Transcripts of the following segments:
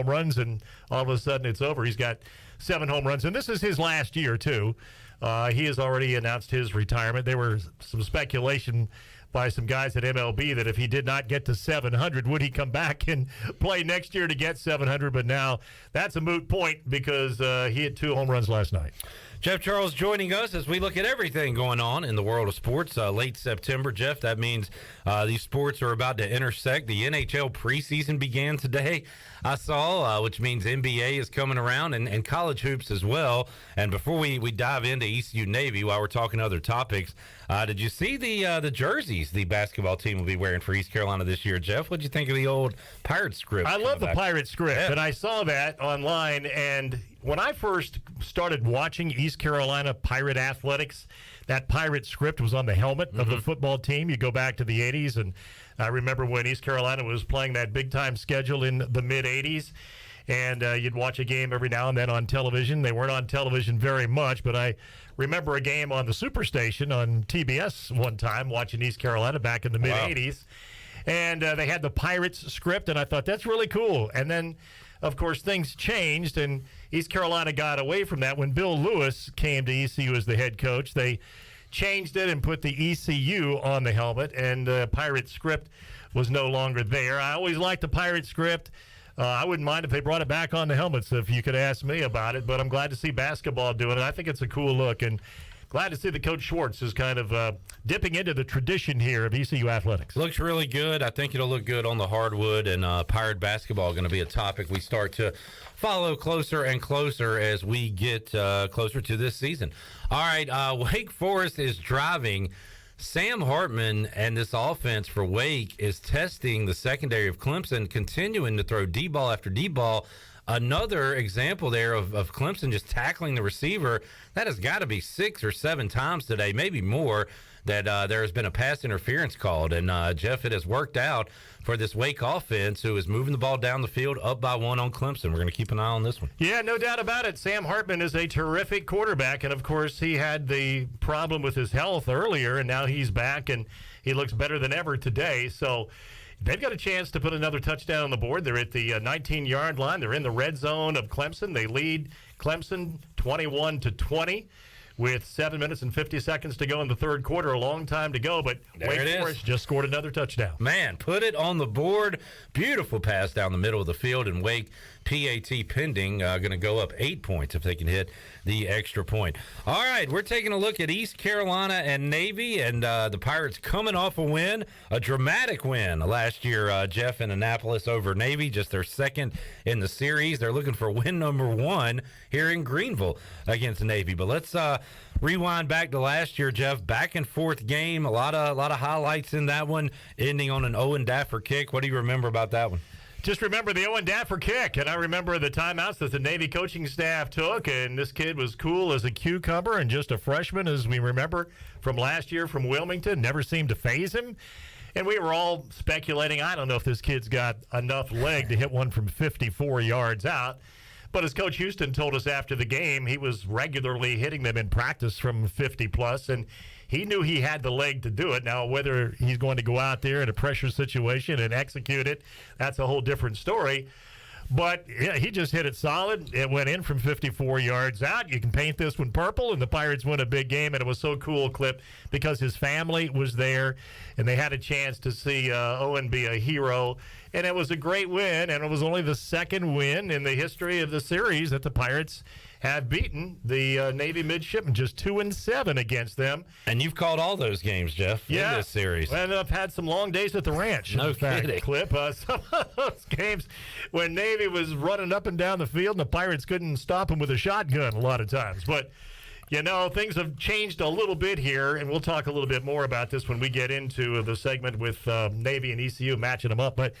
home runs, and all of a sudden it's over. He's got 7 home runs, and this is his last year, too. He has already announced his retirement. There was some speculation by some guys at MLB that if he did not get to 700, would he come back and play next year to get 700? But now that's a moot point because he had 2 home runs last night. Jeff Charles joining us as we look at everything going on in the world of sports. Late September, Jeff, that means these sports are about to intersect. The NHL preseason began today, I saw, which means NBA is coming around and college hoops as well. And before we dive into ECU Navy, while we're talking other topics, did you see the jerseys the basketball team will be wearing for East Carolina this year, Jeff? What'd you think of the old Pirate script? I love the Pirate script, and I saw that online, and when I first started watching East Carolina Pirate athletics, that Pirate script was on the helmet of the football team. You go back to the 80s, and I remember when East Carolina was playing that big-time schedule in the mid-80s, and you'd watch a game every now and then on television. They weren't on television very much, but I remember a game on the Superstation on TBS one time watching East Carolina back in the mid-80s, and they had the Pirates script, and I thought, that's really cool. And then, of course, things changed, and East Carolina got away from that. When Bill Lewis came to ECU as the head coach, they changed it and put the ECU on the helmet, and the Pirate script was no longer there. I always liked the Pirate script. I wouldn't mind if they brought it back on the helmets if you could ask me about it, but I'm glad to see basketball doing it. I think it's a cool look, and glad to see that Coach Schwartz is kind of dipping into the tradition here of ECU athletics. Looks really good. I think it'll look good on the hardwood, and Pirate basketball is going to be a topic we start to follow closer and closer as we get closer to this season. All right, Wake Forest is driving. Sam Hartman and this offense for Wake is testing the secondary of Clemson, continuing to throw D-ball after D-ball. Another example there of Clemson just tackling the receiver. That has got to be 6 or 7 times today, maybe more, that there has been a pass interference called. And, Jeff, it has worked out for this Wake offense, who is moving the ball down the field up by 1 on Clemson. We're going to keep an eye on this one. Yeah, no doubt about it. Sam Hartman is a terrific quarterback, and, of course, he had the problem with his health earlier, and now he's back, and he looks better than ever today. So they've got a chance to put another touchdown on the board. They're at the 19-yard line. They're in the red zone of Clemson. They lead Clemson 21-20 with 7 minutes and 50 seconds to go in the third quarter. A long time to go, but Wake Forest just scored another touchdown. Man, put it on the board. Beautiful pass down the middle of the field, and Wake, PAT pending, going to go up 8 points if they can hit the extra point. All right, we're taking a look at East Carolina and Navy, and the Pirates coming off a win, a dramatic win last year, Jeff, in Annapolis over Navy, just their second in the series. They're looking for win number 1 here in Greenville against Navy. But let's rewind back to last year, Jeff. Back and forth game, a lot of highlights in that one, ending on an Owen Daffer kick. What do you remember about that one? Just remember the Owen Daffer kick, and I remember the timeouts that the Navy coaching staff took, and this kid was cool as a cucumber and just a freshman, as we remember from last year from Wilmington, never seemed to faze him. And we were all speculating, I don't know if this kid's got enough leg to hit one from 54 yards out. But as Coach Houston told us after the game, he was regularly hitting them in practice from 50-plus, and he knew he had the leg to do it. Now, whether he's going to go out there in a pressure situation and execute it, that's a whole different story. But yeah, he just hit it solid. It went in from 54 yards out. You can paint this one purple, and the Pirates win a big game. And it was so cool, Clip, because his family was there, and they had a chance to see Owen be a hero. And it was a great win, and it was only the second win in the history of the series that the Pirates have beaten the Navy midshipmen, just 2-7 against them. And you've called all those games, Jeff, in this series. And I've had some long days at the ranch. No kidding. Clip. Some of those games when Navy was running up and down the field and the Pirates couldn't stop them with a shotgun a lot of times. But, you know, things have changed a little bit here, and we'll talk a little bit more about this when we get into the segment with Navy and ECU matching them up. But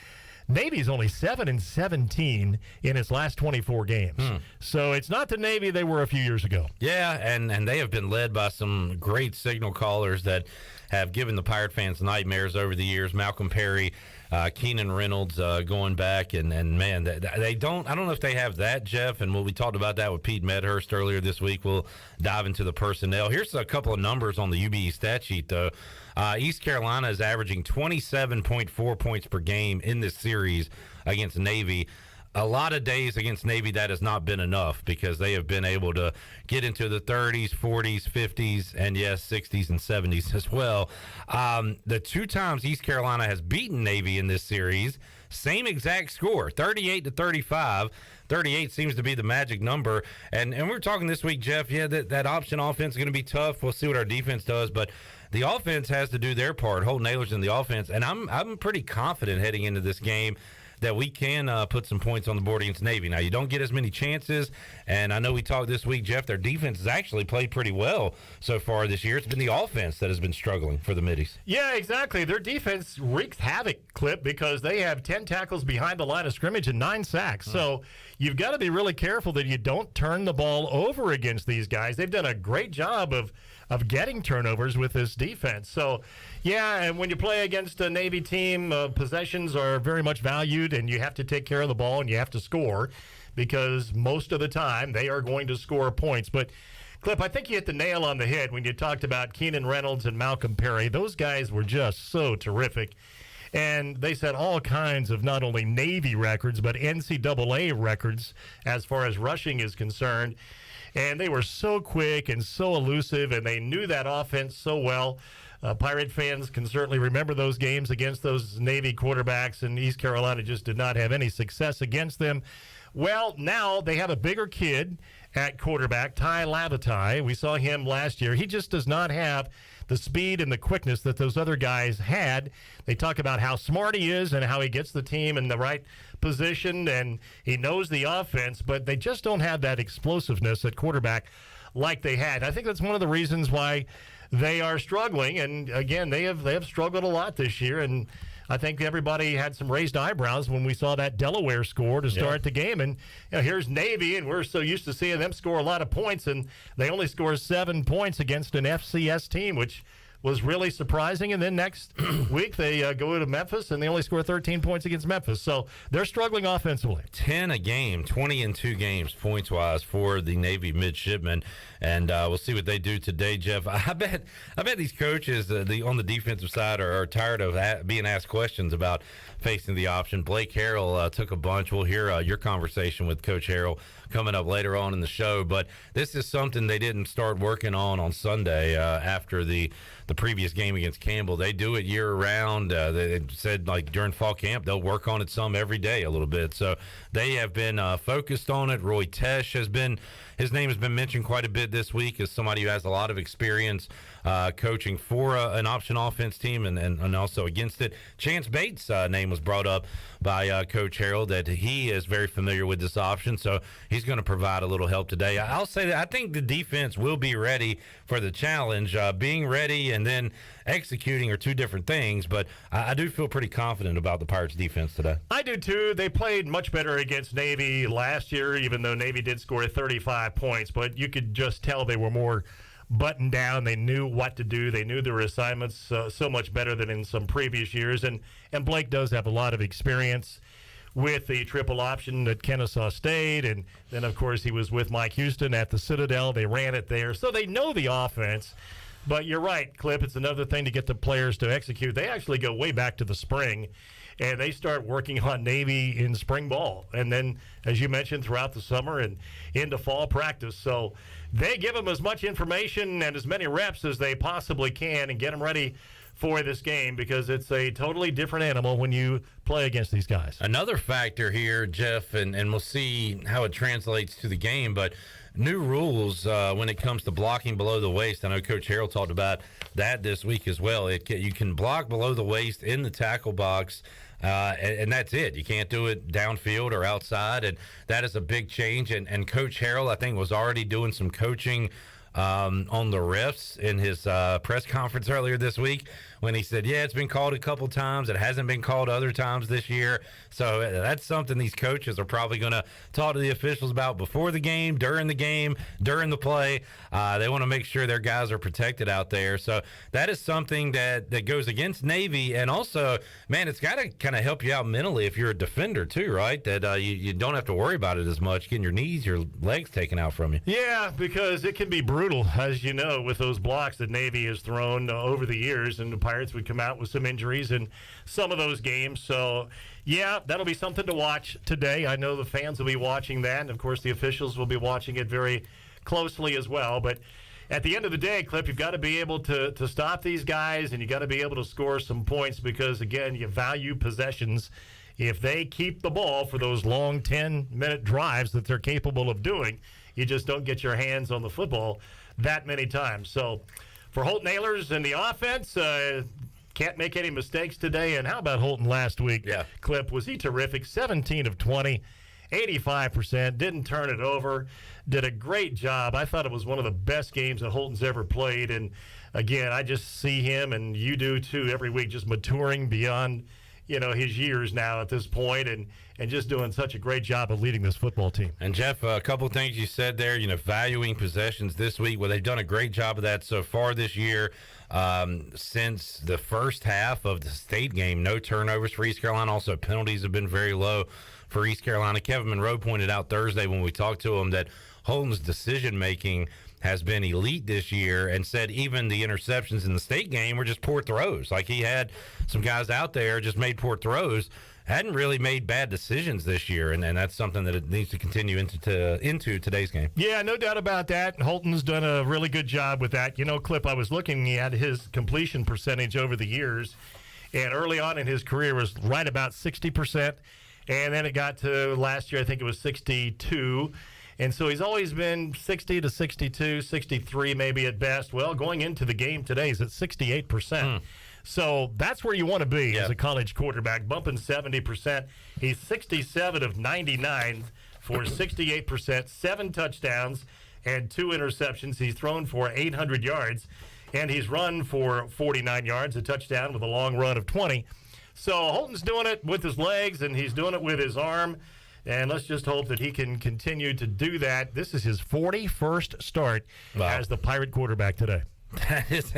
Navy's only 7-17 in its last 24 games. So it's not the Navy they were a few years ago. Yeah, and they have been led by some great signal callers that have given the Pirate fans nightmares over the years. Malcolm Perry, Keenan Reynolds going back, and man, they don't. I don't know if they have that, Jeff. And we talked about that with Pete Medhurst earlier this week. We'll dive into the personnel. Here's a couple of numbers on the UBE stat sheet, though. East Carolina is averaging 27.4 points per game in this series against Navy. a lot of days against Navy that has not been enough because they have been able to get into the 30s, 40s, 50s, and yes, 60s and 70s as well. The 2 times East Carolina has beaten Navy in this series, same exact score, 38-35. 38 seems to be the magic number. And we're talking this week, Jeff, that option offense is going to be tough. We'll see what our defense does, but the offense has to do their part. Holton Ahlers in the offense, and I'm pretty confident heading into this game that we can put some points on the board against Navy. Now, you don't get as many chances, and I know we talked this week, Jeff, their defense has actually played pretty well so far this year. It's been the offense that has been struggling for the Middies. Yeah, exactly. Their defense wreaks havoc, Clip, because they have 10 tackles behind the line of scrimmage and 9 sacks. So you've got to be really careful that you don't turn the ball over against these guys. They've done a great job of getting turnovers with this defense. So, yeah, and when you play against a Navy team, possessions are very much valued, and you have to take care of the ball and you have to score because most of the time they are going to score points. But, Clip, I think you hit the nail on the head when you talked about Keenan Reynolds and Malcolm Perry. Those guys were just so terrific. And they set all kinds of not only Navy records, but NCAA records as far as rushing is concerned. And they were so quick and so elusive, and they knew that offense so well. Pirate fans can certainly remember those games against those Navy quarterbacks, and East Carolina just did not have any success against them. Well, now they have a bigger kid at quarterback, Ty Lavatai. We saw him last year. He just does not have the speed and the quickness that those other guys had. They talk about how smart he is and how he gets the team in the right position, and he knows the offense, but they just don't have that explosiveness at quarterback like they had. I think that's one of the reasons why they are struggling, and again, they have struggled a lot this year, and I think everybody had some raised eyebrows when we saw that Delaware score to start the game. And here's Navy, and we're so used to seeing them score a lot of points, and they only score 7 points against an FCS team, which was really surprising. And then next week they go to Memphis, and they only score 13 points against Memphis. So they're struggling offensively. 10 a game, 20 in 2 games points-wise for the Navy midshipmen. And we'll see what they do today, Jeff. I bet these coaches on the defensive side are tired of being asked questions about facing the option. Blake Harrell took a bunch. We'll hear your conversation with Coach Harrell coming up later on in the show. But this is something they didn't start working on Sunday after the previous game against Campbell. They do it year-round. They said, like, during fall camp, they'll work on it some every day a little bit. So they have been focused on it. Roy Tesh his name has been mentioned quite a bit this week as somebody who has a lot of experience coaching for an option offense team and also against it. Chance Bates' name was brought up by Coach Harrell, that he is very familiar with this option, so he's going to provide a little help today. I'll say that I think the defense will be ready for the challenge. Being ready and then executing are 2 different things, but I do feel pretty confident about the Pirates' defense today. I do too. They played much better against Navy last year, even though Navy did score 35 points, but you could just tell they were more buttoned down. They knew what to do. They knew their assignments so much better than in some previous years, and Blake does have a lot of experience with the triple option at Kennesaw State, and then, of course, he was with Mike Houston at the Citadel. They ran it there, so they know the offense. But you're right, Clip, it's another thing to get the players to execute. They actually go way back to the spring, and they start working on Navy in spring ball. And then, as you mentioned, throughout the summer and into fall practice. So they give them as much information and as many reps as they possibly can and get them ready for this game, because it's a totally different animal when you play against these guys. Another factor here, Jeff, and we'll see how it translates to the game, but new rules when it comes to blocking below the waist. I know Coach Harrell talked about that this week as well. You can block below the waist in the tackle box, and that's it. You can't do it downfield or outside, and that is a big change. And Coach Harrell, I think, was already doing some coaching on the refs in his press conference earlier this week, when he said, it's been called a couple times. It hasn't been called other times this year. So that's something these coaches are probably going to talk to the officials about before the game, during the play. They want to make sure their guys are protected out there. So that is something that goes against Navy. And also, man, it's got to kind of help you out mentally if you're a defender too, right? That you don't have to worry about it as much, getting your legs taken out from you. Yeah, because it can be brutal, as you know, with those blocks that Navy has thrown over the years, and the Pirates would come out with some injuries in some of those games. So, yeah, that'll be something to watch today. I know the fans will be watching that, and, of course, the officials will be watching it very closely as well. But at the end of the day, Clip, you've got to be able to stop these guys, and you got to be able to score some points because, again, you value possessions. If they keep the ball for those long 10-minute drives that they're capable of doing, you just don't get your hands on the football that many times. So for Holton Ahlers and the offense, can't make any mistakes today. And how about Holton last week? Yeah. Clip, was he terrific? 17 of 20, 85%, didn't turn it over, did a great job. I thought it was one of the best games that Holton's ever played. And, again, I just see him, and you do too, every week just maturing beyond his years now at this point, and just doing such a great job of leading this football team. And, Jeff, a couple of things you said there, valuing possessions this week. Well, they've done a great job of that so far this year. Since the first half of the state game, no turnovers for East Carolina. Also, penalties have been very low for East Carolina. Kevin Monroe pointed out Thursday when we talked to him that Holton's decision-making has been elite this year, and said even the interceptions in the state game were just poor throws. Like, he had some guys out there just made poor throws, hadn't really made bad decisions this year, and that's something that it needs to continue into today's game. Yeah, no doubt about that. Holton's done a really good job with that. Clip, I was looking at his completion percentage over the years, and early on in his career was right about 60%, and then it got to last year, I think it was 62%. And so he's always been 60 to 62, 63 maybe at best. Well, going into the game today, he's at 68%. So that's where you want to be as a college quarterback, bumping 70%. He's 67 of 99 for 68%, 7 touchdowns and 2 interceptions. He's thrown for 800 yards, and he's run for 49 yards, a touchdown with a long run of 20. So Holton's doing it with his legs, and he's doing it with his arm. And let's just hope that he can continue to do that. This is his 41st start as the Pirate quarterback today. That is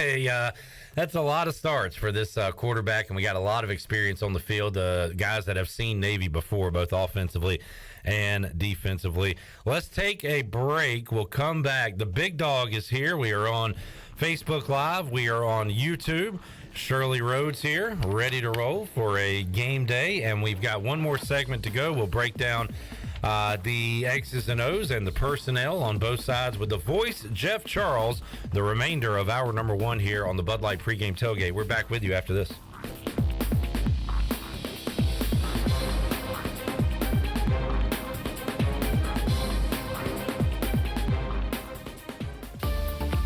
that's a lot of starts for this quarterback, and we got a lot of experience on the field. Guys that have seen Navy before, both offensively and defensively. Let's take a break. We'll come back. The big dog is here. We are on Facebook Live. We are on YouTube. Shirley Rhodes here, ready to roll for a game day, and we've got one more segment to go. We'll break down the X's and O's and the personnel on both sides with the voice, Jeff Charles, the remainder of hour number 1 here on the Bud Light Pregame Tailgate. We're back with you after this.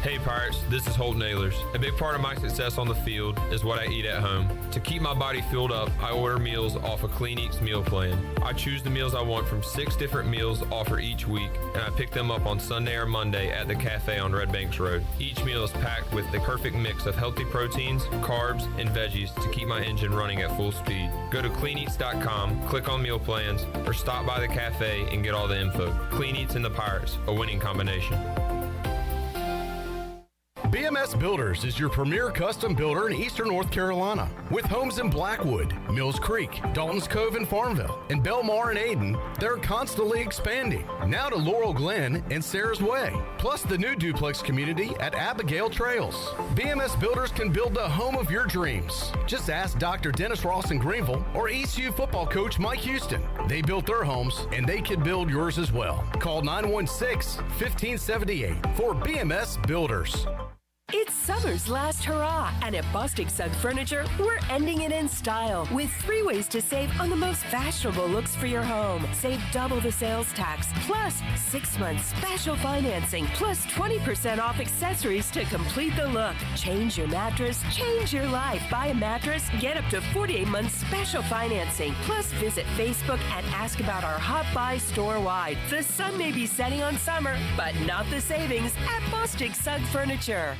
Hey Pirates, this is Holton Ahlers. A big part of my success on the field is what I eat at home. To keep my body filled up, I order meals off a Clean Eats meal plan. I choose the meals I want from 6 different meals offered each week, and I pick them up on Sunday or Monday at the cafe on Red Banks Road. Each meal is packed with the perfect mix of healthy proteins, carbs, and veggies to keep my engine running at full speed. Go to cleaneats.com, click on meal plans, or stop by the cafe and get all the info. Clean Eats and the Pirates, a winning combination. BMS Builders is your premier custom builder in eastern North Carolina. With homes in Blackwood, Mills Creek, Dalton's Cove and Farmville, and Belmar and Ayden, they're constantly expanding. Now to Laurel Glen and Sarah's Way, plus the new duplex community at Abigail Trails. BMS Builders can build the home of your dreams. Just ask Dr. Dennis Ross in Greenville or ECU football coach Mike Houston. They built their homes, and they can build yours as well. Call 916-1578 for BMS Builders. It's summer's last hurrah, and at Bostic Sugg Furniture, we're ending it in style with 3 ways to save on the most fashionable looks for your home. Save double the sales tax, plus 6 months special financing, plus 20% off accessories to complete the look. Change your mattress, change your life. Buy a mattress, get up to 48 months special financing. Plus, visit Facebook and ask about our Hot Buy store-wide. The sun may be setting on summer, but not the savings at Bostic Sugg Furniture.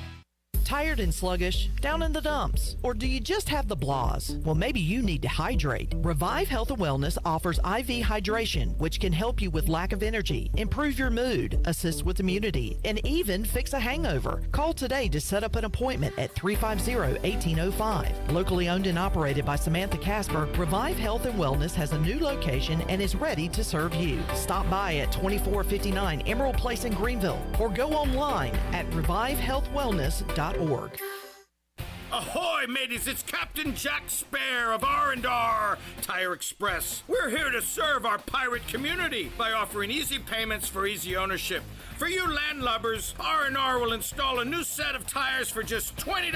Tired and sluggish? Down in the dumps? Or do you just have the blahs? Well, maybe you need to hydrate. Revive Health and Wellness offers IV hydration, which can help you with lack of energy, improve your mood, assist with immunity, and even fix a hangover. Call today to set up an appointment at 350-1805. Locally owned and operated by Samantha Casper, Revive Health and Wellness has a new location and is ready to serve you. Stop by at 2459 Emerald Place in Greenville or go online at revivehealthwellness.org. Ahoy, mateys! It's Captain Jack Spare of R&R Tire Express. We're here to serve our pirate community by offering easy payments for easy ownership. For you landlubbers, R&R will install a new set of tires for just $20.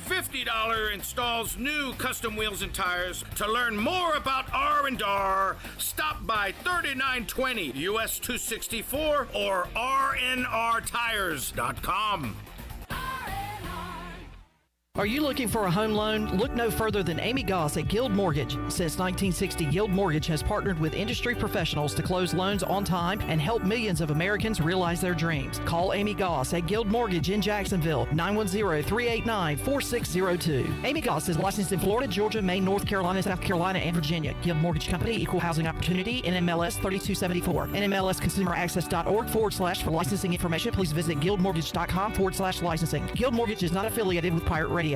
$50 installs new custom wheels and tires. To learn more about R&R, stop by 3920 US 264 or rnrtires.com. Are you looking for a home loan? Look no further than Amy Goss at Guild Mortgage. Since 1960, Guild Mortgage has partnered with industry professionals to close loans on time and help millions of Americans realize their dreams. Call Amy Goss at Guild Mortgage in Jacksonville, 910-389-4602. Amy Goss is licensed in Florida, Georgia, Maine, North Carolina, South Carolina, and Virginia. Guild Mortgage Company, Equal Housing Opportunity, NMLS 3274. NMLSconsumeraccess.org/for licensing information. Please visit guildmortgage.com/licensing. Guild Mortgage is not affiliated with Pirate Radio.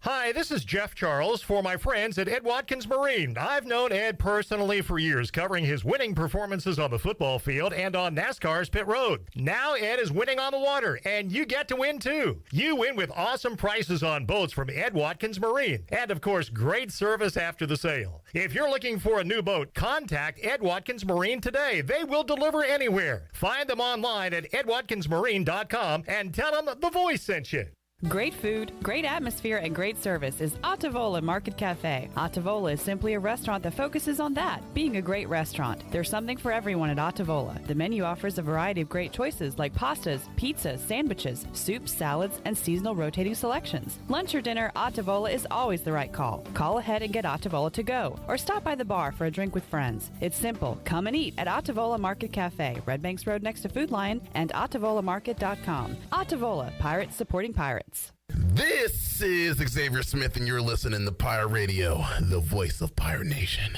Hi, this is Jeff Charles for my friends at Ed Watkins Marine. I've known Ed personally for years, covering his winning performances on the football field and on NASCAR's pit road. Now Ed is winning on the water, and you get to win too. You win with awesome prices on boats from Ed Watkins Marine, and of course, great service after the sale. If you're looking for a new boat, contact Ed Watkins Marine today. They will deliver anywhere. Find them online at edwatkinsmarine.com and tell them the voice sent you. Great food, great atmosphere, and great service is Ottavola Market Cafe. Ottavola is simply a restaurant that focuses on that, being a great restaurant. There's something for everyone at Ottavola. The menu offers a variety of great choices like pastas, pizzas, sandwiches, soups, salads, and seasonal rotating selections. Lunch or dinner, Ottavola is always the right call. Call ahead and get Ottavola to go, or stop by the bar for a drink with friends. It's simple. Come and eat at Ottavola Market Cafe, Red Banks Road next to Food Lion, and OttavolaMarket.com. Ottavola, pirates supporting pirates. This is Xavier Smith, and you're listening to Pirate Radio, the voice of Pirate Nation.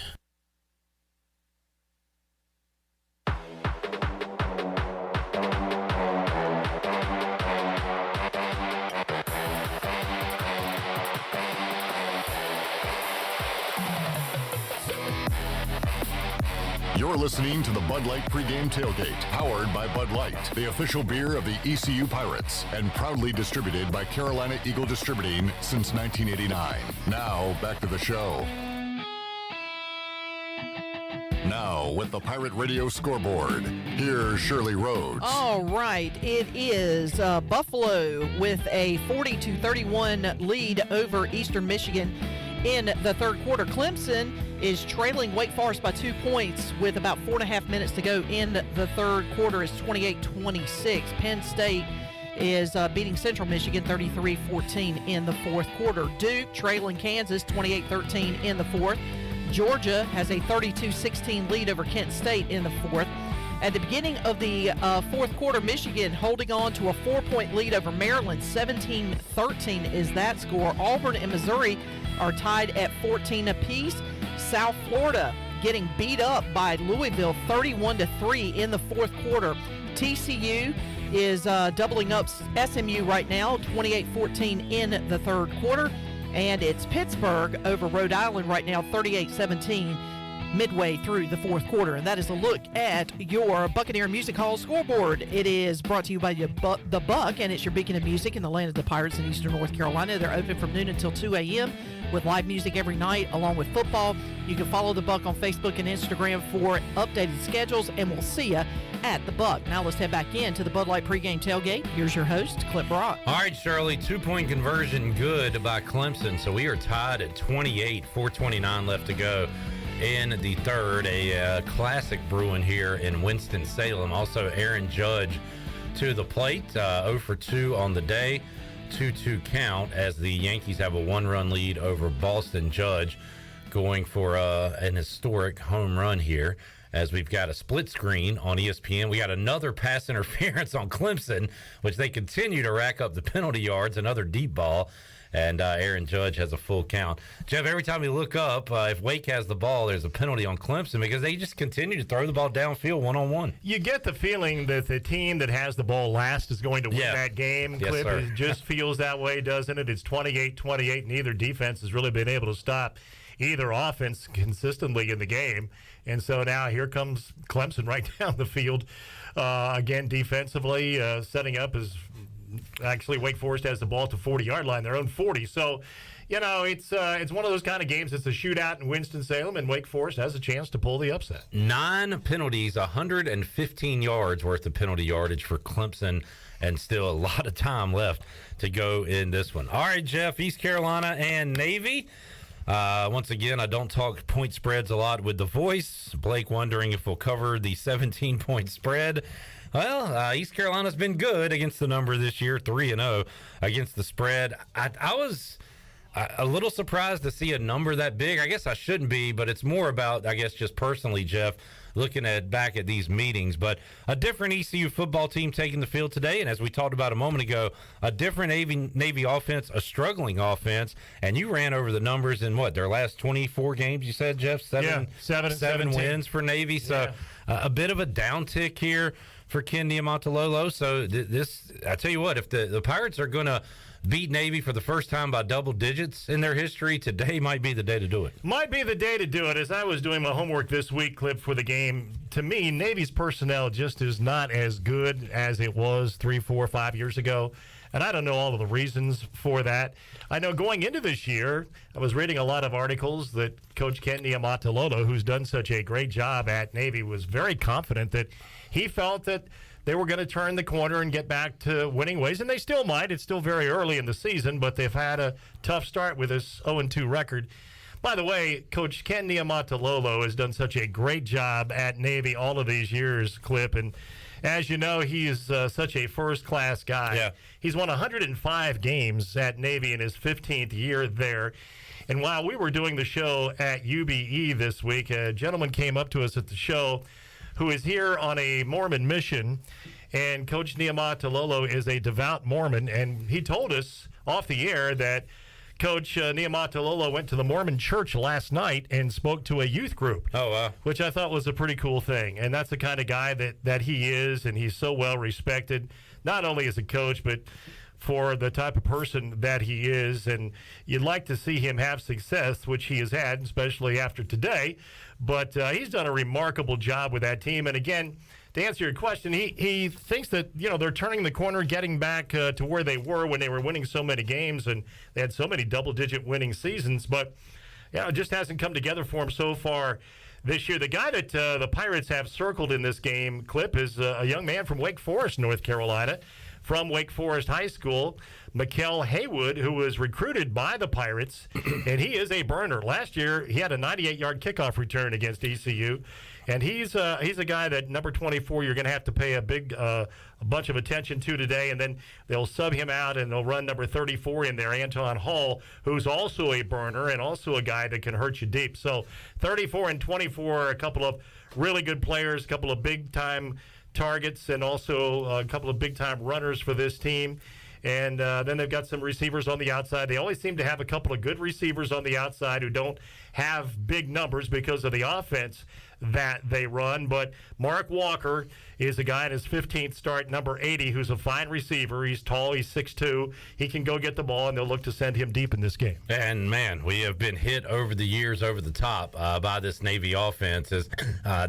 You're listening to the Bud Light Pregame Tailgate, powered by Bud Light, the official beer of the ECU Pirates, and proudly distributed by Carolina Eagle Distributing since 1989. Now, back to the show. Now, with the Pirate Radio Scoreboard, here's Shirley Rhodes. All right, it is Buffalo with a 40-31 lead over Eastern Michigan in the third quarter. Clemson is trailing Wake Forest by 2 points with about 4.5 minutes to go in the third quarter. It's 28-26. Penn State is beating Central Michigan 33-14 in the fourth quarter. Duke trailing Kansas 28-13 in the fourth. Georgia has a 32-16 lead over Kent State in the fourth. At the beginning of the fourth quarter, Michigan holding on to a 4-point lead over Maryland. 17-13 is that score. Auburn and Missouri are tied at 14 apiece. South Florida getting beat up by Louisville 31-3 in the fourth quarter. TCU is doubling up SMU right now, 28-14 in the third quarter. And it's Pittsburgh over Rhode Island right now, 38-17 midway through the fourth quarter. And that is a look at your Buccaneer Music Hall scoreboard. It is brought to you by the Buck, and it's your beacon of music in the land of the Pirates in Eastern North Carolina. They're open from noon until 2 a.m. with live music every night along with football. You can follow the Buck on Facebook and Instagram for updated schedules, and we'll see you at the Buck. Now let's head back into the Bud Light pregame tailgate. Here's your host, Clip Brock. All right, Shirley, 2-point conversion good by Clemson. So we are tied at 28, 4:29 left to go in the third. A classic brewing here in Winston-Salem. Also, Aaron Judge to the plate, 0 for 2 on the day. 2-2 count as the Yankees have a 1-run lead over Boston. Judge going for an historic home run here, as we've got a split screen on ESPN. We got another pass interference on Clemson, which they continue to rack up the penalty yards, another deep ball, and Aaron Judge has a full count. Jeff, every time we look up, if Wake has the ball, there's a penalty on Clemson because they just continue to throw the ball downfield one-on-one. You get the feeling that the team that has the ball last is going to win that game. Yes, Clip, sir. it just feels that way, doesn't it? It's 28-28. Neither defense has really been able to stop either offense consistently in the game. And so now here comes Clemson right down the field. Again, defensively, setting up as Actually, Wake Forest has the ball at the 40-yard line, their own 40. So, it's one of those kind of games. It's a shootout in Winston-Salem, and Wake Forest has a chance to pull the upset. 9 penalties, 115 yards worth of penalty yardage for Clemson, and still a lot of time left to go in this one. All right, Jeff, East Carolina and Navy. Once again, I don't talk point spreads a lot with the voice. Blake wondering if we'll cover the 17-point spread. Well, East Carolina's been good against the number this year, 3-0 against the spread. I was a little surprised to see a number that big. I guess I shouldn't be, but it's more about, I guess, just personally, Jeff, looking back at these meetings. But a different ECU football team taking the field today, and as we talked about a moment ago, a different Navy offense, a struggling offense, and you ran over the numbers in their last 24 games, you said, Jeff? Seven wins for Navy. So a bit of a downtick here for Ken Niumatalolo. So this, I tell you what, if the Pirates are going to beat Navy for the first time by double digits in their history, today might be the day to do it. Might be the day to do it. As I was doing my homework this week, Clip, for the game, to me, Navy's personnel just is not as good as it was 3, 4, 5 years ago. And I don't know all of the reasons for that. I know going into this year, I was reading a lot of articles that Coach Ken Niumatalolo, who's done such a great job at Navy, was very confident that he felt that they were going to turn the corner and get back to winning ways, and they still might. It's still very early in the season, but they've had a tough start with this 0-2 record. By the way, Coach Ken Niumatalolo has done such a great job at Navy all of these years, Clip, and as you know, he is such a first-class guy. Yeah. He's won 105 games at Navy in his 15th year there. And while we were doing the show at UBE this week, a gentleman came up to us at the show who is here on a Mormon mission, and Coach Niumatalolo is a devout Mormon, and he told us off the air that Coach Niumatalolo went to the Mormon church last night and spoke to a youth group. Oh, wow. Which I thought was a pretty cool thing, and that's the kind of guy that he is, and he's so well respected, not only as a coach, but for the type of person that he is, and you'd like to see him have success, which he has had, especially after today. But he's done a remarkable job with that team. And again, to answer your question, he thinks that they're turning the corner, getting back to where they were when they were winning so many games, and they had so many double-digit winning seasons. But it just hasn't come together for him so far this year. The guy that the Pirates have circled in this game, Clip, is a young man from Wake Forest, North Carolina, from Wake Forest High School, Mikel Haywood, who was recruited by the Pirates, and he is a burner. Last year, he had a 98-yard kickoff return against ECU, and he's a guy that, number 24, you're going to have to pay a bunch of attention to today, and then they'll sub him out, and they'll run number 34 in there, Anton Hall, who's also a burner and also a guy that can hurt you deep. So 34 and 24 are a couple of really good players, a couple of big-time targets, and also a couple of big-time runners for this team. And then they've got some receivers on the outside. They always seem to have a couple of good receivers on the outside who don't have big numbers because of the offense that they run. But Mark Walker is a guy in his 15th start, number 80, who's a fine receiver. He's tall. He's 6'2". He can go get the ball, and they'll look to send him deep in this game. And, man, we have been hit over the years over the top by this Navy offense. As,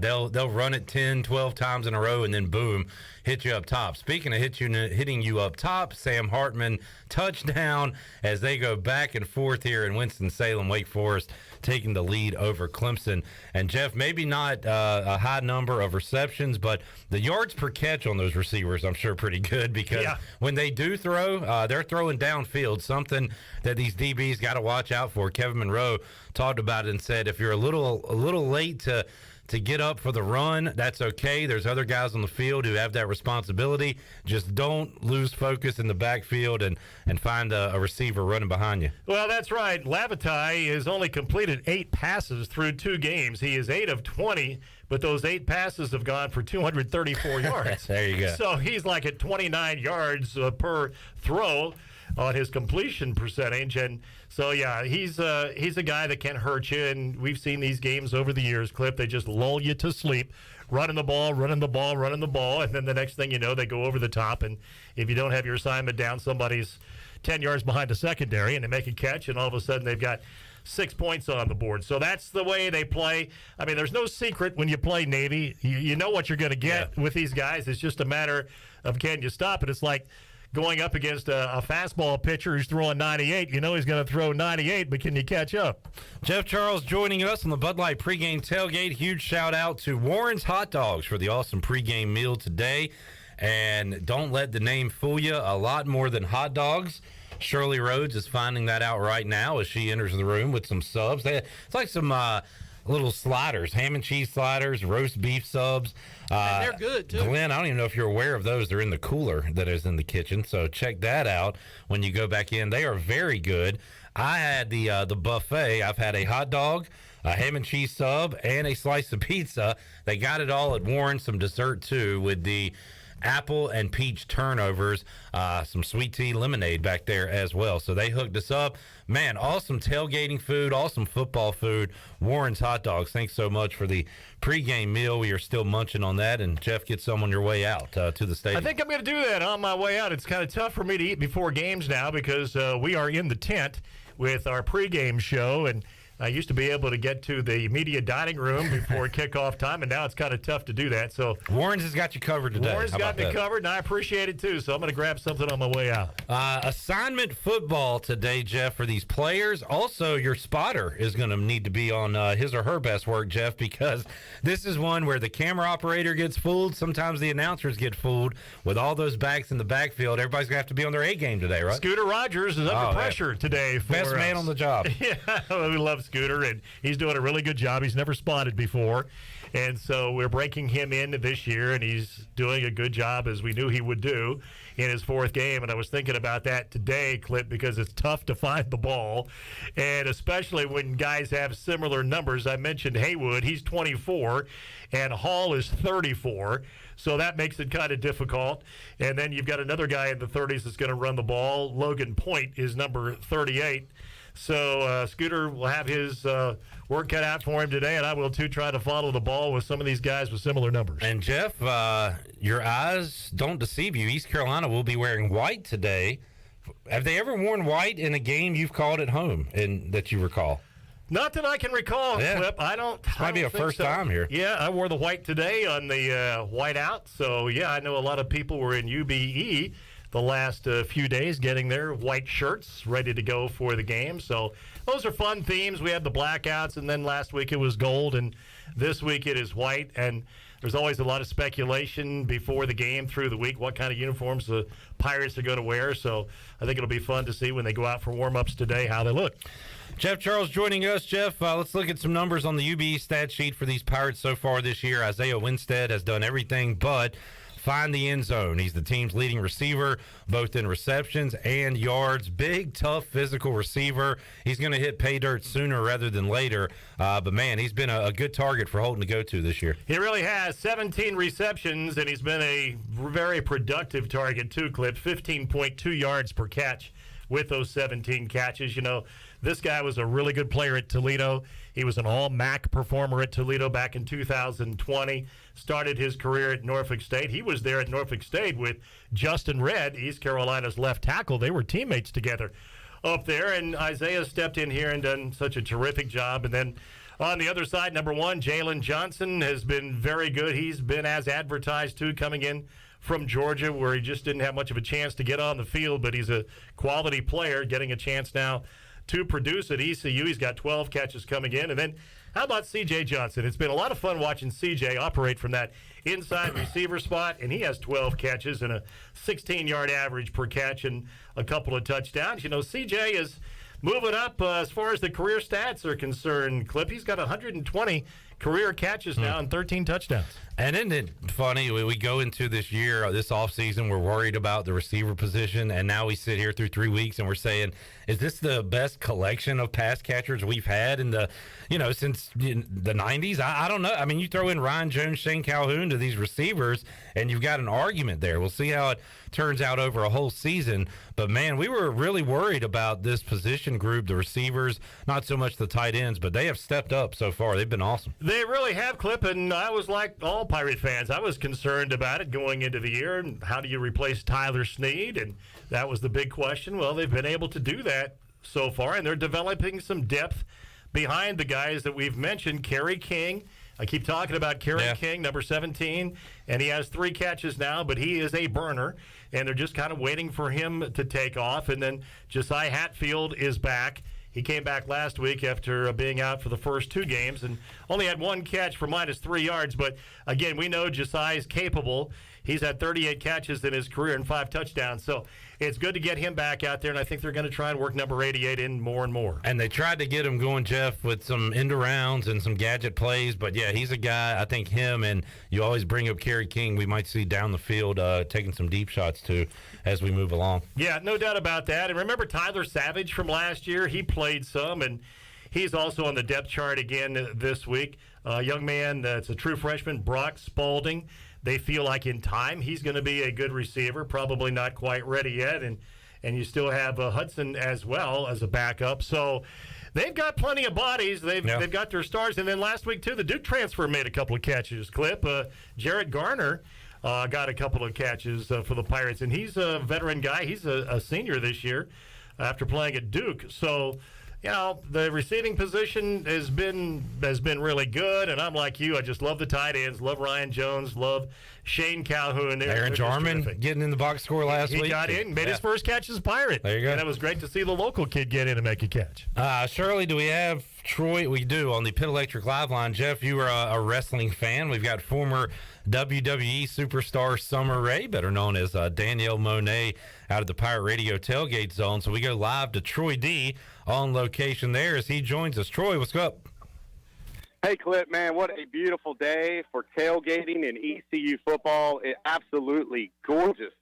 they'll run it 10, 12 times in a row, and then, boom, hit you up top. Speaking of hitting you up top, Sam Hartman, touchdown as they go back and forth here in Winston-Salem. Wake Forest taking the lead over Clemson. And, Jeff, maybe not a high number of receptions, but the yards per catch on those receivers, I'm sure, pretty good because when they do throw, they're throwing downfield, something that these DBs got to watch out for. Kevin Monroe talked about it and said if you're a little late to get up for the run, that's okay. There's other guys on the field who have that responsibility. Just don't lose focus in the backfield and find a receiver running behind you. Well, that's right. Lavatai has only completed 8 passes through 2 games. He is 8 of 20, but those 8 passes have gone for 234 yards. There you go. So he's like at 29 yards per throw on his completion percentage. And so, yeah, he's a guy that can hurt you. And we've seen these games over the years, Clip. They just lull you to sleep, running the ball. And then the next thing you know, they go over the top. And if you don't have your assignment down, somebody's 10 yards behind the secondary, and they make a catch, and all of a sudden they've got 6 points on the board. So that's the way they play. I mean, there's no secret when you play Navy. You know what you're going to get with these guys. It's just a matter of can you stop it. It's like going up against a fastball pitcher who's throwing 98. You know he's going to throw 98, but can you catch up? Jeff Charles joining us on the Bud Light pregame tailgate. Huge shout out to Warren's Hot Dogs for the awesome pregame meal today. And don't let the name fool you. A lot more than hot dogs. Shirley Rhodes is finding that out right now as she enters the room with some subs. It's like some little sliders, ham and cheese sliders, roast beef subs. And they're good, too. Glenn, I don't even know if you're aware of those. They're in the cooler that is in the kitchen, so check that out when you go back in. They are very good. I had the buffet. I've had a hot dog, a ham and cheese sub, and a slice of pizza. They got it all at Warren. Some dessert, too, with the apple and peach turnovers, some sweet tea lemonade back there as well. So they hooked us up. Man, awesome tailgating food, awesome football food. Warren's Hot Dogs, thanks so much for the pregame meal. We are still munching on that, and Jeff, get some on your way out to the stadium. I think I'm going to do that on my way out. It's kind of tough for me to eat before games now because we are in the tent with our pregame show, and I used to be able to get to the media dining room before kickoff time, and now it's kind of tough to do that. So Warren's has got you covered today. Warren's got me covered, and I appreciate it too. So I'm going to grab something on my way out. Assignment football today, Jeff, for these players. Also, your spotter is going to need to be on his or her best work, Jeff, because this is one where the camera operator gets fooled. Sometimes the announcers get fooled with all those backs in the backfield. Everybody's going to have to be on their A game today, right? Scooter Rogers is under pressure today. Best man on the job. Yeah, we love Scooter, and he's doing a really good job. He's never spotted before, and so we're breaking him in this year, and he's doing a good job, as we knew he would do in his fourth game. And I was thinking about that today, Clip, because it's tough to find the ball, and especially when guys have similar numbers. I mentioned Haywood, he's 24, and Hall is 34, so that makes it kind of difficult. And then you've got another guy in the 30s that's going to run the ball. Logan Point is number 38. So Scooter will have his work cut out for him today, and I will too, try to follow the ball with some of these guys with similar numbers. And Jeff, your eyes don't deceive you. East Carolina will be wearing white today. Have they ever worn white in a game you've called at home and that you recall? Not that I can recall, Clip. I don't. Might be a first time here. Yeah, I wore the white today on the white out. So yeah, I know a lot of people were in UBE the last few days getting their white shirts ready to go for the game. So those are fun themes. We had the blackouts, and then last week it was gold, and this week it is white. And there's always a lot of speculation before the game through the week what kind of uniforms the Pirates are going to wear. So I think it'll be fun to see when they go out for warm-ups today how they look. Jeff Charles joining us. Jeff, let's look at some numbers on the UBE stat sheet for these Pirates so far this year. Isaiah Winstead has done everything but find the end zone. He's the team's leading receiver, both in receptions and yards. Big, tough, physical receiver. He's going to hit pay dirt sooner rather than later. But, man, he's been a good target for Holton to go to this year. He really has. 17 receptions, and he's been a very productive target, too, Clip. 15.2 yards per catch with those 17 catches. You know, this guy was a really good player at Toledo. He was an all-MAC performer at Toledo back in 2020. Started his career at Norfolk State. He was there at Norfolk State with Justin Redd, East Carolina's left tackle. They were teammates together up there, and Isaiah stepped in here and done such a terrific job. And then on the other side, number one, Jalen Johnson has been very good. He's been as advertised, too, coming in from Georgia, where he just didn't have much of a chance to get on the field, but he's a quality player, getting a chance now to produce at ECU. He's got 12 catches coming in. And then how about C.J. Johnson? It's been a lot of fun watching C.J. operate from that inside receiver spot, and he has 12 catches and a 16-yard average per catch and a couple of touchdowns. You know, C.J. is moving up as far as the career stats are concerned, Clip. He's got 120 career catches now and 13 touchdowns. And isn't it funny, we go into this year, this offseason, we're worried about the receiver position, and now we sit here through 3 weeks and we're saying, is this the best collection of pass catchers we've had in the, since the 90s? I don't know. I mean, you throw in Ryan Jones, Shane Calhoun to these receivers, and you've got an argument there. We'll see how it turns out over a whole season. But, man, we were really worried about this position group, the receivers, not so much the tight ends, but they have stepped up so far. They've been awesome. They really have, Clip, and I was like all Pirate fans. I was concerned about it going into the year, and how do you replace Tyler Snead? And that was the big question. Well, they've been able to do that so far, and they're developing some depth behind the guys that we've mentioned. Kerry King, I keep talking about Kerry King, number 17, and he has 3 catches now, but he is a burner, and they're just kind of waiting for him to take off. And then Josiah Hatfield is back. He came back last week after being out for the first 2 games and only had 1 catch for -3 yards. But, again, we know Josiah's capable. He's had 38 catches in his career and 5 touchdowns. So it's good to get him back out there, and I think they're going to try and work number 88 in more and more. And they tried to get him going, Jeff, with some end-arounds and some gadget plays. But, yeah, he's a guy, I think him, and you always bring up Kerry King, we might see down the field taking some deep shots, too, as we move along. Yeah, no doubt about that. And remember Tyler Savage from last year? He played some, and he's also on the depth chart again this week. Young man that's a true freshman, Brock Spalding. They feel like in time he's going to be a good receiver, probably not quite ready yet. And you still have Hudson as well as a backup. So they've got plenty of bodies. They've got their stars. And then last week, too, the Duke transfer made a couple of catches. Jarrett Garner got a couple of catches for the Pirates. And he's a veteran guy. He's a senior this year after playing at Duke. So, you know, the receiving position has been really good, and I'm like you. I just love the tight ends, love Ryan Jones, love Shane Calhoun. Aaron Jarman getting in the box score last week. He got in, made his first catch as a Pirate. There you go. And it was great to see the local kid get in and make a catch. Shirley, do we have Troy? We do on the Pit Electric Live line. Jeff, you are a wrestling fan. We've got former WWE superstar Summer Rae, better known as Danielle Monet, out of the Pirate Radio tailgate zone. So we go live to Troy D on location there as he joins us. Troy, what's up? Hey, Clip, man, what a beautiful day for tailgating and ECU football. It's absolutely gorgeous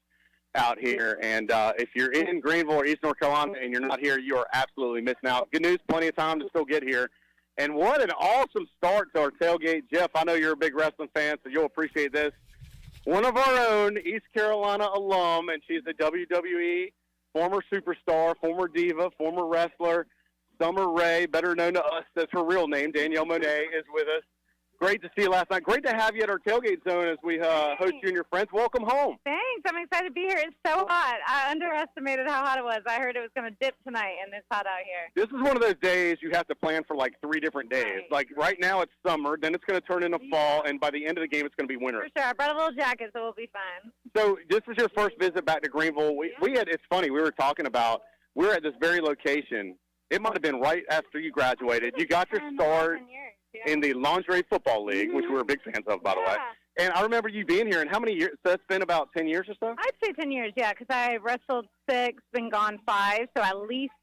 out here. And if you're in Greenville or East North Carolina and you're not here, you are absolutely missing out. Good news, plenty of time to still get here. And what an awesome start to our tailgate. Jeff, I know you're a big wrestling fan, so you'll appreciate this. One of our own, East Carolina alum, and she's a WWE former superstar, former diva, former wrestler, Summer Rae, better known to us as her real name, Danielle Monet, is with us. Great to see you last night. Great to have you at our tailgate zone as we host you and your friends. Welcome home. Thanks. I'm excited to be here. It's so hot. I underestimated how hot it was. I heard it was going to dip tonight, and it's hot out here. This is one of those days you have to plan for like 3 different days. Right. Like right now it's summer, then it's going to turn into fall, and by the end of the game it's going to be winter. For sure. I brought a little jacket, so we'll be fine. So this is your first visit back to Greenville. We had, it's funny, we were talking about, we're at this very location. It might have been right after you graduated. You got your start in the Lingerie Football League, which we're big fans of, by the way. And I remember you being here. And how many years? So it's been about 10 years or so? I'd say 10 years, yeah, because I wrestled 6, been gone 5, so at least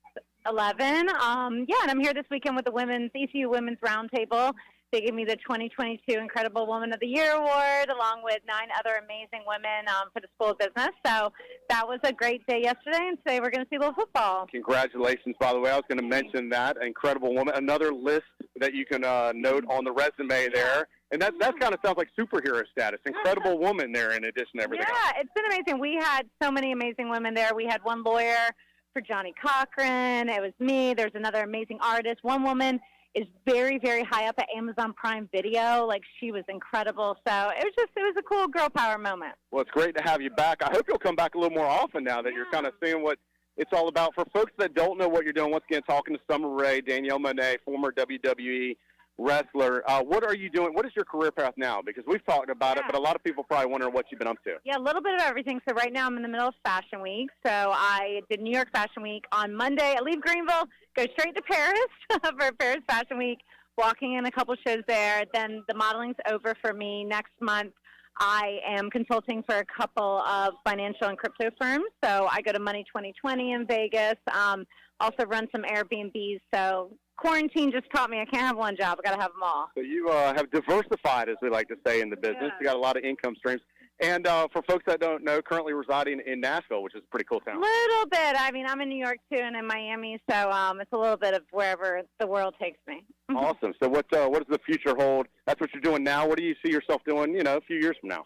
11. And I'm here this weekend with the ECU Women's Roundtable. They gave me the 2022 Incredible Woman of the Year award, along with 9 other amazing women for the School of Business. So that was a great day yesterday, and today we're going to see a little football. Congratulations, by the way. I was going to mention that. Incredible Woman. Another list that you can note on the resume there. And that kind of sounds like superhero status. Incredible Woman there in addition to everything else. Yeah, it's been amazing. We had so many amazing women there. We had one lawyer for Johnny Cochran. It was me. There's another amazing artist. One woman is very, very high up at Amazon Prime Video. Like, she was incredible. So it was a cool girl power moment. Well, it's great to have you back. I hope you'll come back a little more often now that you're kind of seeing what it's all about. For folks that don't know what you're doing, once again, talking to Summer Rae, Danielle Monet, former WWE wrestler. What are you doing? What is your career path now? Because we've talked about it, but a lot of people probably wondering what you've been up to. Yeah, a little bit of everything. So right now I'm in the middle of Fashion Week. So I did New York Fashion Week. On Monday, I leave Greenville, go straight to Paris for Paris Fashion Week, walking in a couple shows there. Then the modeling's over for me next month. I am consulting for a couple of financial and crypto firms. So I go to Money 2020 in Vegas, also run some Airbnbs. So quarantine just taught me I can't have one job. I got to have them all. So you have diversified, as we like to say in the business. Yeah. You got a lot of income streams. And for folks that don't know, currently residing in Nashville, which is a pretty cool town. Little bit. I mean, I'm in New York, too, and in Miami, so it's a little bit of wherever the world takes me. Awesome. So what does the future hold? That's what you're doing now. What do you see yourself doing, a few years from now?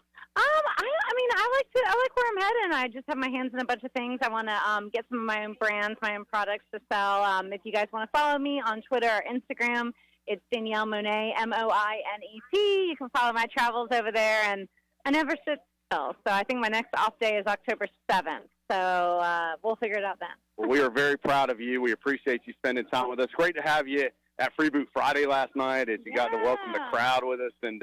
I like where I'm heading. I just have my hands in a bunch of things. I want to get some of my own brands, my own products to sell. If you guys want to follow me on Twitter or Instagram, it's Danielle Monet, Moinet. You can follow my travels over there, and I never sit still. So I think my next off day is October 7th. So we'll figure it out then. Well, we are very proud of you. We appreciate you spending time with us. Great to have you at Free Boot Friday last night as you got to welcome the crowd with us. And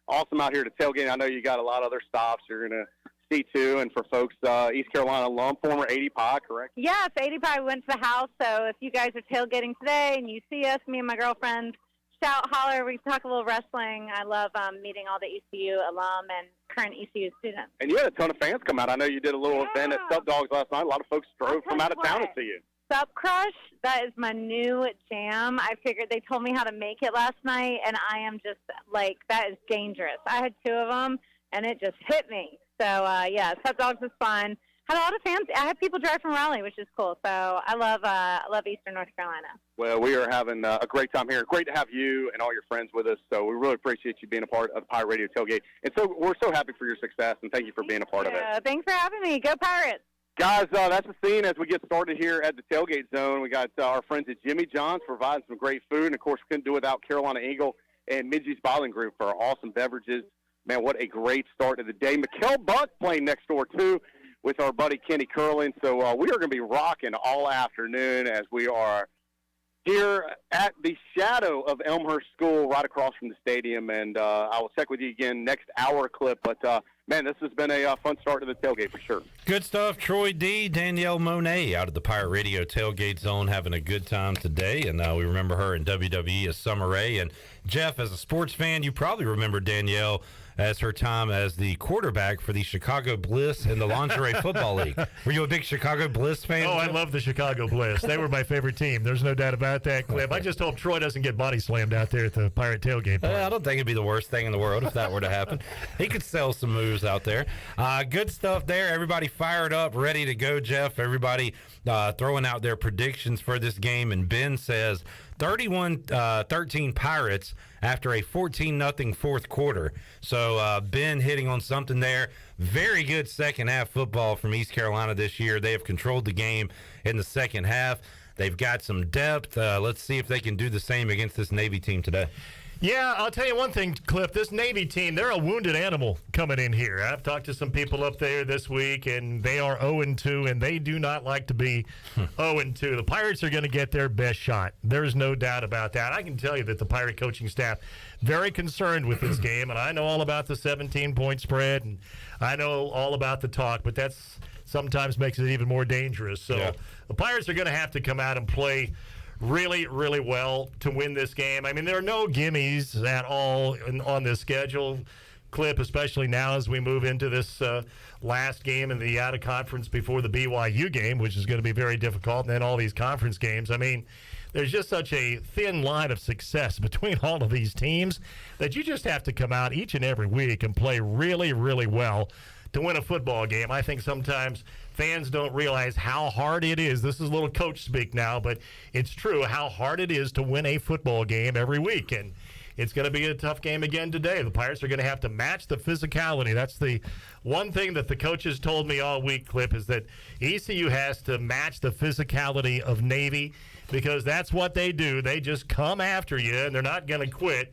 awesome out here to tailgate. I know you got a lot of other stops you're going to see too. And for folks, East Carolina alum, former 80 Pie, correct? Yes, 80 Pie. We went to the house. So if you guys are tailgating today and you see us, me and my girlfriend, shout, holler. We talk a little wrestling. I love meeting all the ECU alum and current ECU students. And you had a ton of fans come out. I know you did a little event at Sub Dogs last night. A lot of folks drove from out of town to see you. Sup Crush, that is my new jam. I figured they told me how to make it last night, and I am just like, that is dangerous. I had 2 of them, and it just hit me. So, yeah, Sup Dogs was fun. Had a lot of fans. I had people drive from Raleigh, which is cool. So I love Eastern North Carolina. Well, we are having a great time here. Great to have you and all your friends with us. So we really appreciate you being a part of the Pirate Radio Tailgate. And so we're so happy for your success, and thank you for being a part of it. Thanks for having me. Go Pirates. Guys, that's the scene as we get started here at the tailgate zone. We got our friends at Jimmy John's providing some great food. And, of course, we couldn't do without Carolina Eagle and Midgey's Bottling Group for our awesome beverages. Man, what a great start to the day. Mikkel Buck playing next door, too, with our buddy Kenny Curlin. So we are going to be rocking all afternoon as we are here at the shadow of Elmhurst School right across from the stadium. And I will check with you again next hour clip. But, man, this has been a fun start to the tailgate for sure. Good stuff. Troy D., Danielle Monet out of the Pirate Radio Tailgate Zone having a good time today. And we remember her in WWE as Summer Rae. And, Jeff, as a sports fan, you probably remember Danielle as her time as the quarterback for the Chicago Bliss in the Lingerie Football League. Were you a big Chicago Bliss fan? Oh, I love the Chicago Bliss. They were my favorite team. There's no doubt about that, Cliff. I just hope Troy doesn't get body slammed out there at the Pirate Tailgate. I don't think it'd be the worst thing in the world if that were to happen. He could sell some moves out there. Good stuff there. Everybody fired up, ready to go, Jeff. Everybody throwing out their predictions for this game. And Ben says 31-13 Pirates after a 14-0 fourth quarter. So Ben hitting on something there. Very good second half football from East Carolina this year. They have controlled the game in the second half. They've got some depth. Let's see if they can do the same against this Navy team today. Yeah, I'll tell you one thing, Cliff. This Navy team, they're a wounded animal coming in here. I've talked to some people up there this week, and they are 0-2, and they do not like to be 0-2. The Pirates are going to get their best shot. There's no doubt about that. I can tell you that the Pirate coaching staff very concerned with this game, and I know all about the 17-point spread, and I know all about the talk, but that's sometimes makes it even more dangerous. So the Pirates are going to have to come out and play really, really well to win this game. I mean, there are no gimmies at all on this schedule, Clip, especially now as we move into this last game in the out-of-conference before the BYU game, which is going to be very difficult, and then all these conference games. I mean, there's just such a thin line of success between all of these teams that you just have to come out each and every week and play really, really well to win a football game. I think sometimes fans don't realize how hard it is. This is a little coach speak now, but it's true how hard it is to win a football game every week. And it's going to be a tough game again today. The Pirates are going to have to match the physicality. That's the one thing that the coaches told me all week, Clip, is that ECU has to match the physicality of Navy because that's what they do. They just come after you, and they're not going to quit.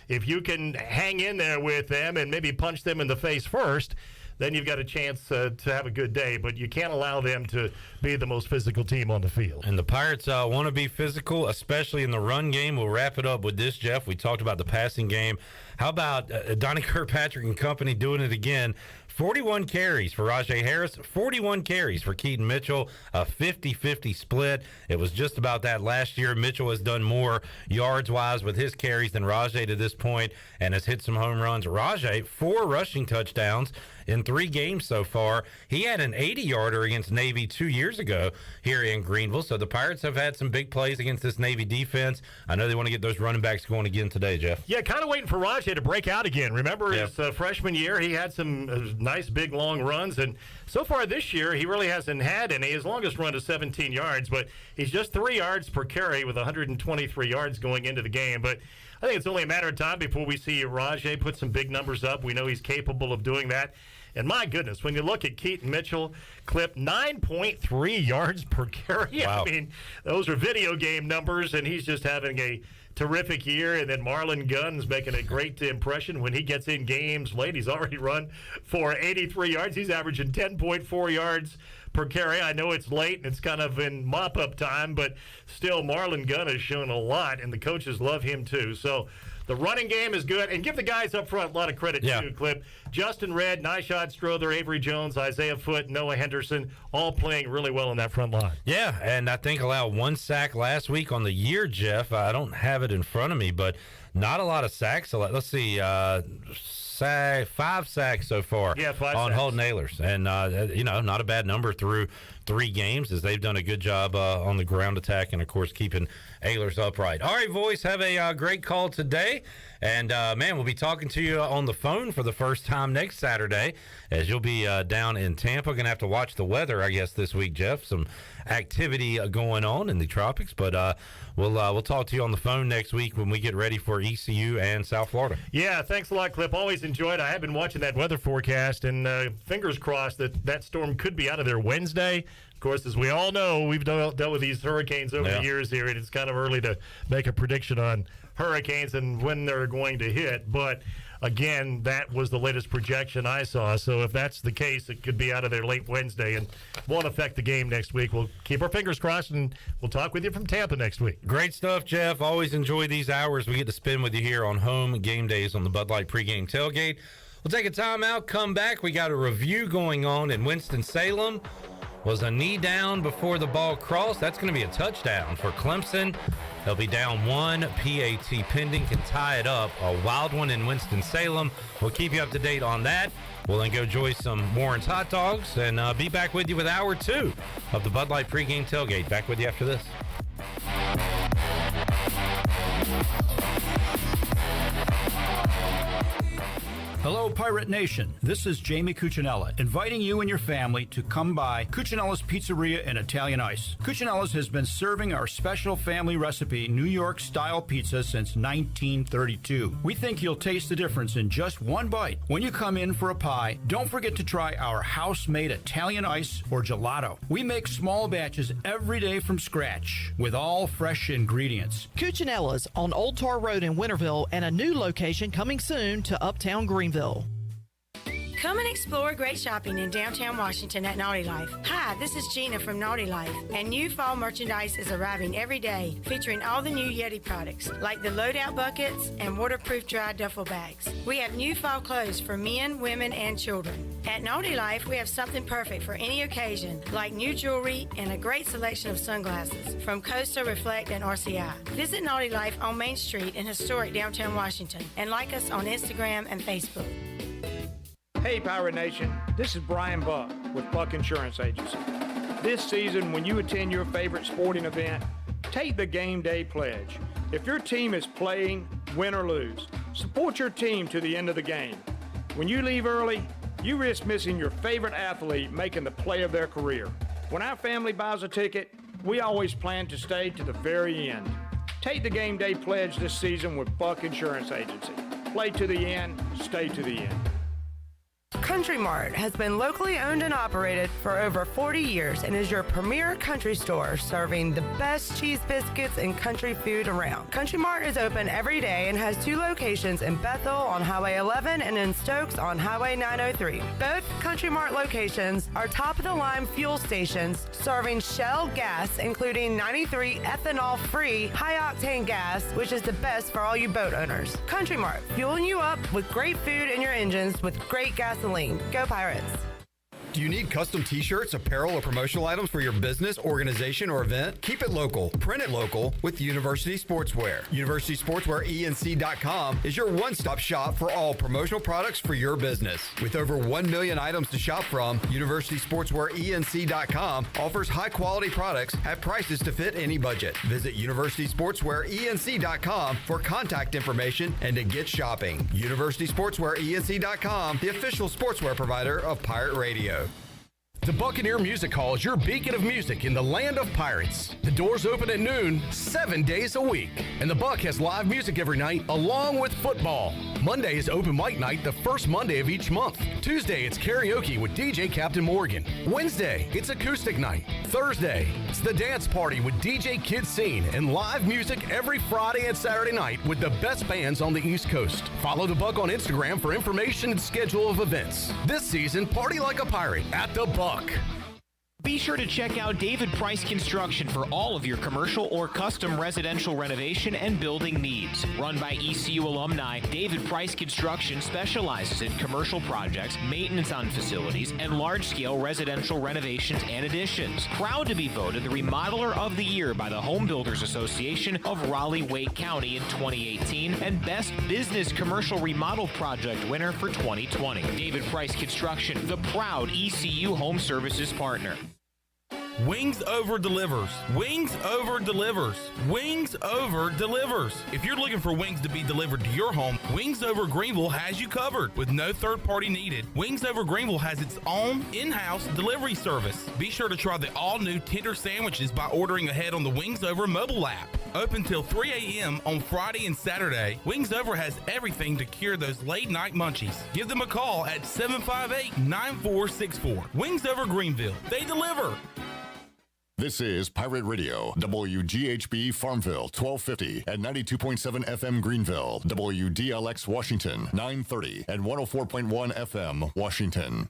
If you can hang in there with them and maybe punch them in the face first, then you've got a chance to have a good day. But you can't allow them to be the most physical team on the field. And the Pirates want to be physical, especially in the run game. We'll wrap it up with this, Jeff. We talked about the passing game. How about Donnie Kirkpatrick and company doing it again? 41 carries for Rajay Harris, 41 carries for Keaton Mitchell, a 50-50 split. It was just about that last year. Mitchell has done more yards-wise with his carries than Rajay to this point and has hit some home runs. Rajay, 4 rushing touchdowns in 3 games so far. He had an 80-yarder against Navy 2 years ago here in Greenville. So the Pirates have had some big plays against this Navy defense. I know they want to get those running backs going again today, Jeff. Yeah, kind of waiting for Rajay to break out again. Remember his freshman year, he had some nice big long runs, and so far this year he really hasn't had any. His longest run is 17 yards, but he's just 3 yards per carry with 123 yards going into the game. But I think it's only a matter of time before we see Rajay put some big numbers up. We know he's capable of doing that. And my goodness, when you look at Keaton Mitchell, Clip, 9.3 yards per carry. Wow. I mean, those are video game numbers, and he's just having a terrific year. And then Marlon Gunn's making a great impression when he gets in games late. He's already run for 83 yards. He's averaging 10.4 yards per carry. I know it's late and it's kind of in mop-up time, but still Marlon Gunn has shown a lot, and the coaches love him too. So the running game is good. And give the guys up front a lot of credit, too, Clip. Justin Redd, Nishad Strother, Avery Jones, Isaiah Foote, Noah Henderson, all playing really well in that front line. Yeah, and I think allowed 1 sack last week on the year, Jeff. I don't have it in front of me, but not a lot of sacks. Let's see, 5 sacks so far on Holton Ahlers. And, not a bad number through 3 games, as they've done a good job on the ground attack and, of course, keeping Ahlers upright. All right, boys, have a great call today. And, man, we'll be talking to you on the phone for the first time next Saturday, as you'll be down in Tampa. Going to have to watch the weather, I guess, this week, Jeff. Some activity going on in the tropics. But we'll talk to you on the phone next week when we get ready for ECU and South Florida. Yeah, thanks a lot, Clip. Always enjoyed. I have been watching that weather forecast, and fingers crossed that storm could be out of there Wednesday. Of course, as we all know, we've dealt with these hurricanes over the years here, and it's kind of early to make a prediction on hurricanes and when they're going to hit. But, again, that was the latest projection I saw. So if that's the case, it could be out of there late Wednesday and won't affect the game next week. We'll keep our fingers crossed, and we'll talk with you from Tampa next week. Great stuff, Jeff. Always enjoy these hours we get to spend with you here on home game days on the Bud Light Pregame Tailgate. We'll take a timeout, come back. We got a review going on in Winston-Salem. Was a knee down before the ball crossed. That's going to be a touchdown for Clemson. They'll be down 1. PAT pending, can tie it up. A wild one in Winston-Salem. We'll keep you up to date on that. We'll then go enjoy some Warren's hot dogs and be back with you with hour 2 of the Bud Light Pregame Tailgate. Back with you after this. Hello, Pirate Nation. This is Jamie Cuccinella, inviting you and your family to come by Cuccinella's Pizzeria and Italian Ice. Cuccinella's has been serving our special family recipe New York-style pizza since 1932. We think you'll taste the difference in just one bite. When you come in for a pie, don't forget to try our house-made Italian ice or gelato. We make small batches every day from scratch with all fresh ingredients. Cuccinella's on Old Tar Road in Winterville, and a new location coming soon to Uptown Greenville. Come and explore great shopping in downtown Washington at Naughty Life. Hi, this is Gina from Naughty Life, and new fall merchandise is arriving every day, featuring all the new Yeti products, like the loadout buckets and waterproof dry duffel bags. We have new fall clothes for men, women, and children. At Naughty Life, we have something perfect for any occasion, like new jewelry and a great selection of sunglasses from Costa, Reflect, and RCI. Visit Naughty Life on Main Street in historic downtown Washington, and like us on Instagram and Facebook. Hey, Pirate Nation, this is Brian Buck with Buck Insurance Agency. This season, when you attend your favorite sporting event, take the game day pledge. If your team is playing, win or lose, support your team to the end of the game. When you leave early, you risk missing your favorite athlete making the play of their career. When our family buys a ticket, we always plan to stay to the very end. Take the game day pledge this season with Buck Insurance Agency. Play to the end, stay to the end. Country Mart has been locally owned and operated for over 40 years and is your premier country store serving the best cheese biscuits and country food around. Country Mart is open every day and has 2 locations in Bethel on Highway 11 and in Stokes on Highway 903. Both Country Mart locations are top-of-the-line fuel stations serving Shell gas, including 93 ethanol-free high-octane gas, which is the best for all you boat owners. Country Mart, fueling you up with great food in your engines with great gasoline. Go Pirates! Do you need custom t-shirts, apparel, or promotional items for your business, organization, or event? Keep it local. Print it local with University Sportswear. University Sportswear ENC.com is your one-stop shop for all promotional products for your business. With over 1 million items to shop from, University Sportswear ENC.com offers high-quality products at prices to fit any budget. Visit University Sportswear ENC.com for contact information and to get shopping. University Sportswear ENC.com, the official sportswear provider of Pirate Radio. The Buccaneer Music Hall is your beacon of music in the land of pirates. The doors open at noon, 7 days a week. And the Buck has live music every night, along with football. Monday is open mic night, the first Monday of each month. Tuesday, it's karaoke with DJ Captain Morgan. Wednesday, it's acoustic night. Thursday, it's the dance party with DJ Kid Scene and live music every Friday and Saturday night with the best bands on the East Coast. Follow The Buck on Instagram for information and schedule of events. This season, party like a pirate at The Buck. Be sure to check out David Price Construction for all of your commercial or custom residential renovation and building needs. Run by ECU alumni, David Price Construction specializes in commercial projects, maintenance on facilities, and large-scale residential renovations and additions. Proud to be voted the Remodeler of the Year by the Home Builders Association of Raleigh-Wake County in 2018 and Best Business Commercial Remodel Project winner for 2020. David Price Construction, the proud ECU Home Services partner. Wings Over delivers. Wings Over delivers. Wings Over delivers. If you're looking for wings to be delivered to your home, Wings Over Greenville has you covered with no third party needed. Wings Over Greenville has its own in-house delivery service. Be sure to try the all-new tender sandwiches by ordering ahead on the Wings Over mobile app. Open till 3 a.m. on Friday and Saturday, Wings Over has everything to cure those late night munchies. Give them a call at 758-9464. Wings Over Greenville. They deliver. This is Pirate Radio, WGHB Farmville, 1250 and 92.7 FM Greenville, WDLX Washington, 930 and 104.1 FM Washington.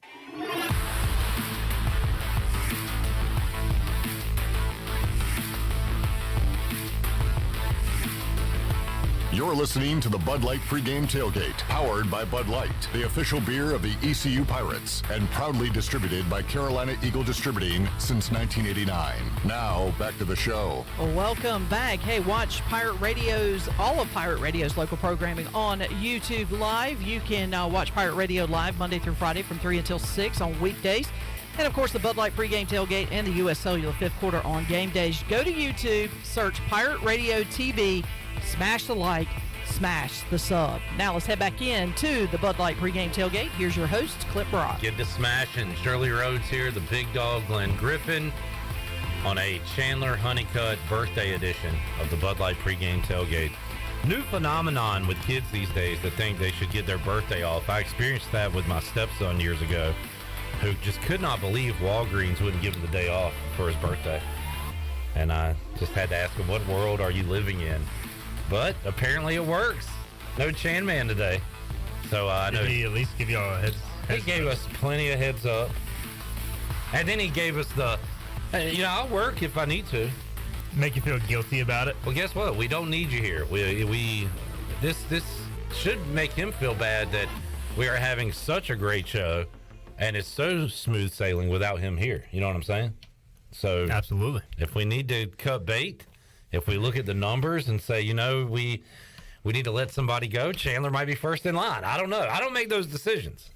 You're listening to the Bud Light Pregame Tailgate, powered by Bud Light, the official beer of the ECU Pirates, and proudly distributed by Carolina Eagle Distributing since 1989. Now, back to the show. Welcome back. Hey, watch Pirate Radio's, all of Pirate Radio's local programming on YouTube Live. You can watch Pirate Radio Live Monday through Friday from 3 until 6 on weekdays. And, of course, the Bud Light Pregame Tailgate and the U.S. Cellular fifth quarter on game days. Go to YouTube, search Pirate Radio TV, smash the like, smash the sub. Now let's head back in to the Bud Light Pregame Tailgate. Here's your host, Clip Brock. Get to smashing. Shirley Rhodes here, the big dog, Glenn Griffin, on a Chandler Honeycutt birthday edition of the Bud Light Pregame Tailgate. New phenomenon with kids these days that think they should get their birthday off. I experienced that with my stepson years ago, who just could not believe Walgreens wouldn't give him the day off for his birthday. And I just had to ask him, what world are you living in? But apparently it works. No Chan Man today. So I know. Did he at least give you all a heads He gave us plenty of heads up. And then he gave us the, I'll work if I need to. Make you feel guilty about it? Well, guess what? We don't need you here. This should make him feel bad that we are having such a great show and it's so smooth sailing without him here. You know what I'm saying? So absolutely. If we need to cut bait, if we look at the numbers and say, we need to let somebody go, Chandler might be first in line. I don't know. I don't make those decisions.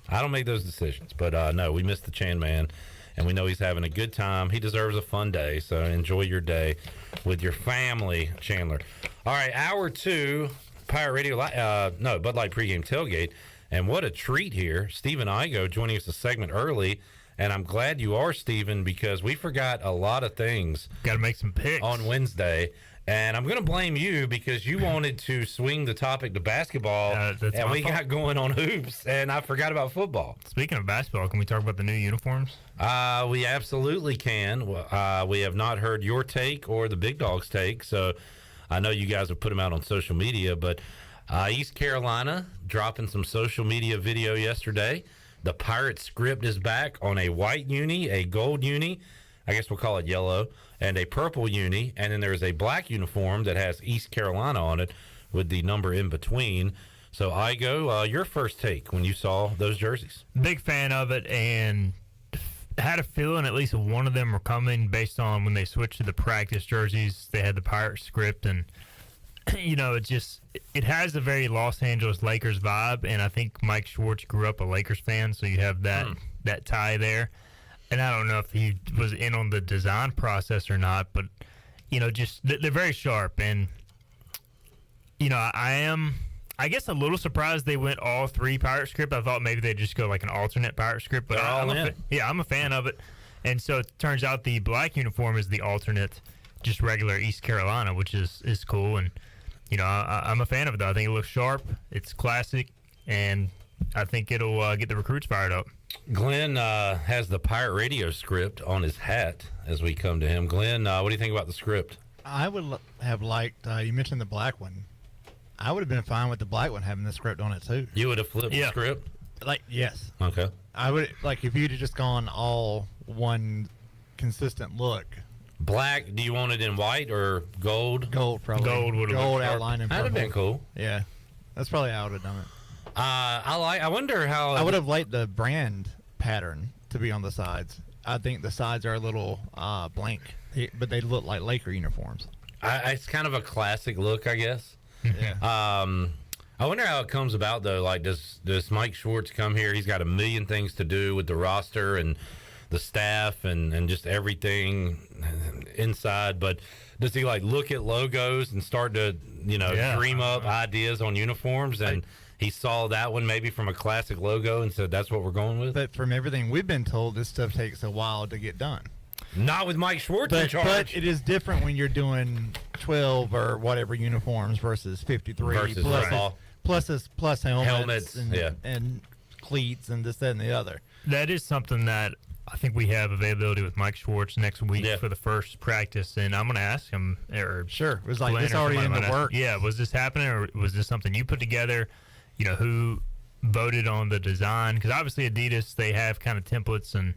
But no, we missed the Chan Man, and we know he's having a good time. He deserves a fun day, so enjoy your day with your family, Chandler. All right, hour 2, Pirate Radio, Bud Light Pregame Tailgate, and what a treat here. Stephen Igo joining us a segment early. And I'm glad you are, Steven, because we forgot a lot of things. Got to make some picks on Wednesday. And I'm going to blame you because you wanted to swing the topic to basketball, and we got going on hoops, and I forgot about football. Speaking of basketball, can we talk about the new uniforms? We absolutely can. We have not heard your take or the big dog's take, so I know you guys have put them out on social media. But East Carolina dropping some social media video yesterday. The Pirate script is back on a white uni, a gold uni, I guess we'll call it yellow, and a purple uni, and then there's a black uniform that has East Carolina on it with the number in between. So, Igo, your first take when you saw those jerseys? Big fan of it, and had a feeling at least one of them were coming based on when they switched to the practice jerseys. They had the Pirate script, and it has a very Los Angeles Lakers vibe, and I think Mike Schwartz grew up a Lakers fan, so you have that tie there. And I don't know if he was in on the design process or not, but they're very sharp. And I am, I guess, a little surprised they went all 3 Pirate script. I thought maybe they'd just go like an alternate Pirate script, but I'm a fan of it. And so it turns out the black uniform is the alternate, just regular East Carolina, which is cool. And I'm a fan of it, though. I think it looks sharp. It's classic. And, I think it'll get the recruits fired up. Glenn has the Pirate Radio script on his hat as we come to him. Glenn, what do you think about the script? I would have liked, you mentioned the black one. I would have been fine with the black one having the script on it, too. You would have flipped the script? Yes. Okay. I would, if you'd have just gone all one consistent look. Black, do you want it in white or gold? Gold, probably. Gold would have Gold outline in That'd purple. have been cool. Yeah. That's probably how I would have done it. I wonder how... I would have liked the brand pattern to be on the sides. I think the sides are a little blank, but they look like Laker uniforms. It's kind of a classic look, I guess. Yeah. I wonder how it comes about, though. Like, does Mike Schwartz come here? He's got a million things to do with the roster and the staff and just everything inside. But does he, look at logos and start to, dream up ideas on uniforms? And he saw that one maybe from a classic logo and said, that's what we're going with? But from everything we've been told, this stuff takes a while to get done. Not with Mike Schwartz in charge. But it is different when you're doing 12 or whatever uniforms versus 53. Versus football. Plus helmets and, and cleats and this, that, and the other. That is something that I think we have availability with Mike Schwartz next week for the first practice, and I'm going to ask him. Sure. It was like, this already in the works. Yeah, was this happening, or was this something you put together? Who voted on the design? Because obviously Adidas, they have kind of templates, and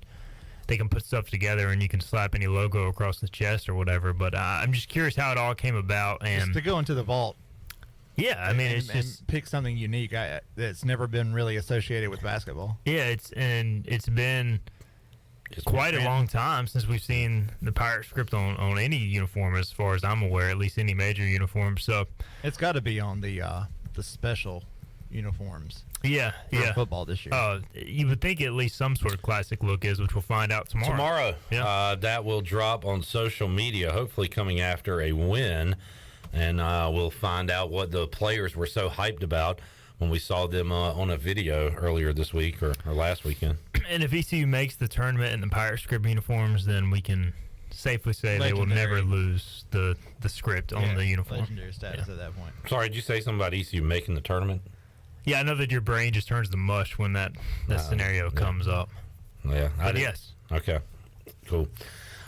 they can put stuff together, and you can slap any logo across the chest or whatever. But I'm just curious how it all came about. And just to go into the vault. Yeah, I mean, and pick something unique that's never been really associated with basketball. Yeah, it's been quite a long time since we've seen the Pirate script on any uniform, as far as I'm aware, at least any major uniform. So it's got to be on the special uniforms. Yeah, football this year. You would think at least some sort of classic look is, which we'll find out tomorrow. That will drop on social media, hopefully coming after a win. And we'll find out what the players were so hyped about when we saw them on a video earlier this week or last weekend. And if ECU makes the tournament in the Pirate script uniforms, then we can safely say they will never lose the script on the uniform. Legendary status at that point. Sorry, did you say something about ECU making the tournament? Yeah, I know that your brain just turns to mush when that scenario comes up. Yeah. But yes. Okay, cool.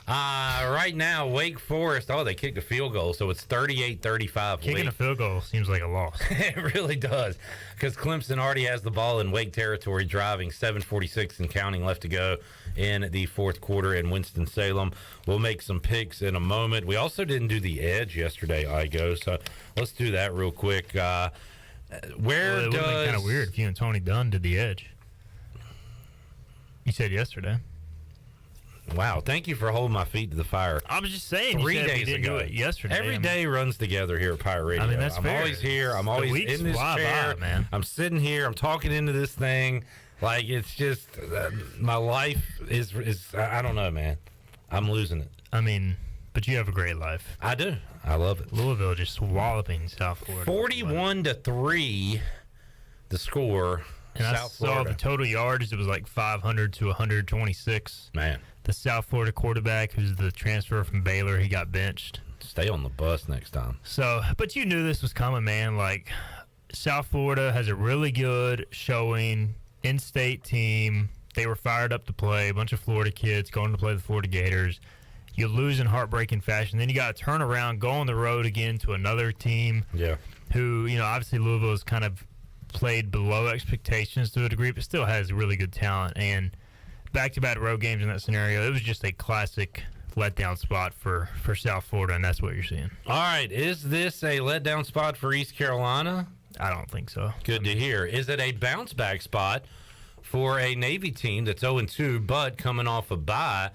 Right now, Wake Forest, they kicked a field goal, so it's 38-35. Kicking a field goal seems like a loss. It really does, because Clemson already has the ball in Wake territory, driving 7:46 and counting left to go in the fourth quarter in Winston-Salem. We'll make some picks in a moment. We also didn't do the edge yesterday, Igo, so let's do that real quick. It would have been kind of weird if you and Tony Dunn did the edge. You said yesterday. Wow, thank you for holding my feet to the fire. I was just saying, 3 you said days we didn't ago. do it yesterday. Every day runs together here at Pirate Radio. I mean, that's I'm fair. always here. I'm always in this chair. Man. I'm sitting here. I'm talking into this thing. Like, it's just, my life is I don't know, man. I'm losing it. I mean, but you have a great life. I do. I love it. Louisville just walloping South Florida. 41-3, the score. And South I saw Florida. the total yards. It was like 500 to 126. Man. The South Florida quarterback, who's the transfer from Baylor, he got benched. Stay on the bus next time. So, but you knew this was coming, man. Like, South Florida has a really good showing, in-state team. They were fired up to play. A bunch of Florida kids going to play the Florida Gators. You lose in heartbreaking fashion. Then you got to turn around, go on the road again to another team. Yeah. Who, obviously Louisville has kind of played below expectations to a degree, but still has really good talent. And back-to-back road games in that scenario, it was just a classic letdown spot for South Florida, and that's what you're seeing. All right, is this a letdown spot for East Carolina? I don't think so. Good to hear. Is it a bounce-back spot for a Navy team that's 0-2, but coming off a bye?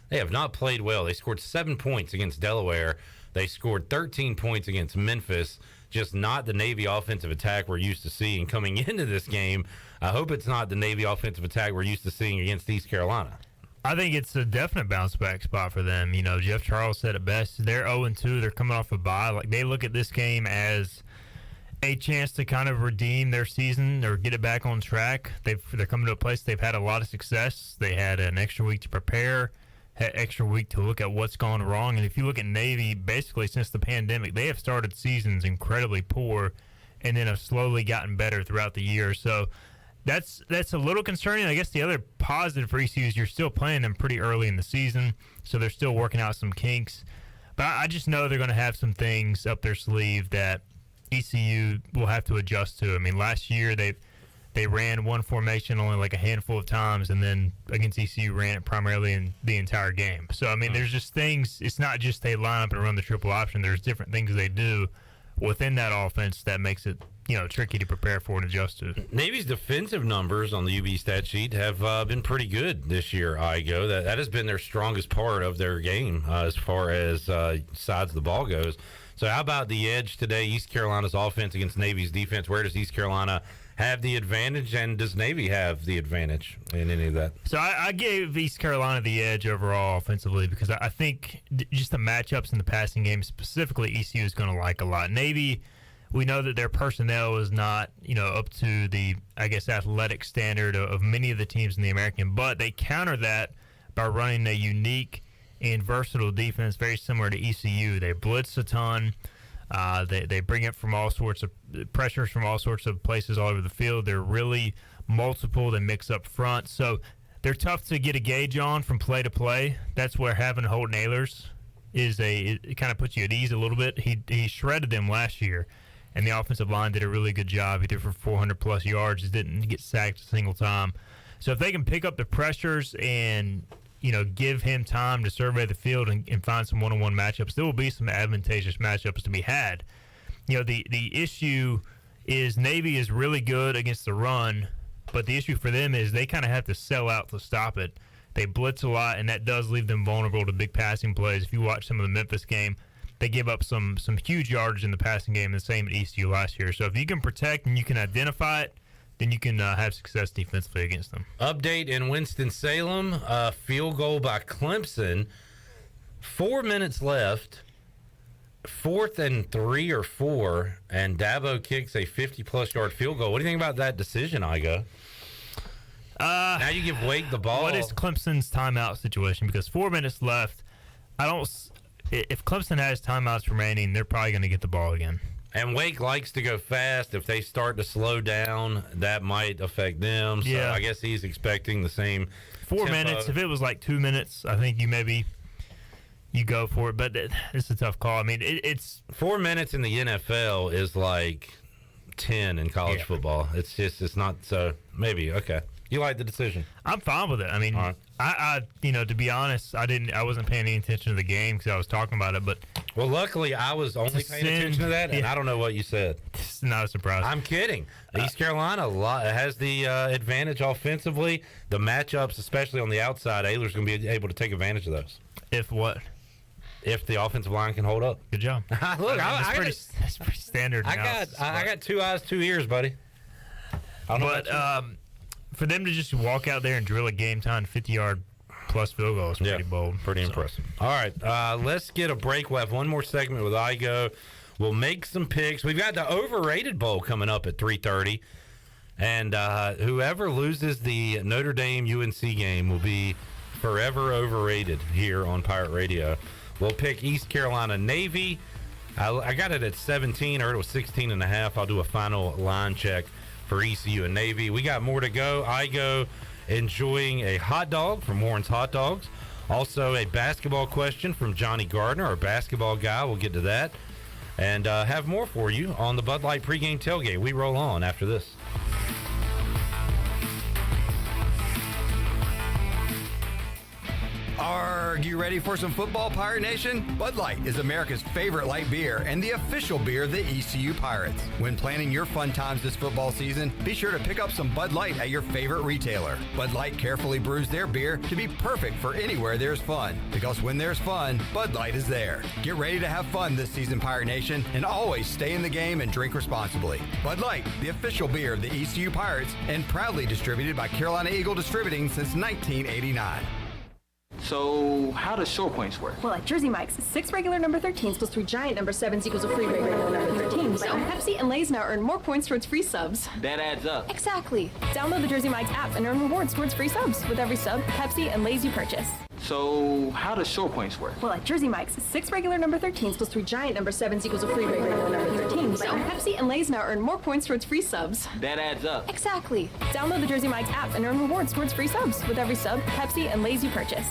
They have not played well. They scored 7 points against Delaware. They scored 13 points against Memphis. Just not the Navy offensive attack we're used to seeing coming into this game. I hope it's not the Navy offensive attack we're used to seeing against East Carolina. I think it's a definite bounce-back spot for them. Jeff Charles said it best. They're 0-2. They're coming off a bye. Like, they look at this game as a chance to kind of redeem their season or get it back on track. They're coming to a place they've had a lot of success. They had an extra week to prepare, had extra week to look at what's gone wrong. And if you look at Navy, basically since the pandemic, they have started seasons incredibly poor and then have slowly gotten better throughout the year. So that's a little concerning. I guess the other positive for ECU is you're still playing them pretty early in the season, so they're still working out some kinks. But I just know they're going to have some things up their sleeve that ECU will have to adjust to. I mean, last year they ran one formation only like a handful of times, and then against ECU ran it primarily in the entire game. So, I mean, there's just things. It's not just they line up and run the triple option. There's different things they do within that offense that makes it, tricky to prepare for and adjust to. Navy's defensive numbers on the UB stat sheet have been pretty good this year, Igo. That has been their strongest part of their game as far as sides of the ball goes. So how about the edge today, East Carolina's offense against Navy's defense? Where does East Carolina have the advantage, and does Navy have the advantage in any of that? So I gave East Carolina the edge overall offensively because I think just the matchups in the passing game, specifically ECU, is going to like a lot. Navy, we know that their personnel is not, up to the, I guess, athletic standard of many of the teams in the American, but they counter that by running a unique and versatile defense very similar to ECU. They blitz a ton. They bring it from all sorts of pressures from all sorts of places all over the field. They're really multiple. They mix up front. So they're tough to get a gauge on from play to play. That's where having Holton Ahlers it kind of puts you at ease a little bit. He shredded them last year, and the offensive line did a really good job. He did for 400-plus yards. He didn't get sacked a single time. So if they can pick up the pressures and give him time to survey the field and find some one-on-one matchups, there will be some advantageous matchups to be had. The issue is Navy is really good against the run, but the issue for them is they kind of have to sell out to stop it. They blitz a lot, and that does leave them vulnerable to big passing plays. If you watch some of the Memphis game, they give up some huge yardage in the passing game, the same at ECU last year. So if you can protect and you can identify it, then you can have success defensively against them. Update in Winston-Salem, field goal by Clemson. 4 minutes left, 4th and 3 or 4, and Dabo kicks a 50-plus yard field goal. What do you think about that decision, Igo? Now you give Wake the ball. What is Clemson's timeout situation? Because 4 minutes left, if Clemson has timeouts remaining, they're probably going to get the ball again. And Wake likes to go fast. If they start to slow down, that might affect them. So yeah. I guess he's expecting the same 4 tempo. minutes. If it was like 2 minutes, I think you go for it. But it's a tough call. I mean, it's 4 minutes in the NFL is like 10 in college football. It's not so. Maybe okay. You like the decision? I'm fine with it. I mean, right. I to be honest, I wasn't paying any attention to the game because I was talking about it. But well, luckily I was only paying attention to that, and I don't know what you said. It's not a surprise. I'm kidding. East Carolina has the advantage offensively. The matchups, especially on the outside, Ahlers going to be able to take advantage of those. If what? If the offensive line can hold up. Good job. Look, that's pretty standard. I got 2 eyes, 2 ears, buddy. I don't know for them to just walk out there and drill a game-time 50-yard plus field goal is pretty bold. Pretty impressive. All right, let's get a break. We'll have one more segment with Igo. We'll make some picks. We've got the Overrated Bowl coming up at 3:30. And whoever loses the Notre Dame-UNC game will be forever overrated here on Pirate Radio. We'll pick East Carolina Navy. I got it at 17. I heard it was 16.5. I'll do a final line check for ECU and Navy. We got more to go. I go enjoying a hot dog from Warren's Hot Dogs. Also a basketball question from Johnny Gardner, our basketball guy. We'll get to that. And have more for you on the Bud Light Pregame Tailgate. We roll on after this. Are you ready for some football, Pirate Nation? Bud Light is America's favorite light beer and the official beer of the ECU Pirates. When planning your fun times this football season, be sure to pick up some Bud Light at your favorite retailer. Bud Light carefully brews their beer to be perfect for anywhere there's fun. Because when there's fun, Bud Light is there. Get ready to have fun this season, Pirate Nation, and always stay in the game and drink responsibly. Bud Light, the official beer of the ECU Pirates, and proudly distributed by Carolina Eagle Distributing since 1989. So how does short points work? Well, at Jersey Mike's, 6 regular number 13s plus 3 giant number 7s equals a free regular number 13. So Pepsi and Lay's now earn more points towards free subs. That adds up. Exactly. Download the Jersey Mike's app and earn rewards towards free subs with every sub, Pepsi, and Lay's you purchase. So how does short points work? Well, at Jersey Mike's, 6 regular number 13s plus 3 giant number 7s equals a free regular number 13. So Pepsi and Lay's now earn more points towards free subs. That adds up. Exactly. Download the Jersey Mike's app and earn rewards towards free subs with every sub, Pepsi, and Lay's you purchase.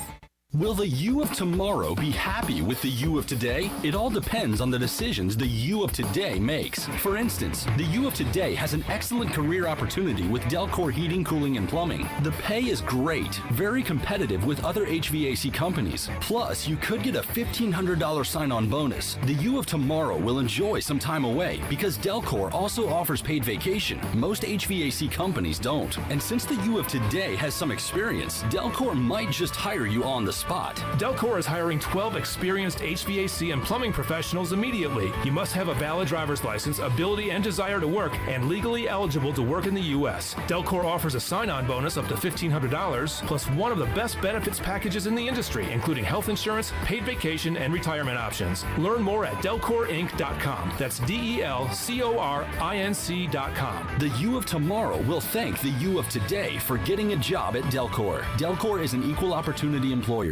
Will the you of tomorrow be happy with the you of today? It all depends on the decisions the you of today makes. For instance, the you of today has an excellent career opportunity with Delcor Heating, Cooling, and Plumbing. The pay is great, very competitive with other HVAC companies. Plus, you could get a $1,500 sign-on bonus. The you of tomorrow will enjoy some time away because Delcor also offers paid vacation. Most HVAC companies don't. And since the you of today has some experience, Delcor might just hire you on the spot. Delcor is hiring 12 experienced HVAC and plumbing professionals immediately. You must have a valid driver's license, ability and desire to work, and legally eligible to work in the U.S. Delcor offers a sign-on bonus up to $1,500, plus one of the best benefits packages in the industry, including health insurance, paid vacation, and retirement options. Learn more at DelcorInc.com. That's DelcoRinc.com. The you of tomorrow will thank the you of today for getting a job at Delcor. Delcor is an equal opportunity employer.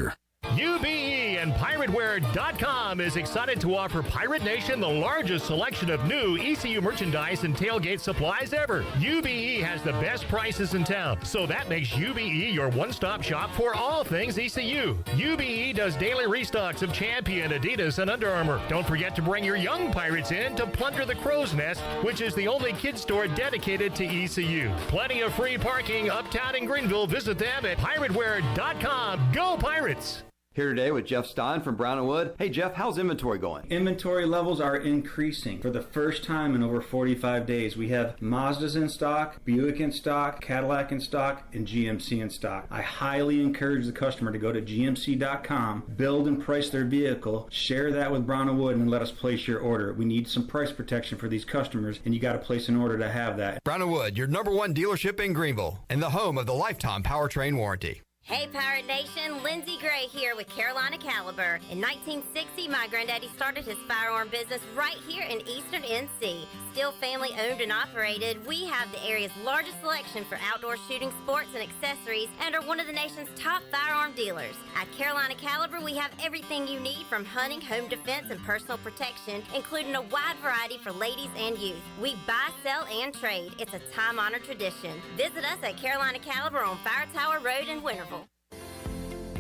UBE and PirateWear.com is excited to offer Pirate Nation the largest selection of new ECU merchandise and tailgate supplies ever. UBE has the best prices in town, so that makes UBE your one-stop shop for all things ECU. UBE does daily restocks of Champion, Adidas, and Under Armour. Don't forget to bring your young Pirates in to plunder the Crow's Nest, which is the only kids store dedicated to ECU. Plenty of free parking uptown in Greenville. Visit them at PirateWear.com. Go Pirates! Here today with Jeff Stein from Brown & Wood. Hey Jeff, how's inventory going? Inventory levels are increasing. For the first time in over 45 days, we have Mazdas in stock, Buick in stock, Cadillac in stock, and GMC in stock. I highly encourage the customer to go to GMC.com, build and price their vehicle, share that with Brown & Wood, and let us place your order. We need some price protection for these customers, and you got to place an order to have that. Brown & Wood, your #1 dealership in Greenville, and the home of the lifetime powertrain warranty. Hey Pirate Nation, Lindsay Gray here with Carolina Caliber. In 1960, my granddaddy started his firearm business right here in Eastern NC. Still family owned and operated, we have the area's largest selection for outdoor shooting sports and accessories and are one of the nation's top firearm dealers. At Carolina Caliber, we have everything you need from hunting, home defense, and personal protection, including a wide variety for ladies and youth. We buy, sell, and trade. It's a time-honored tradition. Visit us at Carolina Caliber on Fire Tower Road in Winterville.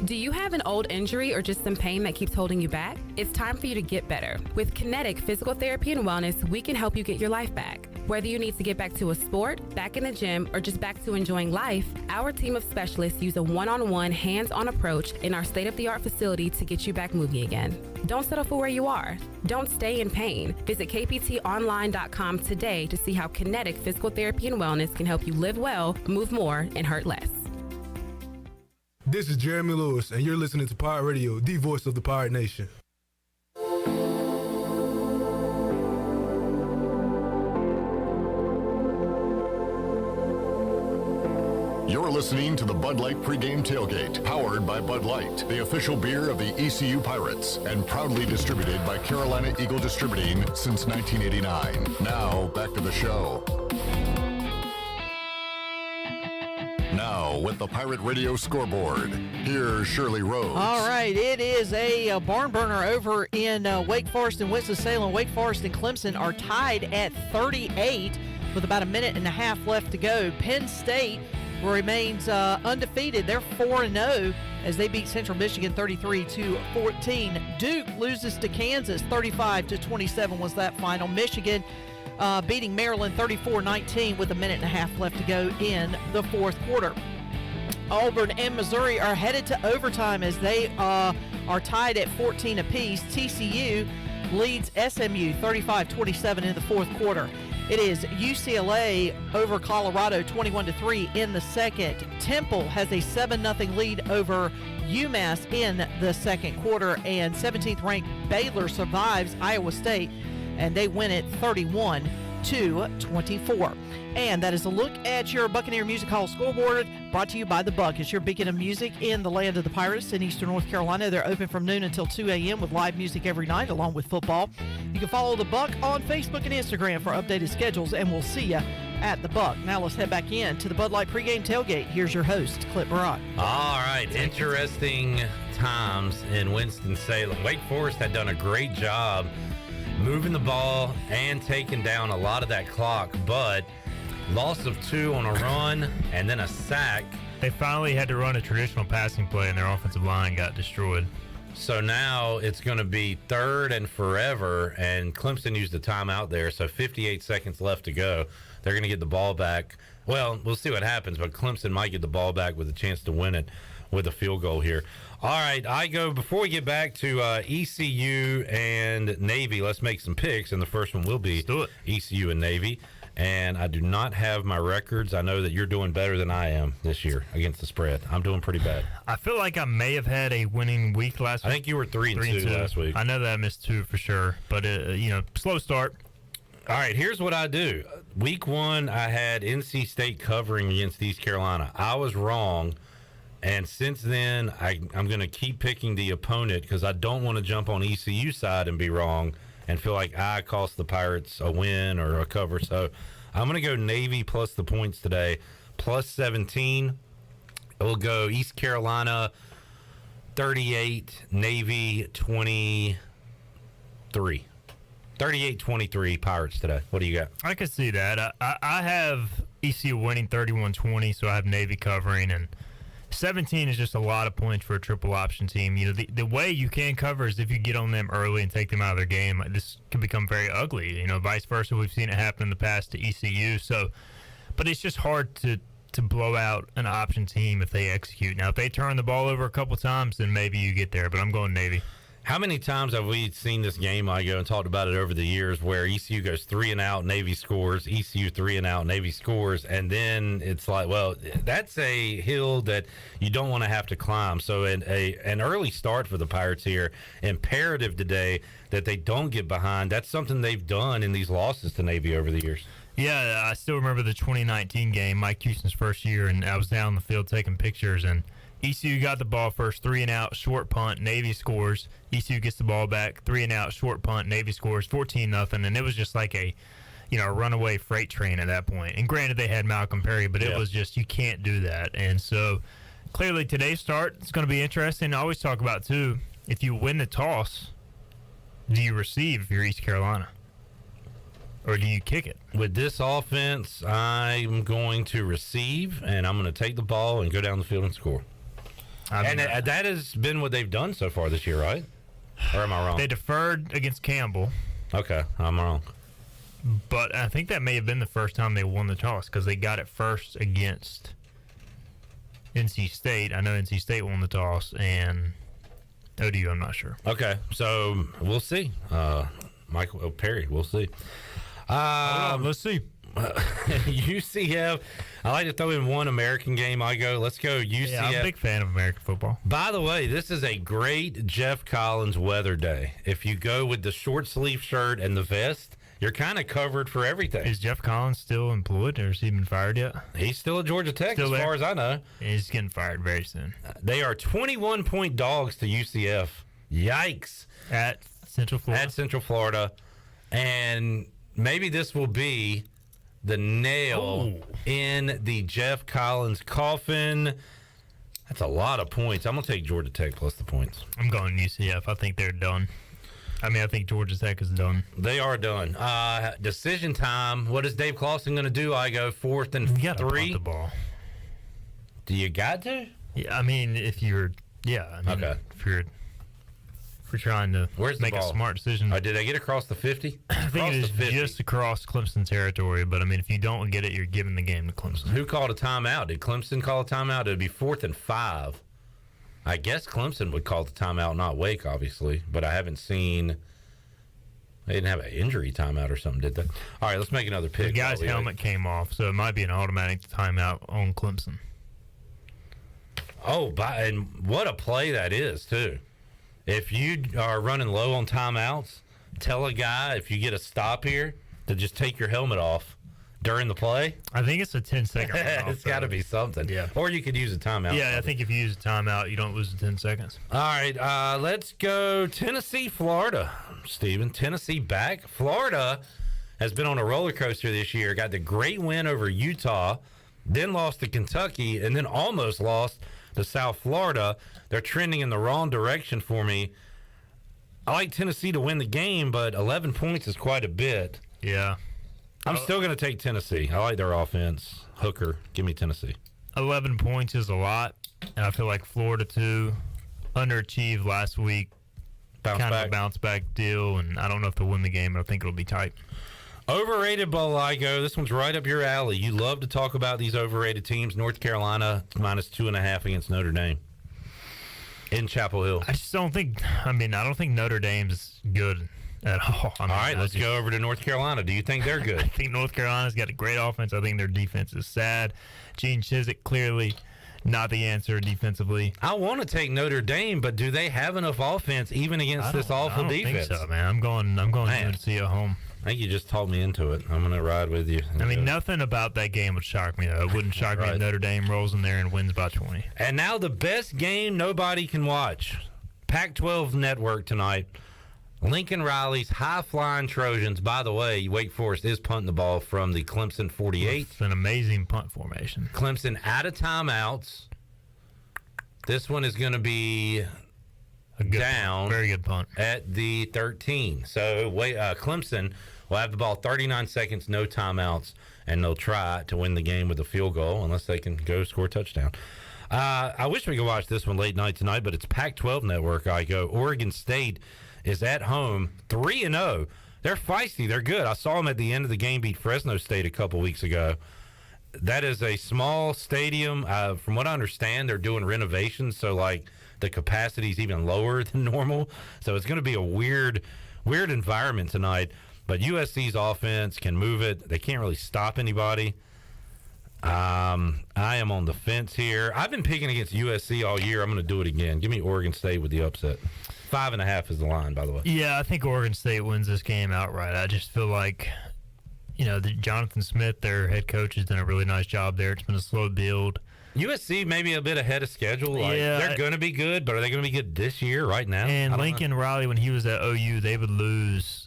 Do you have an old injury or just some pain that keeps holding you back? It's time for you to get better. With Kinetic Physical Therapy and Wellness, we can help you get your life back. Whether you need to get back to a sport, back in the gym, or just back to enjoying life, our team of specialists use a one-on-one, hands-on approach in our state-of-the-art facility to get you back moving again. Don't settle for where you are. Don't stay in pain. Visit kptonline.com today to see how Kinetic Physical Therapy and Wellness can help you live well, move more, and hurt less. This is Jeremy Lewis, and you're listening to Pirate Radio, the voice of the Pirate Nation. You're listening to the Bud Light Pregame Tailgate, powered by Bud Light, the official beer of the ECU Pirates, and proudly distributed by Carolina Eagle Distributing since 1989. Now, back to the show. Now, with the Pirate Radio Scoreboard, here's Shirley Rhodes. All right, it is a barn burner over in Wake Forest and Winston-Salem. Wake Forest and Clemson are tied at 38 with about a minute and a half left to go. Penn State remains undefeated. They're 4-0 as they beat Central Michigan 33-14. Duke loses to Kansas 35-27 was that final. Michigan beating Maryland 34-19 with a minute and a half left to go in the fourth quarter. Auburn and Missouri are headed to overtime as they are tied at 14 apiece. TCU leads SMU 35-27 in the fourth quarter. It is UCLA over Colorado 21-3 in the second. Temple has a 7-0 lead over UMass in the second quarter, and 17th ranked Baylor survives Iowa State, and they win it 31-24. And that is a look at your Buccaneer Music Hall scoreboard, brought to you by The Buck. It's your beacon of music in the land of the Pirates in Eastern North Carolina. They're open from noon until 2 a.m. with live music every night, along with football. You can follow The Buck on Facebook and Instagram for updated schedules, and we'll see you at the Buck. Now let's head back in to the Bud Light pregame tailgate. Here's your host, Clip Brock. All right, interesting times in Winston-Salem. Wake Forest had done a great job moving the ball and taking down a lot of that clock, but loss of 2 on a run and then a sack. They finally had to run a traditional passing play, and their offensive line got destroyed. So now it's going to be 3rd and forever, and Clemson used a timeout there, so 58 seconds left to go. They're going to get the ball back. Well, we'll see what happens, but Clemson might get the ball back with a chance to win it with a field goal here. All right, before we get back to ECU and Navy, let's make some picks, and the first one will be ECU and Navy. And I do not have my records. I know that you're doing better than I am this year against the spread. I'm doing pretty bad. I feel like I may have had a winning week last week. I think you were 3-2 last week. I know that I missed 2 for sure, but slow start. All right, here's what I do. Week 1, I had NC State covering against East Carolina. I was wrong, and since then, I'm going to keep picking the opponent because I don't want to jump on ECU side and be wrong and feel like I cost the Pirates a win or a cover. So I'm going to go Navy plus the points today, plus 17. We'll go East Carolina 38, Navy 23. 38-23 Pirates today. What do you got? I can see that. I have ECU winning 31-20, so I have Navy covering, and 17 is just a lot of points for a triple option team. The way you can cover is if you get on them early and take them out of their game. This can become very ugly. Vice versa. We've seen it happen in the past to ECU. So, but it's just hard to blow out an option team if they execute. Now, if they turn the ball over a couple times, then maybe you get there. But I'm going Navy. How many times have we seen this game, Igo, and talked about it over the years, where ECU goes 3 and out, Navy scores, ECU 3 and out, Navy scores, and then it's like, well, that's a hill that you don't want to have to climb. So an early start for the Pirates here, imperative today that they don't get behind. That's something they've done in these losses to Navy over the years. Yeah, I still remember the 2019 game, Mike Houston's first year, and I was down the field taking pictures, and ECU got the ball first, 3 and out, short punt, Navy scores. ECU gets the ball back, 3 and out, short punt, Navy scores, 14-0, and it was just like a runaway freight train at that point. And granted, they had Malcolm Perry, but it was just, you can't do that. And so clearly today's start is going to be interesting. I always talk about, too, if you win the toss, do you receive if you're East Carolina? Or do you kick it? With this offense, I'm going to receive, and I'm going to take the ball and go down the field and score. That has been what they've done so far this year, right? Or am I wrong? They deferred against Campbell. Okay, I'm wrong. But I think that may have been the first time they won the toss because they got it first against NC State. I know NC State won the toss, and ODU, I'm not sure. Okay, so we'll see. Michael Perry, we'll see. Let's see. UCF. I like to throw in one American game. Let's go UCF. Yeah, I'm a big fan of American football. By the way, this is a great Jeff Collins weather day. If you go with the short sleeve shirt and the vest, you're kind of covered for everything. Is Jeff Collins still employed, or has he been fired yet? He's still at Georgia Tech, still as far as I know. He's getting fired very soon. They are 21-point dogs to UCF. Yikes. At Central Florida. At Central Florida. And maybe this will be the nail in the Jeff Collins coffin. That's a lot of points. I'm going to take Georgia Tech plus the points. I'm going UCF. I think they're done. I think Georgia Tech is done. They are done. Decision time. What is Dave Clawson going to do? I go 4th and 3. You got to punt the ball. Do you got to? Yeah, if you're... Yeah, okay. If you're trying to make a smart decision. Did they get across the 50? I think it is just across Clemson territory, but if you don't get it, you're giving the game to Clemson. Who called a timeout? Did Clemson call a timeout? It would be 4th and 5. I guess Clemson would call the timeout, not Wake, obviously, but I haven't seen. They didn't have an injury timeout or something, did they? All right, let's make another pick. The guy's helmet came off, so it might be an automatic timeout on Clemson. Oh, and what a play that is, too. If you are running low on timeouts, tell a guy, if you get a stop here, to just take your helmet off during the play. I think it's a 10-second It's got to be something. Yeah. Or you could use a timeout. Yeah, I think if you use a timeout, you don't lose the 10 seconds. All right, let's go Tennessee, Florida. Steven, Tennessee back. Florida has been on a roller coaster this year. Got the great win over Utah, then lost to Kentucky, and then almost lost to South Florida. They're trending in the wrong direction for me. I like Tennessee to win the game, but 11 points is quite a bit. Yeah. I'm still going to take Tennessee. I like their offense. Hooker, give me Tennessee. 11 points is a lot, and I feel like Florida, too, underachieved last week. Kind of a bounce-back deal, and I don't know if they'll win the game, but I think it'll be tight. Overrated Baligo. This one's right up your alley. You love to talk about these overrated teams. North Carolina, -2.5 against Notre Dame in Chapel Hill. I just don't think, I don't think Notre Dame's good at all. All right, let's go over to North Carolina. Do you think they're good? I think North Carolina's got a great offense. I think their defense is sad. Gene Chizik, clearly not the answer defensively. I want to take Notre Dame, but do they have enough offense even against this awful defense? I don't think so, man. I'm going UNC at home. I think you just talked me into it. I'm going to ride with you. Nothing about that game would shock me, though. It wouldn't shock me if Notre Dame rolls in there and wins by 20. And now the best game nobody can watch. Pac-12 Network tonight. Lincoln Riley's high-flying Trojans. By the way, Wake Forest is punting the ball from the Clemson 48. It's an amazing punt formation. Clemson out of timeouts. This one is going to be down. Punt. Very good punt. At the 13. So Clemson will have the ball 39 seconds, no timeouts, and they'll try to win the game with a field goal unless they can go score a touchdown. I wish we could watch this one late night tonight, but it's Pac-12 Network. I go. Oregon State is at home, 3-0. They're feisty. They're good. I saw them at the end of the game beat Fresno State a couple weeks ago. That is a small stadium. From what I understand, they're doing renovations, so the capacity is even lower than normal. So it's going to be a weird environment tonight. But USC's offense can move it. They can't really stop anybody. I am on the fence here. I've been picking against USC all year. I'm going to do it again. Give me Oregon State with the upset. 5.5 is the line, by the way. Yeah, I think Oregon State wins this game outright. I just feel like, Jonathan Smith, their head coach, has done a really nice job there. It's been a slow build. USC maybe a bit ahead of schedule. They're going to be good, but are they going to be good this year, right now? And Lincoln Riley, when he was at OU, they would lose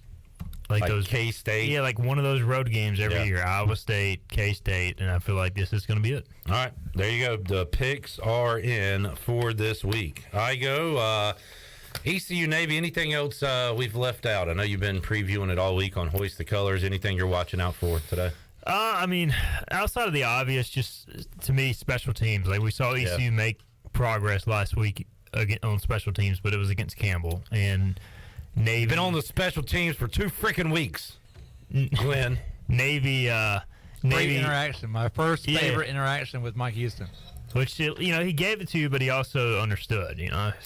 those K-State. Yeah, one of those road games every year. Iowa State, K-State, and I feel like this is going to be it. All right, there you go. The picks are in for this week. I go ECU Navy. Anything else we've left out? I know you've been previewing it all week on Hoist the Colors. Anything you're watching out for today? Outside of the obvious, just to me, special teams. We saw ECU make progress last week on special teams, but it was against Campbell and Navy. Been on the special teams for 2 freaking weeks. Glenn. Navy. Great interaction. My first favorite interaction with Mike Houston. Which, he gave it to you, but he also understood,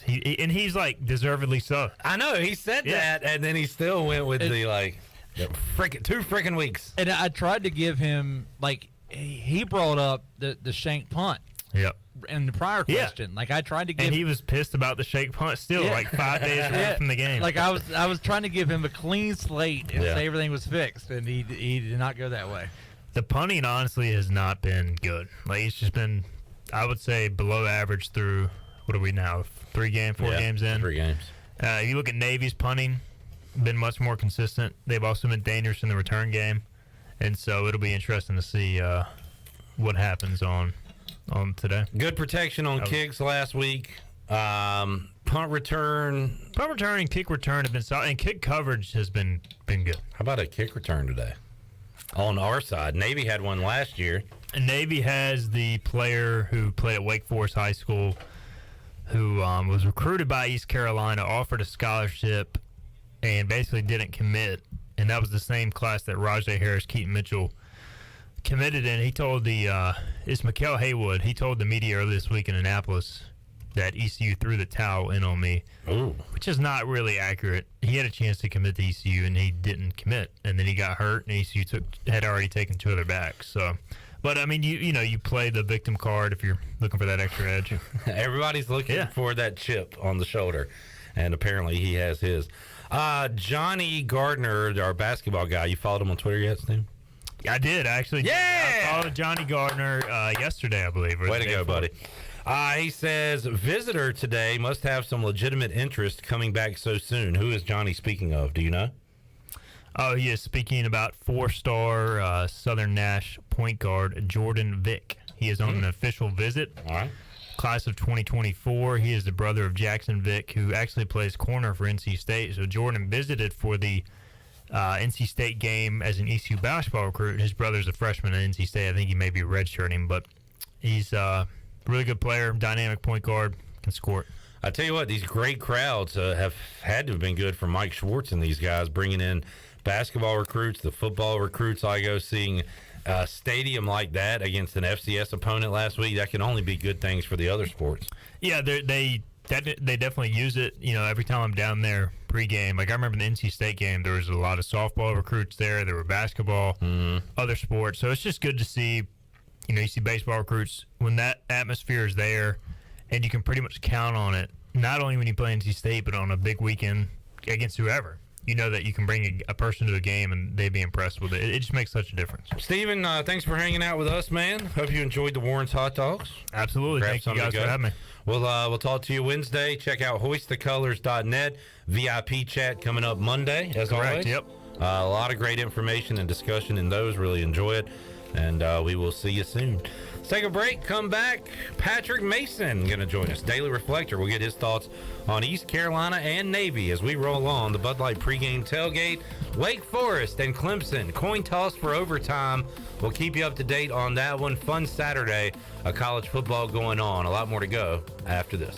he's deservedly so. I know, he said that, and then he still went with 2 freaking weeks. And I tried to give him, he brought up the shank punt. Yep. In the prior question. I tried to give. And he was pissed about the shake punt still, 5 days away from the game. I was trying to give him a clean slate and say everything was fixed, and he did not go that way. The punting, honestly, has not been good. It's just been, I would say, below average through, what are we now, 4 games in? 3 games. You look at Navy's punting, been much more consistent. They've also been dangerous in the return game. And so it'll be interesting to see what happens on today. Good protection on kicks last week. Punt return and kick return have been solid, and kick coverage has been good. How about a kick return today? On our side, Navy had one last year. And Navy has the player who played at Wake Forest High School, who was recruited by East Carolina, offered a scholarship, and basically didn't commit. And that was the same class that Rajay Harris, Keaton Mitchell committed in. He told it's Mikael Haywood. He told the media earlier this week in Annapolis that ECU threw the towel in on me, which is not really accurate. He had a chance to commit to ECU, and he didn't commit. And then he got hurt, and ECU had already taken 2 other backs. So, but, you play the victim card if you're looking for that extra edge. Everybody's looking for that chip on the shoulder, and apparently he has his. Johnny Gardner, our basketball guy, you followed him on Twitter yet, Steve? I did, actually. Yeah! I followed Johnny Gardner yesterday, I believe. Way to go, buddy. He says, visitor today must have some legitimate interest coming back so soon. Who is Johnny speaking of? Do you know? Oh, he is speaking about 4-star Southern Nash point guard Jordan Vick. He is on an official visit. All right. Class of 2024. He is the brother of Jackson Vick, who actually plays corner for NC State. So Jordan visited for the NC State game as an ECU basketball recruit. His brother's a freshman at NC State. I think he may be redshirting, but he's a really good player, dynamic point guard, can score. I tell you what, these great crowds have had to have been good for Mike Schwartz and these guys, bringing in basketball recruits, the football recruits. I go seeing a stadium like that against an FCS opponent last week. That can only be good things for the other sports. Yeah, they definitely use it. You know, every time I'm down there pregame, like I remember the NC State game, there was a lot of softball recruits there. There were basketball, other sports. So it's just good to see. You know, you see baseball recruits when that atmosphere is there, and you can pretty much count on it. Not only when you play NC State, but on a big weekend against whoever. You know that you can bring a person to a game and they'd be impressed with it. It just makes such a difference. Steven, thanks for hanging out with us, man. Hope you enjoyed the Warren's Hot Dogs. Absolutely. Thank you guys for having me. We'll talk to you Wednesday. Check out hoistthecolors.net. VIP chat coming up Monday, as always. Yep. A lot of great information and discussion in those. Really enjoy it. And we will see you soon. Let's take a break. Come back. Patrick Mason going to join us. Daily Reflector. We'll get his thoughts on East Carolina and Navy as we roll on the Bud Light pregame tailgate. Wake Forest and Clemson. Coin toss for overtime. We'll keep you up to date on that one. Fun Saturday of college football going on. A lot more to go after this.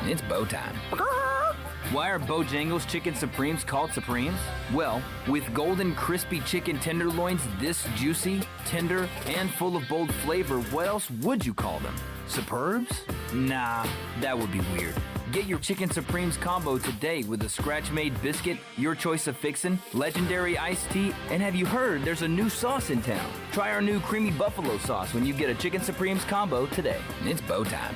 It's bow time. Why are Bojangles Chicken Supremes called Supremes? Well, with golden crispy chicken tenderloins this juicy, tender, and full of bold flavor, what else would you call them? Superbs? Nah, that would be weird. Get your Chicken Supremes combo today with a scratch-made biscuit, your choice of fixin', legendary iced tea, and have you heard there's a new sauce in town? Try our new creamy buffalo sauce when you get a Chicken Supremes combo today. It's bow time.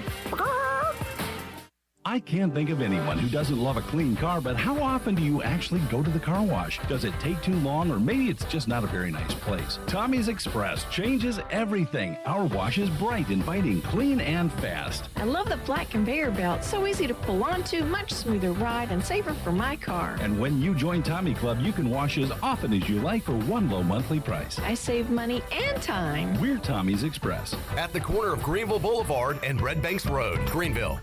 I can't think of anyone who doesn't love a clean car, but how often do you actually go to the car wash? Does it take too long, or maybe it's just not a very nice place? Tommy's Express changes everything. Our wash is bright, inviting, clean, and fast. I love the flat conveyor belt. So easy to pull onto, much smoother ride, and safer for my car. And when you join Tommy Club, you can wash as often as you like for one low monthly price. I save money and time. We're Tommy's Express. At the corner of Greenville Boulevard and Red Banks Road, Greenville.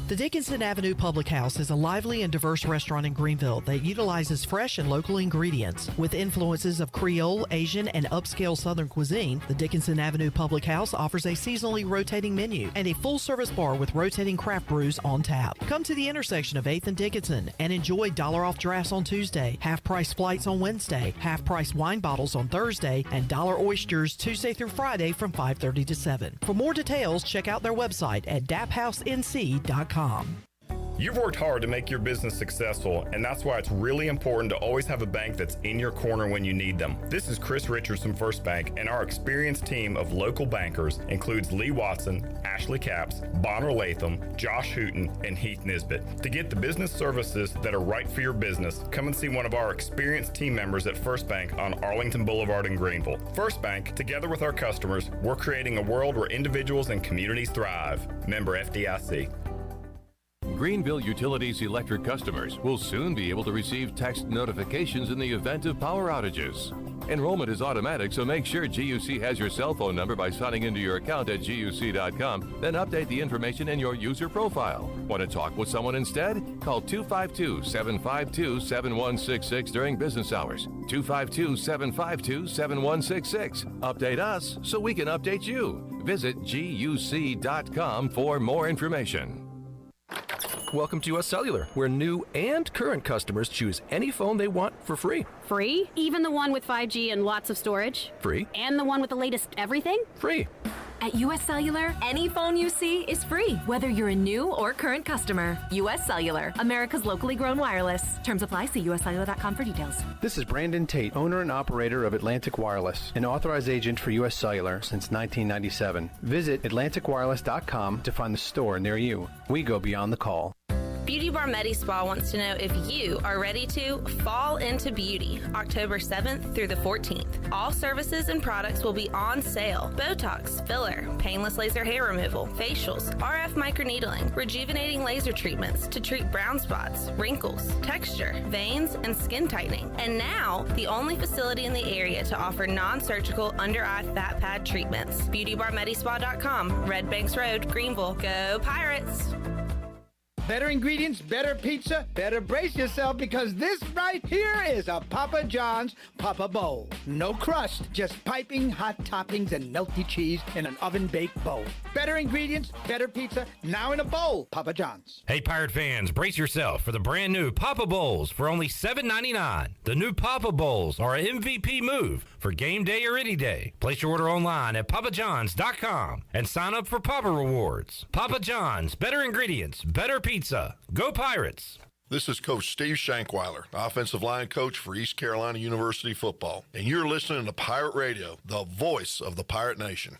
The Dickinson Avenue Public House is a lively and diverse restaurant in Greenville that utilizes fresh and local ingredients. With influences of Creole, Asian, and upscale Southern cuisine, the Dickinson Avenue Public House offers a seasonally rotating menu and a full-service bar with rotating craft brews on tap. Come to the intersection of 8th and Dickinson and enjoy $off drafts on Tuesday, half-price flights on Wednesday, half-price wine bottles on Thursday, and $1 oysters Tuesday through Friday from 5:30 to 7. For more details, check out their website at daphousenc.com. You've worked hard to make your business successful, and that's why it's really important to always have a bank that's in your corner when you need them. This is Chris Richards from First Bank, and our experienced team of local bankers includes Lee Watson, Ashley Capps, Bonner Latham, Josh Hooten, and Heath Nisbet. To get the business services that are right for your business, come and see one of our experienced team members at First Bank on Arlington Boulevard in Greenville. First Bank, together with our customers, we're creating a world where individuals and communities thrive. Member FDIC. Greenville Utilities electric customers will soon be able to receive text notifications in the event of power outages. Enrollment is automatic, so make sure GUC has your cell phone number by signing into your account at GUC.com, then update the information in your user profile. Want to talk with someone instead? Call 252-752-7166 during business hours. 252-752-7166. Update us so we can update you. Visit GUC.com for more information. Welcome to US Cellular, where new and current customers choose any phone they want for free. Free? Even the one with 5G and lots of storage? Free. And the one with the latest everything? Free. At US Cellular, any phone you see is free, whether you're a new or current customer. US Cellular, America's locally grown wireless. Terms apply. See uscellular.com for details. This is Brandon Tate, owner and operator of Atlantic Wireless, an authorized agent for US Cellular since 1997. Visit atlanticwireless.com to find the store near you. We go beyond the call. Beauty Bar Medi Spa wants to know if you are ready to fall into beauty October 7th through the 14th. All services and products will be on sale. Botox, filler, painless laser hair removal, facials, RF microneedling, rejuvenating laser treatments to treat brown spots, wrinkles, texture, veins, and skin tightening. And now, the only facility in the area to offer non-surgical under-eye fat pad treatments. BeautyBarMedispa.com, Red Banks Road, Greenville. Go Pirates! Better ingredients, better pizza, better brace yourself because this right here is a Papa John's Papa Bowl. No crust, just piping hot toppings and melty cheese in an oven-baked bowl. Better ingredients, better pizza, now in a bowl, Papa John's. Hey, Pirate fans, brace yourself for the brand new Papa Bowls for only $7.99. The new Papa Bowls are an MVP move for game day or any day. Place your order online at papajohns.com and sign up for Papa Rewards. Papa John's, better ingredients, better pizza. Go Pirates! This is Coach Steve Shankweiler, offensive line coach for East Carolina University football, and you're listening to Pirate Radio, the voice of the Pirate Nation.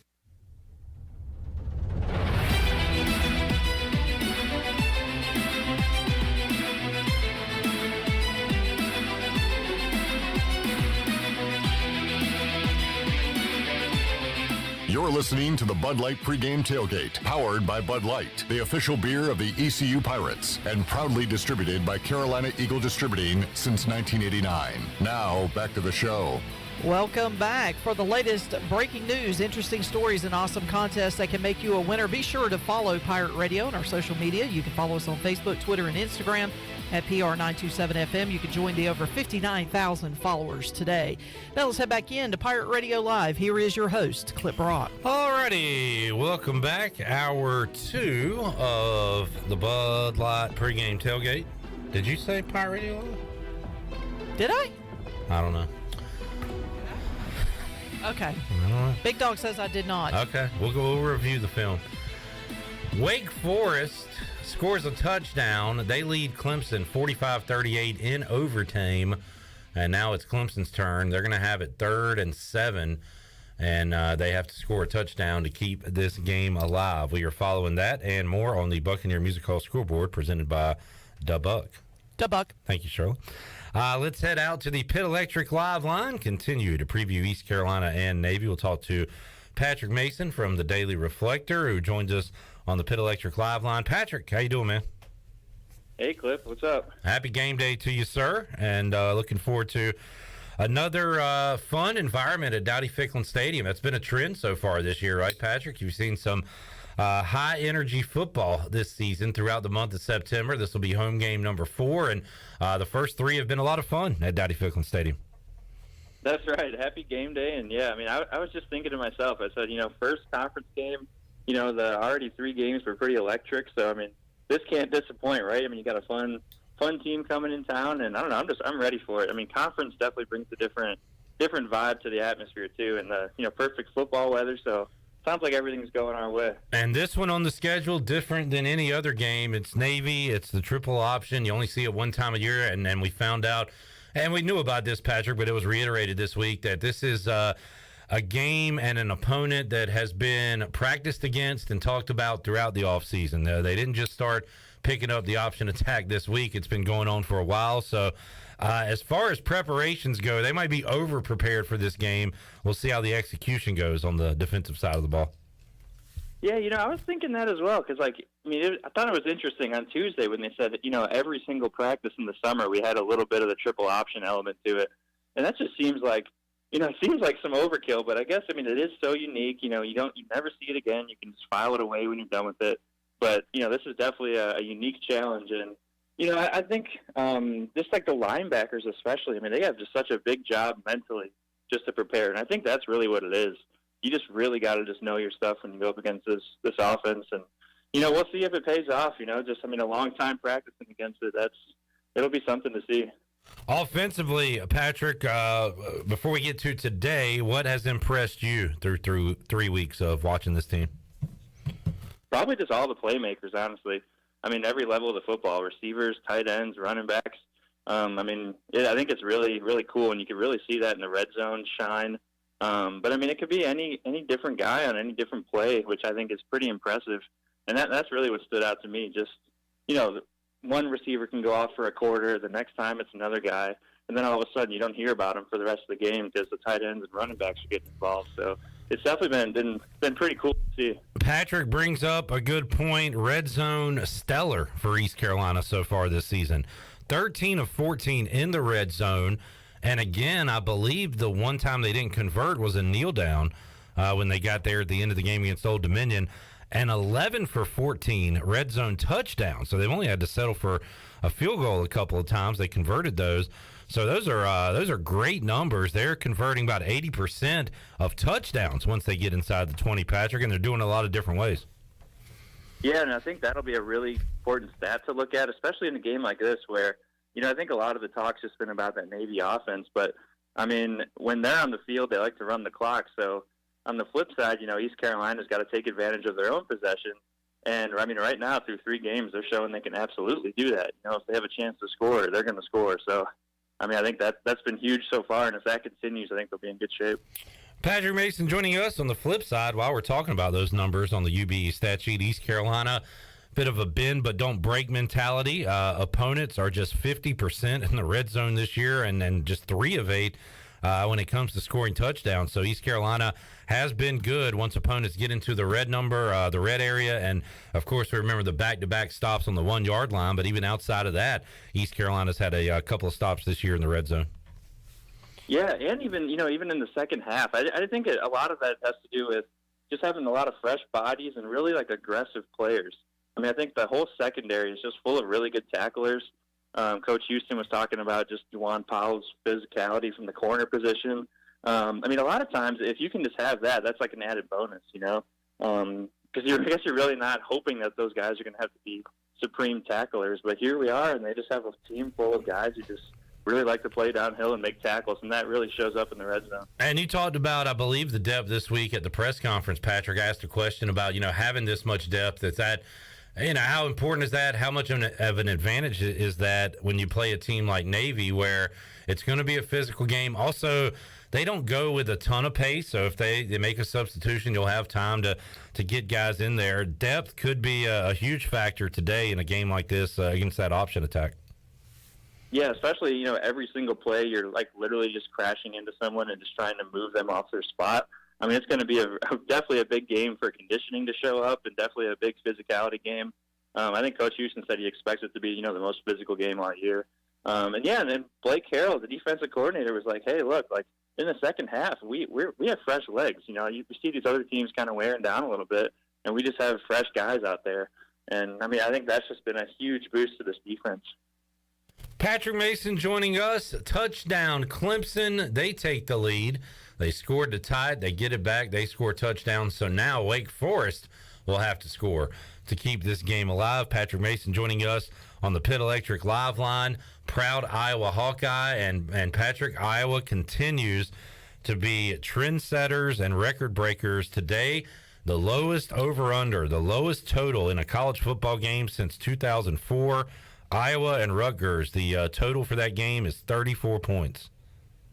You're listening to the Bud Light Pregame Tailgate, powered by Bud Light, the official beer of the ECU Pirates, and proudly distributed by Carolina Eagle Distributing since 1989. Now, back to the show. Welcome back. For the latest breaking news, interesting stories, and awesome contests that can make you a winner, be sure to follow Pirate Radio on our social media. You can follow us on Facebook, Twitter, and Instagram at PR927FM. You can join the over 59,000 followers today. Now let's head back in to Pirate Radio Live. Here is your host, Clip Brock. Alrighty, welcome back. Hour 2 of the Bud Light Pregame Tailgate. Did you say Pirate Radio Live? Did I? I don't know. Okay. I don't know. Big Dog says I did not. Okay, we'll review the film. Wake Forest scores a touchdown. They lead Clemson 45-38 in overtime, and now it's Clemson's turn. They're going to have it 3rd and 7, and they have to score a touchdown to keep this game alive. We are following that and more on the Buccaneer Music Hall Scoreboard presented by Da Buck. Da Buck. Thank you, Shirley. Let's head out to the Pit Electric Live line, continue to preview East Carolina and Navy. We'll talk to Patrick Mason from the Daily Reflector, who joins us on the Pit Electric Live line. Patrick, how you doing, man? Hey, Cliff, what's up? Happy game day to you, sir, and looking forward to another fun environment at Dowdy-Ficklin Stadium. That's been a trend so far this year, right, Patrick? You've seen some high-energy football this season throughout the month of September. This will be home game number 4, and the first 3 have been a lot of fun at Dowdy-Ficklin Stadium. That's right. Happy game day. And, yeah, I mean, I was just thinking to myself, I said, first conference game, the already 3 games were pretty electric. So, I mean, this can't disappoint, right? I mean, you got a fun team coming in town, and I don't know, I'm ready for it. I mean, conference definitely brings a different vibe to the atmosphere, too, and the, perfect football weather. So, sounds like everything's going our way. And this one on the schedule, different than any other game. It's Navy. It's the triple option. You only see it one time a year, and we found out, and we knew about this, Patrick, but it was reiterated this week that this is a game and an opponent that has been practiced against and talked about throughout the offseason. They didn't just start picking up the option attack this week. It's been going on for a while. So as far as preparations go, they might be over-prepared for this game. We'll see how the execution goes on the defensive side of the ball. Yeah, I was thinking that as well because, I thought it was interesting on Tuesday when they said that, every single practice in the summer we had a little bit of the triple option element to it. And that just seems like, it seems like some overkill, but I guess, it is so unique. You never see it again. You can just file it away when you're done with it. But, this is definitely a unique challenge. And, I think just like the linebackers especially, they have just such a big job mentally just to prepare. And I think that's really what it is. You just really got to just know your stuff when you go up against this offense. And, we'll see if it pays off, a long time practicing against it. It'll be something to see. Offensively, Patrick, before we get to today, what has impressed you through 3 weeks of watching this team? Probably just all the playmakers, honestly. Every level of the football, receivers, tight ends, running backs. I think it's really, really cool, and you can really see that in the red zone shine. But it could be any different guy on any different play, which I think is pretty impressive. And that's really what stood out to me. Just, one receiver can go off for a quarter, the next time it's another guy, and then all of a sudden you don't hear about him for the rest of the game because the tight ends and running backs are getting involved. So it's definitely been pretty cool to see. Patrick brings up a good point. Red zone stellar for East Carolina so far this season. 13 of 14 in the red zone. And again, I believe the one time they didn't convert was a kneel down when they got there at the end of the game against Old Dominion. And 11 for 14 red zone touchdowns. So they've only had to settle for a field goal a couple of times. They converted those. So those are great numbers. They're converting about 80% of touchdowns once they get inside the 20, Patrick, and they're doing it a lot of different ways. Yeah, and I think that'll be a really important stat to look at, especially in a game like this where, I think a lot of the talk's just been about that Navy offense. But, I mean, when they're on the field, they like to run the clock. So on the flip side, East Carolina's got to take advantage of their own possession. And, I mean, right now through 3 games, they're showing they can absolutely do that. If they have a chance to score, they're going to score. So, I mean, I think that's been huge so far, and if that continues, I think they'll be in good shape. Patrick Mason joining us on the flip side while we're talking about those numbers on the UBE stat sheet. East Carolina, bit of a bend but don't break mentality. Opponents are just 50% in the red zone this year, and then just 3 of 8 when it comes to scoring touchdowns. So East Carolina has been good once opponents get into the red number, the red area. And, of course, we remember the back-to-back stops on the 1-yard line. But even outside of that, East Carolina's had a couple of stops this year in the red zone. Yeah, and even in the second half, I think a lot of that has to do with just having a lot of fresh bodies and really, aggressive players. I mean, I think the whole secondary is just full of really good tacklers. Coach Houston was talking about just Juwan Powell's physicality from the corner position. I mean, a lot of times, if you can just have that, that's like an added bonus, because I guess you're really not hoping that those guys are going to have to be supreme tacklers. But here we are, and they just have a team full of guys who just really like to play downhill and make tackles, and that really shows up in the red zone. And you talked about, I believe, the depth this week at the press conference. Patrick asked a question about, having this much depth. Is that, how important is that? How much of an advantage is that when you play a team like Navy where it's going to be a physical game? Also, they don't go with a ton of pace, so if they make a substitution, you'll have time to get guys in there. Depth could be a huge factor today in a game like this against that option attack. Yeah, especially, every single play, you're literally just crashing into someone and just trying to move them off their spot. I mean, it's going to be definitely a big game for conditioning to show up and definitely a big physicality game. I think Coach Houston said he expects it to be, the most physical game all year. And then Blake Harrell, the defensive coordinator, was like, hey, look, in the second half, we have fresh legs. You see these other teams kind of wearing down a little bit, and we just have fresh guys out there. And, I mean, I think that's just been a huge boost to this defense. Patrick Mason joining us. Touchdown, Clemson. They take the lead. They scored to tie it. They get it back. They score touchdowns. So now Wake Forest will have to score to keep this game alive. Patrick Mason joining us on the Pitt Electric Live Line. Proud Iowa Hawkeye. And Patrick, Iowa continues to be trendsetters and record breakers. Today, the lowest over-under, the lowest total in a college football game since 2004. Iowa and Rutgers, the total for that game is 34 points.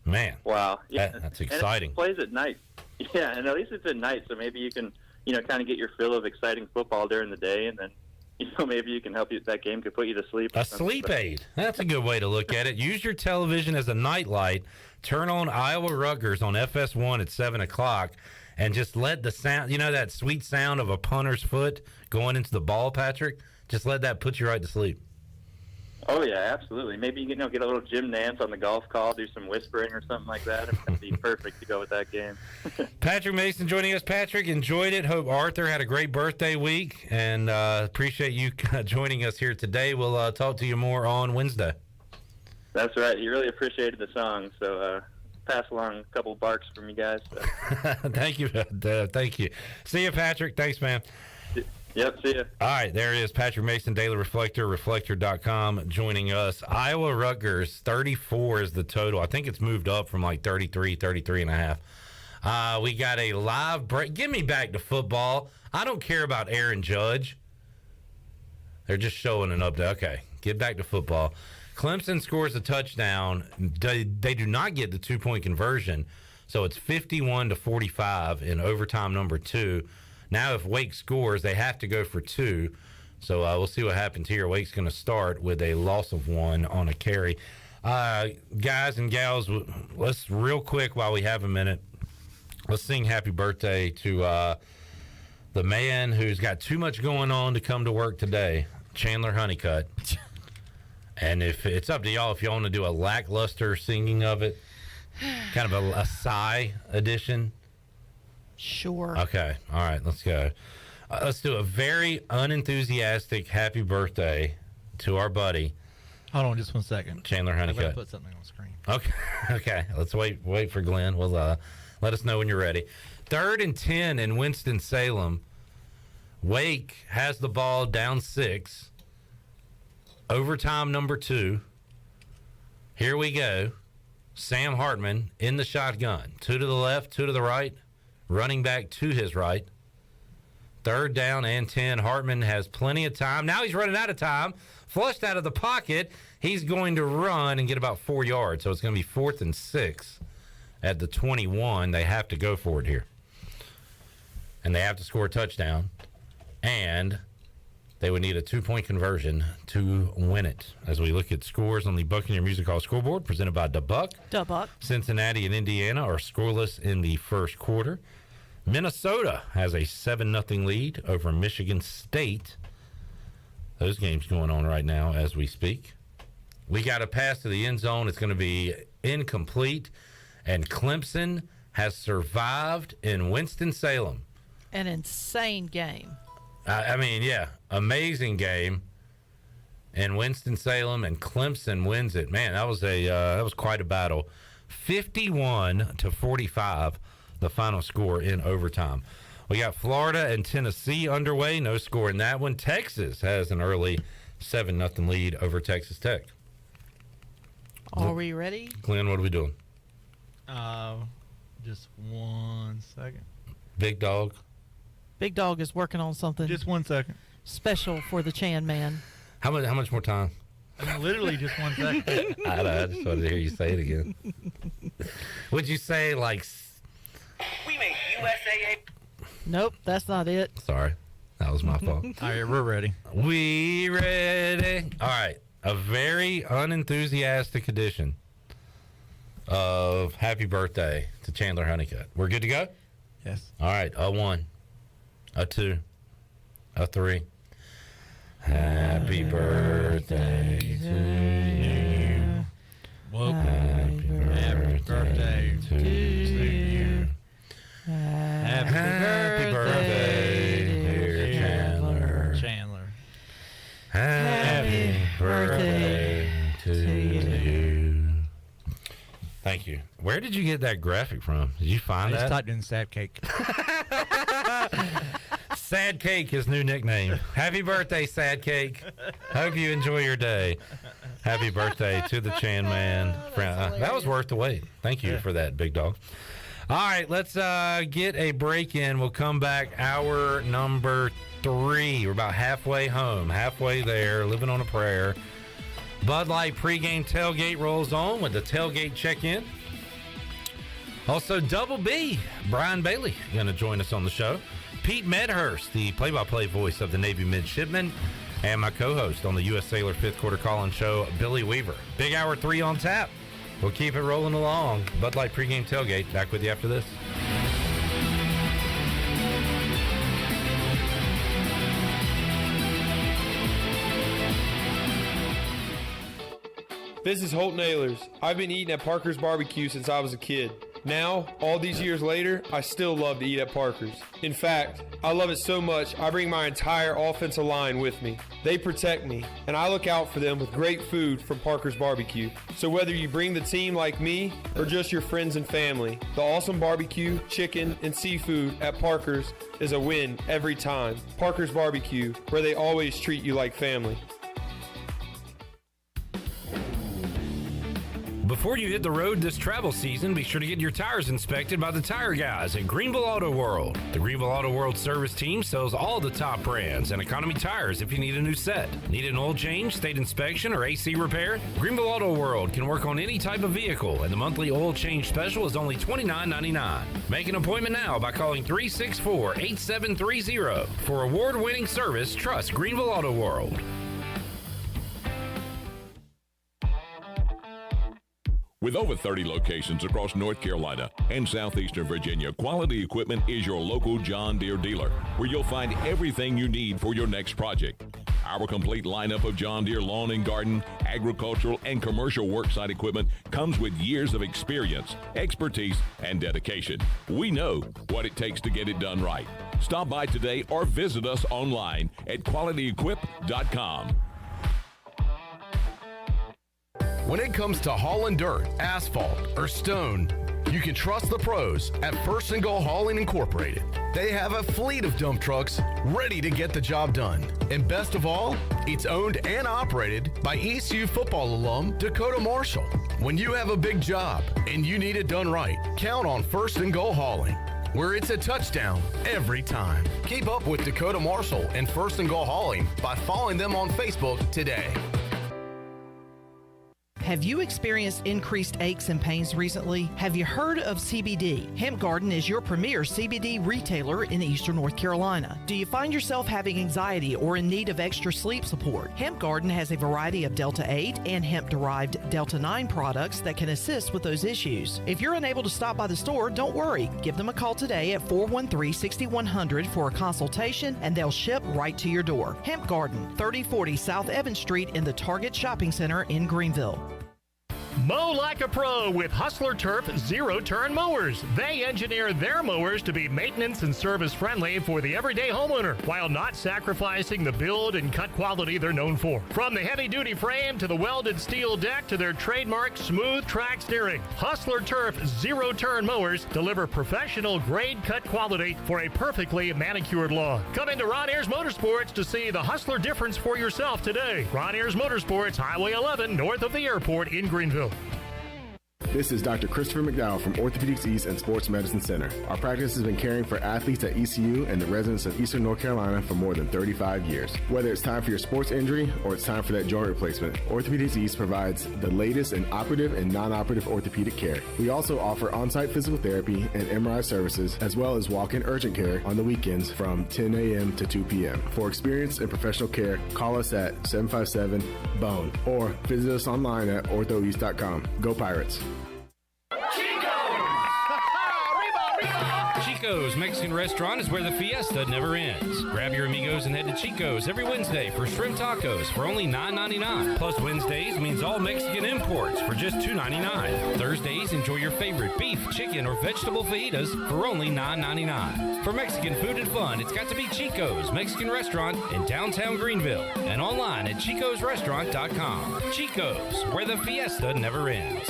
Man. Wow. Yeah. That's exciting. And it plays at night. Yeah, and at least it's at night, so maybe you can, kind of get your fill of exciting football during the day, and then, maybe you can that game could put you to sleep. A sleep aid. That's a good way to look at it. Use your television as a nightlight. Turn on Iowa Rutgers on FS1 at 7 o'clock, and just let the sound, that sweet sound of a punter's foot going into the ball, Patrick, just let that put you right to sleep. Oh, yeah, absolutely. Maybe you can get a little Jim Nance on the golf call, do some whispering or something like that. It would be perfect to go with that game. Patrick Mason joining us. Patrick, enjoyed it. Hope Arthur had a great birthday week, and appreciate you joining us here today. We'll talk to you more on Wednesday. That's right. He really appreciated the song, so pass along a couple barks from you guys. So. Thank you. Thank you. See you, Patrick. Thanks, man. Yep, see ya. All right, there it is. Patrick Mason, Daily Reflector, reflector.com, joining us. Iowa Rutgers, 34 is the total. I think it's moved up from 33 and a half. We got a live break. Give me back to football. I don't care about Aaron Judge. They're just showing an update. Okay, get back to football. Clemson scores a touchdown. They do not get the 2-point conversion, so it's 51-45 in overtime number 2. Now, if Wake scores, they have to go for 2. So we'll see what happens here. Wake's going to start with a loss of 1 on a carry. Guys and gals, let's real quick while we have a minute, let's sing happy birthday to the man who's got too much going on to come to work today, Chandler Honeycutt. And if it's up to y'all, if y'all want to do a lackluster singing of it, kind of a sigh edition. Sure. Okay. All right. Let's go. Let's do a very unenthusiastic happy birthday to our buddy. Hold on just 1 second. Chandler I Honeycutt. put something on screen. Okay. Okay. Let's wait for Glenn. We'll let us know when you're ready. 3rd and 10 in Winston-Salem. Wake has the ball down 6. Overtime number 2. Here we go. Sam Hartman in the shotgun. 2 to the left, 2 to the right. Running back to his right. 3rd down and 10. Hartman has plenty of time. Now he's running out of time. Flushed out of the pocket. He's going to run and get about 4 yards. So it's going to be 4th and 6 at the 21. They have to go for it here. And they have to score a touchdown. And they would need a 2-point conversion to win it. As we look at scores on the Buccaneer Music Hall scoreboard, presented by DeBuck. Cincinnati and Indiana are scoreless in the first quarter. Minnesota has a 7-0 lead over Michigan State. Those games going on right now as we speak. We got a pass to the end zone. It's going to be incomplete. And Clemson has survived in Winston-Salem. An insane game. I mean, yeah, amazing game in Winston-Salem, and Clemson wins it. Man, that was quite a battle. 51-45, the final score in overtime. We got Florida and Tennessee underway. No score in that one. Texas has an early 7-0 lead over Texas Tech. Are we ready? Glenn, what are we doing? Just 1 second. Big Dog. Big Dog is working on something. Just 1 second. Special for the Chan man. How much more time? I mean, literally just 1 second. I know. I just wanted to hear you say it again. Would you say like? We make USA. Nope, that's not it. Sorry, that was my fault. All right, we're ready. We ready? All right, a very unenthusiastic edition of Happy Birthday to Chandler Honeycutt. We're good to go? Yes. All right, a 1, a 2, a 3. Happy birthday to you. Happy birthday to you. Happy birthday, dear Chandler. Happy birthday to you. Thank you. Where did you get that graphic from? Did you find I just that? typed in Sad Cake. Sad Cake, his new nickname. Happy birthday, Sad Cake. Hope you enjoy your day. Happy birthday to the Chan man. That was worth the wait. Thank you for that, Big Dog. All right, let's get a break in. We'll come back hour number 3. We're about halfway home, halfway there, living on a prayer. Bud Light pregame tailgate rolls on with the tailgate check-in. Also, Double B, Brian Bailey, going to join us on the show. Pete Medhurst, the play-by-play voice of the Navy Midshipmen, and my co-host on the U.S. Sailor 5th Quarter Call-In Show, Billy Weaver. Big hour 3 on tap. We'll keep it rolling along. Bud Light pregame tailgate. Back with you after this. This is Holton Ahlers. I've been eating at Parker's Barbecue since I was a kid. Now, all these years later, I still love to eat at Parker's. In fact, I love it so much, I bring my entire offensive line with me. They protect me, and I look out for them with great food from Parker's Barbecue. So whether you bring the team like me or just your friends and family, the awesome barbecue, chicken, and seafood at Parker's is a win every time. Parker's Barbecue, where they always treat you like family. before you hit the road this travel season, be sure to get your tires inspected by the tire guys at Greenville Auto World. The Greenville Auto World service team sells all the top brands and economy tires if you need a new set. Need an oil change, state inspection, or AC repair? Greenville Auto World can work on any type of vehicle, and the monthly oil change special is only $29.99. Make an appointment now by calling 364-8730. For award-winning service, trust Greenville Auto World. With over 30 locations across North Carolina and southeastern Virginia, Quality Equipment is your local John Deere dealer, where you'll find everything you need for your next project. Our complete lineup of John Deere lawn and garden, agricultural, and commercial worksite equipment comes with years of experience, expertise, and dedication. We know what it takes to get it done right. Stop by today or visit us online at qualityequip.com. When it comes to hauling dirt, asphalt, or stone, you can trust the pros at First and Goal Hauling Incorporated. They have a fleet of dump trucks ready to get the job done. And best of all, it's owned and operated by ECU football alum Dakota Marshall. When you have a big job and you need it done right, count on First and Goal Hauling, where it's a touchdown every time. Keep up with Dakota Marshall and First and Goal Hauling by following them on Facebook today. Have you experienced increased aches and pains recently? Have you heard of CBD? Hemp Garden is your premier CBD retailer in Eastern North Carolina. Do you find yourself having anxiety or in need of extra sleep support? Hemp Garden has a variety of Delta 8 and hemp-derived Delta 9 products that can assist with those issues. If you're unable to stop by the store, don't worry. Give them a call today at 413-6100 for a consultation, and they'll ship right to your door. Hemp Garden, 3040 South Evans Street in the Target Shopping Center in Greenville. Mow like a pro with Hustler Turf zero-turn mowers. They engineer their mowers to be maintenance and service friendly for the everyday homeowner while not sacrificing the build and cut quality they're known for. From the heavy-duty frame to the welded steel deck to their trademark smooth track steering, Hustler Turf zero-turn mowers deliver professional grade cut quality for a perfectly manicured lawn. Come into Ron Ayers Motorsports to see the Hustler difference for yourself today. Ron Ayers Motorsports, Highway 11, north of the airport in Greenville. This is Dr. Christopher McDowell from Orthopedics East and Sports Medicine Center. Our practice has been caring for athletes at ECU and the residents of Eastern North Carolina for more than 35 years. Whether it's time for your sports injury or it's time for that joint replacement, Orthopedics East provides the latest in operative and non-operative orthopedic care. We also offer on-site physical therapy and MRI services, as well as walk-in urgent care on the weekends from 10 a.m. to 2 p.m. For experience and professional care, call us at 757-BONE or visit us online at orthoeast.com. Go Pirates! Chico's Mexican Restaurant is where the fiesta never ends. Grab your amigos and head to Chico's every Wednesday for shrimp tacos for only $9.99. Plus Wednesdays means all Mexican imports for just $2.99. Thursdays, enjoy your favorite beef, chicken, or vegetable fajitas for only $9.99. For Mexican food and fun, it's got to be Chico's Mexican Restaurant in downtown Greenville and online at chicosrestaurant.com. Chico's, where the fiesta never ends.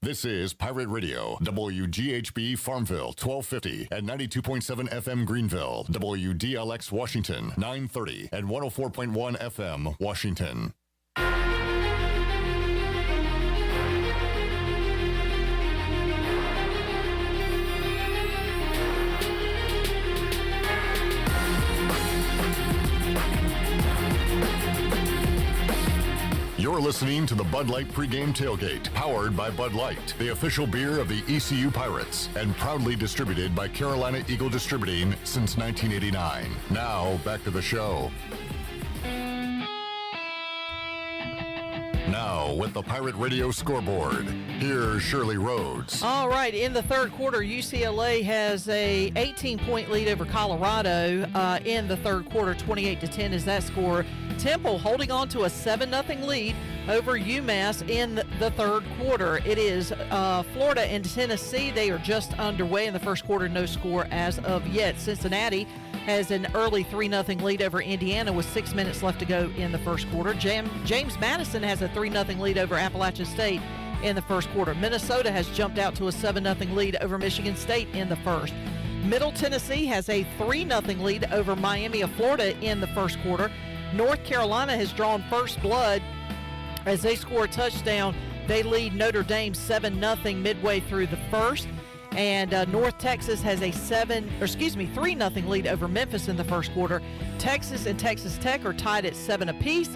This is Pirate Radio, WGHB Farmville, 1250 and 92.7 FM Greenville, WDLX Washington, 930 and 104.1 FM Washington. You're listening to the Bud Light Pregame Tailgate, powered by Bud Light, the official beer of the ECU Pirates, and proudly distributed by Carolina Eagle Distributing since 1989. Now, back to the show. Now, with the Pirate Radio scoreboard, here's Shirley Rhodes. All right, in the third quarter, UCLA has a 18-point lead over Colorado in the third quarter. 28-10 is that score. Temple holding on to a 7-0 lead over UMass in the third quarter. It is Florida and Tennessee. They are just underway in the first quarter. No score as of yet. Cincinnati has an early 3-0 lead over Indiana with 6 minutes left to go in the first quarter. James Madison has a 3-0 lead over Appalachian State in the first quarter. Minnesota has jumped out to a 7-0 lead over Michigan State in the first. Middle Tennessee has a 3-0 lead over Miami of Florida in the first quarter. North Carolina has drawn first blood as they score a touchdown They lead Notre Dame 7-0 midway through the first. And North Texas has a 3-0 lead over Memphis in the first quarter. Texas and Texas Tech are tied at 7 apiece.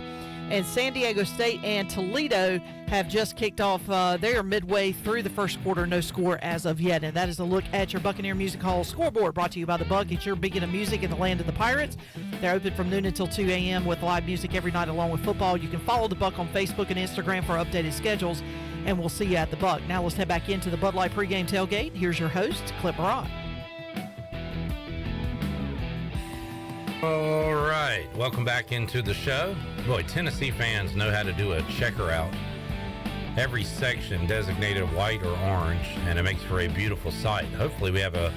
And San Diego State and Toledo have just kicked off. They are midway through the first quarter, no score as of yet. And that is a look at your Buccaneer Music Hall scoreboard, brought to you by The Buck. It's your beacon of music in the land of the Pirates. They're open from noon until 2 a.m. with live music every night along with football. You can follow The Buck on Facebook and Instagram for updated schedules, and we'll see you at The Buck. Now let's head back into the Bud Light pregame tailgate. Here's your host, Clip Rock. All right, welcome back into the show. Boy, Tennessee fans know how to do a checker out. Every section designated white or orange, and it makes for a beautiful sight. Hopefully we have a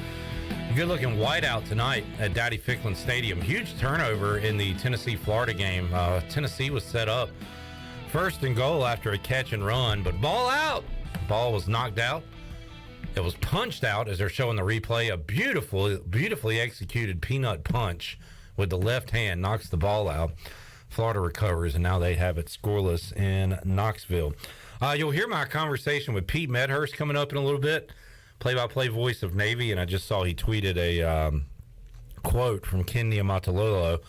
good-looking whiteout tonight at Dowdy-Ficklen Stadium. Huge turnover in the Tennessee-Florida game. Tennessee was set up first and goal after a catch and run, but ball out. Ball was knocked out. It was punched out, as they're showing the replay. A beautifully executed peanut punch with the left hand knocks the ball out. Florida recovers, and now they have it scoreless in Knoxville. You'll hear my conversation with Pete Medhurst coming up in a little bit, play-by-play voice of Navy, and I just saw he tweeted a quote from Ken Niumatalolo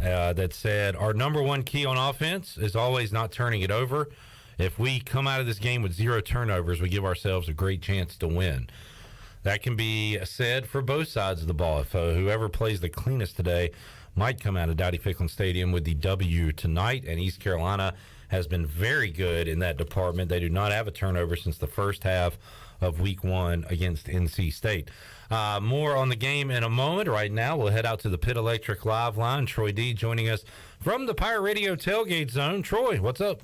that said, "Our number one key on offense is always not turning it over. If we come out of this game with 0 turnovers, we give ourselves a great chance to win." That can be said for both sides of the ball. If whoever plays the cleanest today might come out of Dowdy-Ficklen Stadium with the W tonight, and East Carolina has been very good in that department. They do not have a turnover since the first half of Week 1 against NC State. More on the game in a moment. Right now, we'll head out to the Pit Electric Live line. Troy D joining us from the Pirate Radio Tailgate Zone. Troy, what's up?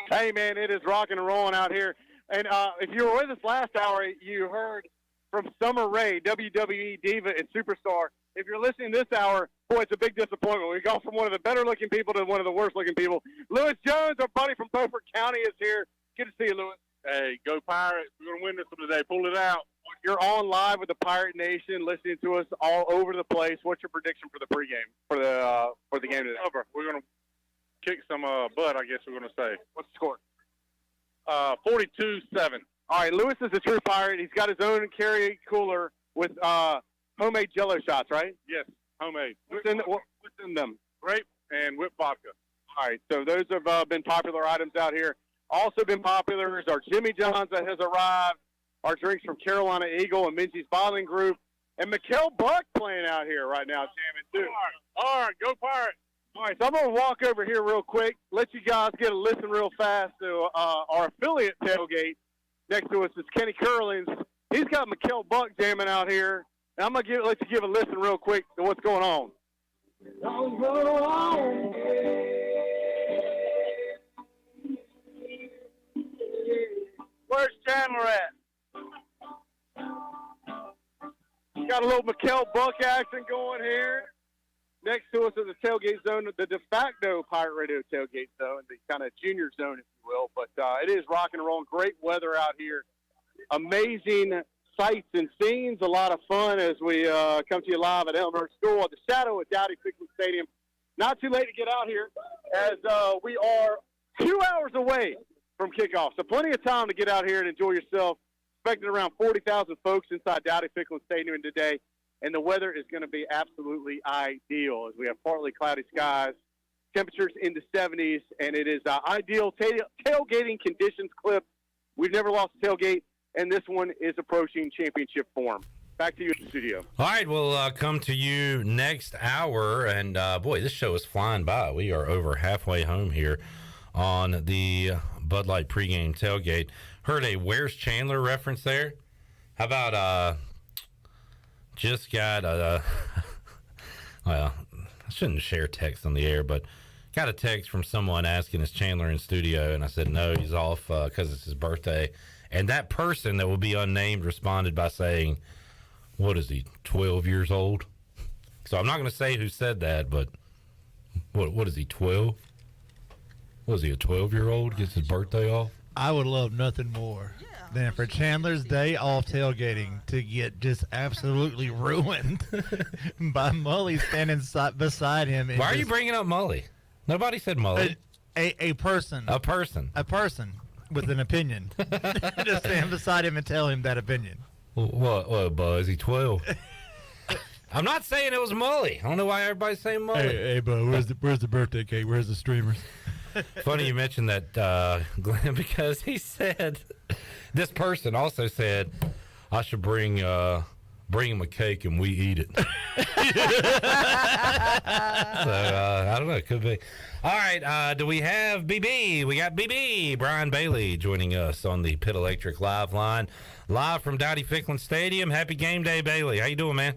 Hey, man, it is rocking and rolling out here. And if you were with us last hour, you heard from Summer Rae, WWE Diva and Superstar. If you're listening this hour, boy, it's a big disappointment. We go from one of the better-looking people to one of the worst-looking people. Lewis Jones, our buddy from Beaufort County, is here. Good to see you, Lewis. Hey, go Pirates. We're going to win this one today. Pull it out. You're on live with the Pirate Nation, listening to us all over the place. What's your prediction for the pregame, for the game today? We're going to kick some butt, I guess we're going to say. What's the score? 42-7. All right, Lewis is a true Pirate. He's got his own carry cooler with homemade Jello shots, right? Yes, homemade. What's in them? Grape and whipped vodka. All right, so those have been popular items out here. Also been popular is our Jimmy John's that has arrived, our drinks from Carolina Eagle and Mincy's Bottling Group, and Mikkel Buck playing out here right now, jamming too. All right, go Pirates. All right, so I'm going to walk over here real quick, let you guys get a listen real fast to our affiliate tailgate. Next to us is Kenny Curlins. He's got Mikkel Buck jamming out here. And I'm going to let you give a listen real quick to what's going on. Where's Chandler at? Got a little Mikkel Buck action going here. Next to us is the tailgate zone, the de facto Pirate Radio tailgate zone, the kind of junior zone, if you will. But it is rock and roll. Great weather out here. Amazing sights and scenes. A lot of fun as we come to you live at Elmhurst School at the shadow of Dowdy-Ficklen Stadium. Not too late to get out here as we are 2 hours away from kickoff. So plenty of time to get out here and enjoy yourself. Expected around 40,000 folks inside Dowdy-Ficklen Stadium today. And the weather is going to be absolutely ideal as we have partly cloudy skies, temperatures in the 70s, and it is ideal tailgating conditions. Clip. We've never lost a tailgate, and this one is approaching championship form. Back to you in the studio. All right, we'll come to you next hour, and boy, this show is flying by. We are over halfway home here on the Bud Light pregame tailgate. Heard a Where's Chandler reference there? How about just got a well, I shouldn't share text on the air, but got a text from someone asking, is Chandler in studio? And I said, no, he's off because it's his birthday. And that person that will be unnamed responded by saying, what is he, 12 years old? So I'm not going to say who said that, but what is he, 12? What is he, a 12-year-old gets his birthday off? I would love nothing more than for Chandler's day off tailgating to get just absolutely ruined by Mully standing beside him. Why are you bringing up Mully? Nobody said Mully. A person. A person. A person with an opinion. Just stand beside him and tell him that opinion. What, Buzz? Is he 12? I'm not saying it was Mully. I don't know why everybody's saying Mully. Hey, Bo, where's the birthday cake? Where's the streamers? Funny you mentioned that, Glenn, because he said, this person also said, I should bring him a cake and we eat it. So, I don't know. It could be. All right. Do we have BB? We got BB, Brian Bailey, joining us on the Pit Electric Live line. Live from Dowdy Ficklin Stadium. Happy game day, Bailey. How you doing, man?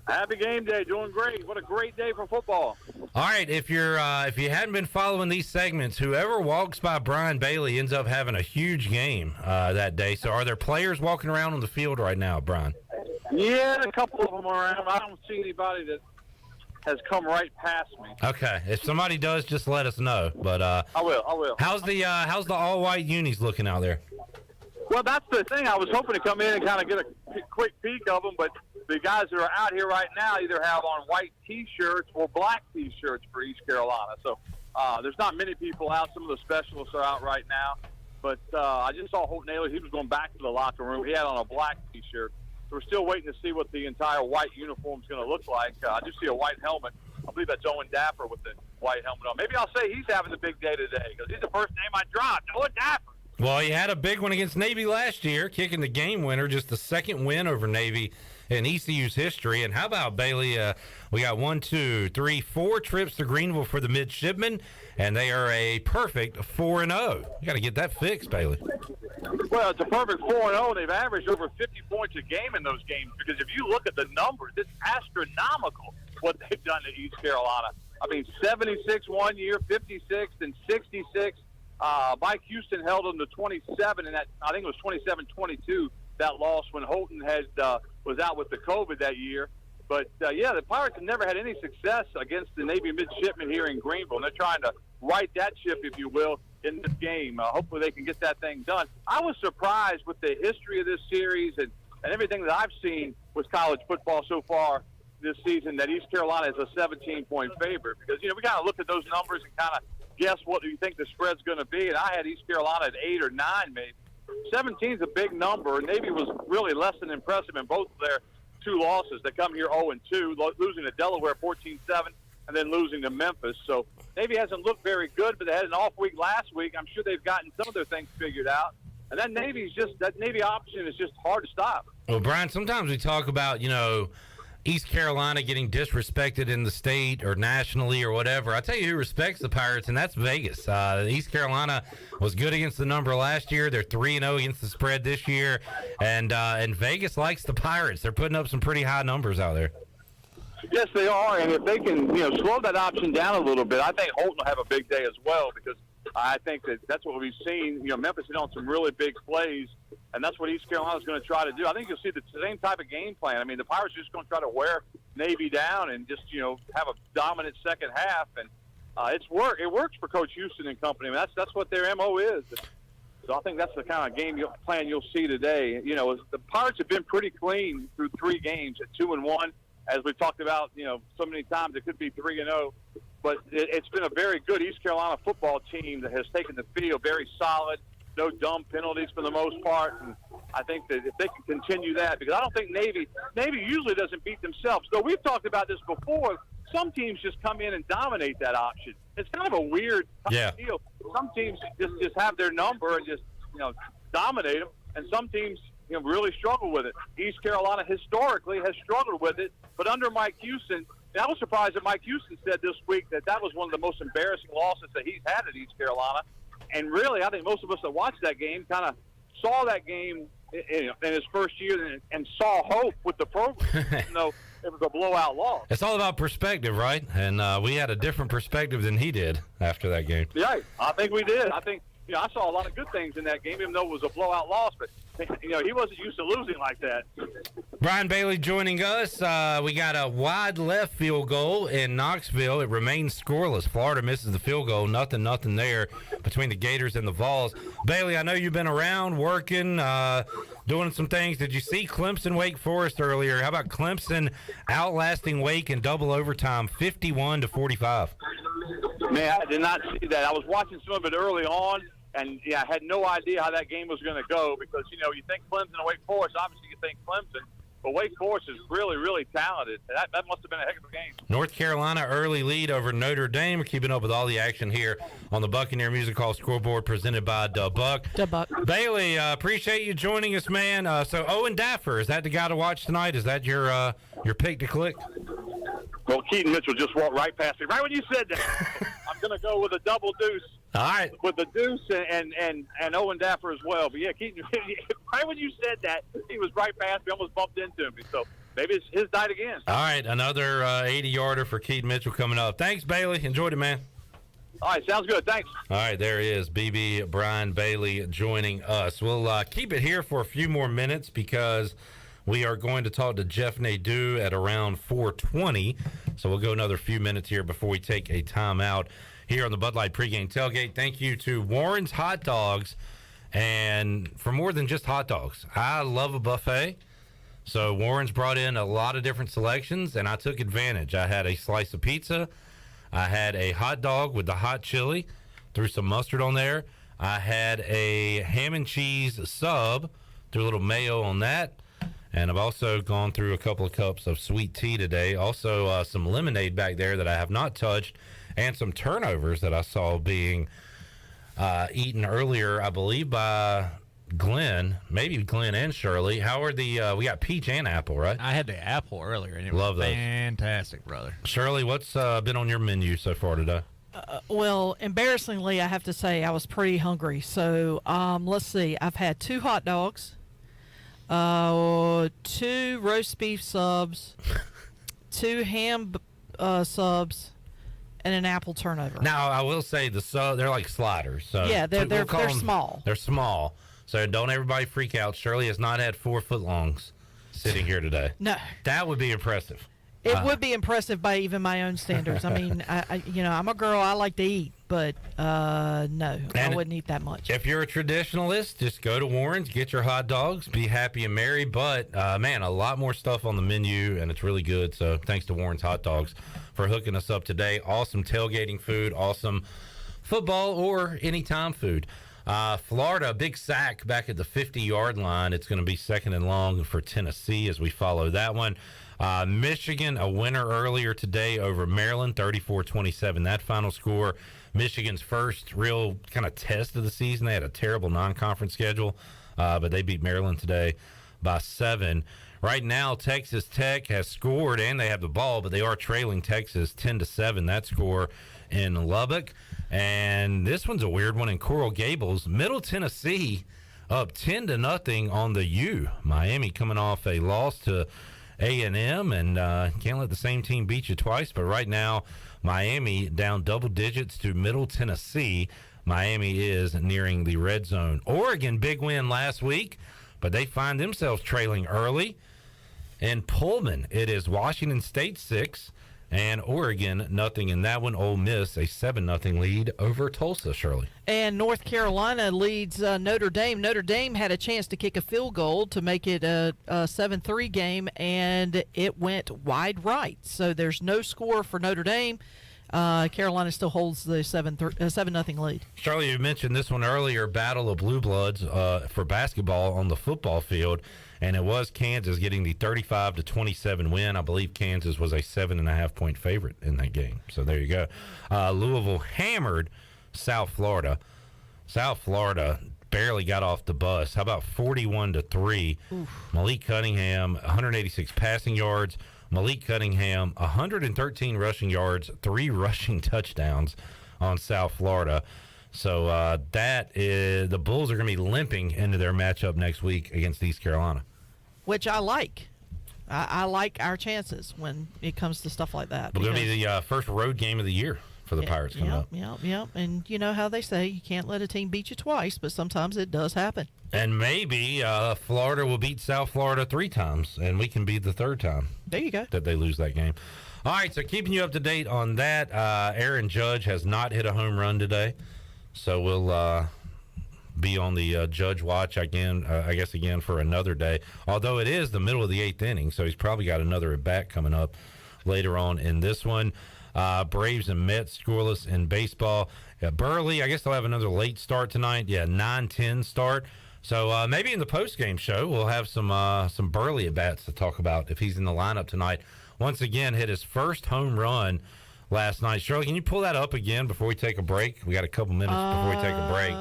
Happy game day. Doing great. What a great day for football. All right. If you hadn't been following these segments, whoever walks by Brian Bailey ends up having a huge game that day. So are there players walking around on the field right now, Brian? Yeah, a couple of them are around. I don't see anybody that has come right past me. Okay. If somebody does, just let us know. But I will. How's the all white unis looking out there? Well, that's the thing. I was hoping to come in and kind of get a quick peek of them, but the guys that are out here right now either have on white T-shirts or black T-shirts for East Carolina. So there's not many people out. Some of the specialists are out right now. But I just saw Holton Ahlers. He was going back to the locker room. He had on a black T-shirt. So we're still waiting to see what the entire white uniform is going to look like. I just see a white helmet. I believe that's Owen Dapper with the white helmet on. Maybe I'll say he's having the big day today because he's the first name I dropped, Owen Dapper. Well, he had a big one against Navy last year, kicking the game winner, just the second win over Navy in ECU's history. And how about, Bailey, we got 4 trips to Greenville for the midshipmen, and they are a perfect 4-0. You got to get that fixed, Bailey. Well, it's a perfect 4-0. They've averaged over 50 points a game in those games because if you look at the numbers, it's astronomical what they've done to East Carolina. I mean, 76 one year, 56 and 66. Mike Houston held them to 27, and that I think it was 27-22, that loss when Holton was out with the COVID that year. But, yeah, the Pirates have never had any success against the Navy midshipmen here in Greenville, and they're trying to right that ship, if you will, in this game. Hopefully they can get that thing done. I was surprised with the history of this series and everything that I've seen with college football so far this season that East Carolina is a 17-point favorite because, we got to look at those numbers and kind of guess what do you think the spread's going to be, and I had East Carolina at 8 or 9 maybe. 17 is a big number, and Navy was really less than impressive in both of their two losses. They come here 0-2, losing to Delaware 14-7, and then losing to Memphis. So Navy hasn't looked very good, but they had an off week last week. I'm sure they've gotten some of their things figured out. And that Navy option is just hard to stop. Well, Brian, sometimes we talk about, East Carolina getting disrespected in the state or nationally or whatever. I tell you who respects the Pirates, and that's Vegas. East Carolina was good against the number last year. They're 3-0 against the spread this year, and Vegas likes the Pirates. They're putting up some pretty high numbers out there. Yes, they are, and if they can, slow that option down a little bit, I think Holton will have a big day as well because I think that's what we've seen. Memphis is on some really big plays, and that's what East Carolina is going to try to do. I think you'll see the same type of game plan. I mean, the Pirates are just going to try to wear Navy down and just, have a dominant second half. And it works for Coach Houston and company. I mean, that's what their MO is. So I think that's the kind of game plan you'll see today. The Pirates have been pretty clean through 3 games at 2-1. As we've talked about, so many times it could be 3-0. But it's been a very good East Carolina football team that has taken the field very solid, no dumb penalties for the most part. And I think that if they can continue that, because I don't think Navy usually doesn't beat themselves. So we've talked about this before. Some teams just come in and dominate that option. It's kind of a weird deal. Some teams just have their number and just dominate them, and some teams really struggle with it. East Carolina historically has struggled with it, but under Mike Houston. And I was surprised that Mike Houston said this week that was one of the most embarrassing losses that he's had at East Carolina. And really, I think most of us that watched that game kind of saw that game in his first year and saw hope with the program, even though it was a blowout loss. It's all about perspective, right? And we had a different perspective than he did after that game. Yeah, I think we did. I think I saw a lot of good things in that game, even though it was a blowout loss. But he wasn't used to losing like that. Brian Bailey joining us. We got a wide left field goal in Knoxville. It remains scoreless. Florida misses the field goal. Nothing there between the Gators and the Vols. Bailey, I know you've been around working, doing some things. Did you see Clemson Wake Forest earlier? How about Clemson outlasting Wake in double overtime, 51-45? Man, I did not see that. I was watching some of it early on, and I had no idea how that game was going to go because, you think Clemson and Wake Forest, obviously you think Clemson, but Wake Forest is really, really talented. That must have been a heck of a game. North Carolina early lead over Notre Dame. We're keeping up with all the action here on the Buccaneer Music Hall Scoreboard presented by Buck. Bailey, appreciate you joining us, man. So Owen Daffer, is that the guy to watch tonight? Is that your pick to click? Well, Keaton Mitchell just walked right past me. Right when you said that, I'm going to go with a double deuce. All right. With the deuce and Owen Daffer as well. But, yeah, Keaton, right when you said that, he was right past me, almost bumped into me. So maybe it's his night again. All right, another 80-yarder for Keaton Mitchell coming up. Thanks, Bailey. Enjoyed it, man. All right, sounds good. Thanks. All right, there he is, BB Brian Bailey joining us. We'll keep it here for a few more minutes because we are going to talk to Jeff Nadu at around 4:20. So we'll go another few minutes here before we take a timeout here on the Bud Light Pregame Tailgate. Thank you to Warren's Hot Dogs. And for more than just hot dogs, I love a buffet. So Warren's brought in a lot of different selections, and I took advantage. I had a slice of pizza. I had a hot dog with the hot chili, threw some mustard on there. I had a ham and cheese sub, threw a little mayo on that. And I've also gone through a couple of cups of sweet tea today. Also, some lemonade back there that I have not touched, and some turnovers that I saw being eaten earlier, I believe, by Glenn, maybe Glenn and Shirley. How are the we got peach and apple, right? I had the apple earlier, and it Love was those. fantastic, brother. Shirley, what's been on your menu so far today? Well, embarrassingly, I have to say I was pretty hungry. So let's see. I've had 2 hot dogs, 2 roast beef subs, 2 ham subs, and an apple turnover. Now, I will say they're like sliders. So yeah, they're them- small. They're small. So don't everybody freak out. Shirley has not had 4 footlongs sitting here today. No. That would be impressive. It would be impressive by even my own standards. I mean, I'm a girl. I like to eat, but no, I wouldn't eat that much. If you're a traditionalist, just go to Warren's, get your hot dogs, be happy and merry. But, man, a lot more stuff on the menu, and it's really good. So thanks to Warren's Hot Dogs for hooking us up today. Awesome tailgating food, awesome football or anytime food. Florida, big sack back at the 50-yard line. It's going to be 2nd and long for Tennessee as we follow that one. Michigan, a winner earlier today over Maryland, 34-27. That final score, Michigan's first real kind of test of the season. They had a terrible non-conference schedule, but they beat Maryland today by 7. Right now, Texas Tech has scored, and they have the ball, but they are trailing Texas 10-7. That score in Lubbock. And this one's a weird one in Coral Gables. Middle Tennessee up 10-0 on the U. Miami coming off a loss to A&M, and can't let the same team beat you twice. But right now, Miami down double digits to Middle Tennessee. Miami is nearing the red zone. Oregon, big win last week, but they find themselves trailing early. In Pullman, it is Washington State 6 and Oregon nothing in that one. Ole Miss a 7-0 lead over Tulsa. Shirley. And North Carolina leads Notre Dame. Notre Dame had a chance to kick a field goal to make it a 7-3 game, and it went wide right. So there's no score for Notre Dame. Carolina still holds the 7-0 lead. Charlie, you mentioned this one earlier, Battle of Blue Bloods for basketball on the football field, and it was Kansas getting the 35-27 win. I believe Kansas was a 7.5-point favorite in that game. So there you go. Louisville hammered South Florida. South Florida barely got off the bus. How about 41-3? Malik Cunningham, 186 passing yards. Malik Cunningham, 113 rushing yards, 3 rushing touchdowns on South Florida. So the Bulls are going to be limping into their matchup next week against East Carolina. Which I like. I like our chances when it comes to stuff like that. It's going to be the first road game of the year for the Pirates coming up. Yep. And you know how they say you can't let a team beat you twice, but sometimes it does happen. And maybe Florida will beat South Florida 3 times, and we can be the 3rd time. There you go. That they lose that game. All right, so keeping you up to date on that, Aaron Judge has not hit a home run today, so we'll be on the Judge watch again, I guess again for another day. Although it is the middle of the 8th inning, so he's probably got another at bat coming up later on in this one. Braves and Mets scoreless in baseball. Burley, I guess they'll have another late start tonight. 9-10 start. So maybe in the post-game show we'll have some Burley at-bats to talk about if he's in the lineup tonight. Once again, hit his first home run last night. Shirley, can you pull that up again before we take a break? We got a couple minutes before we take a break.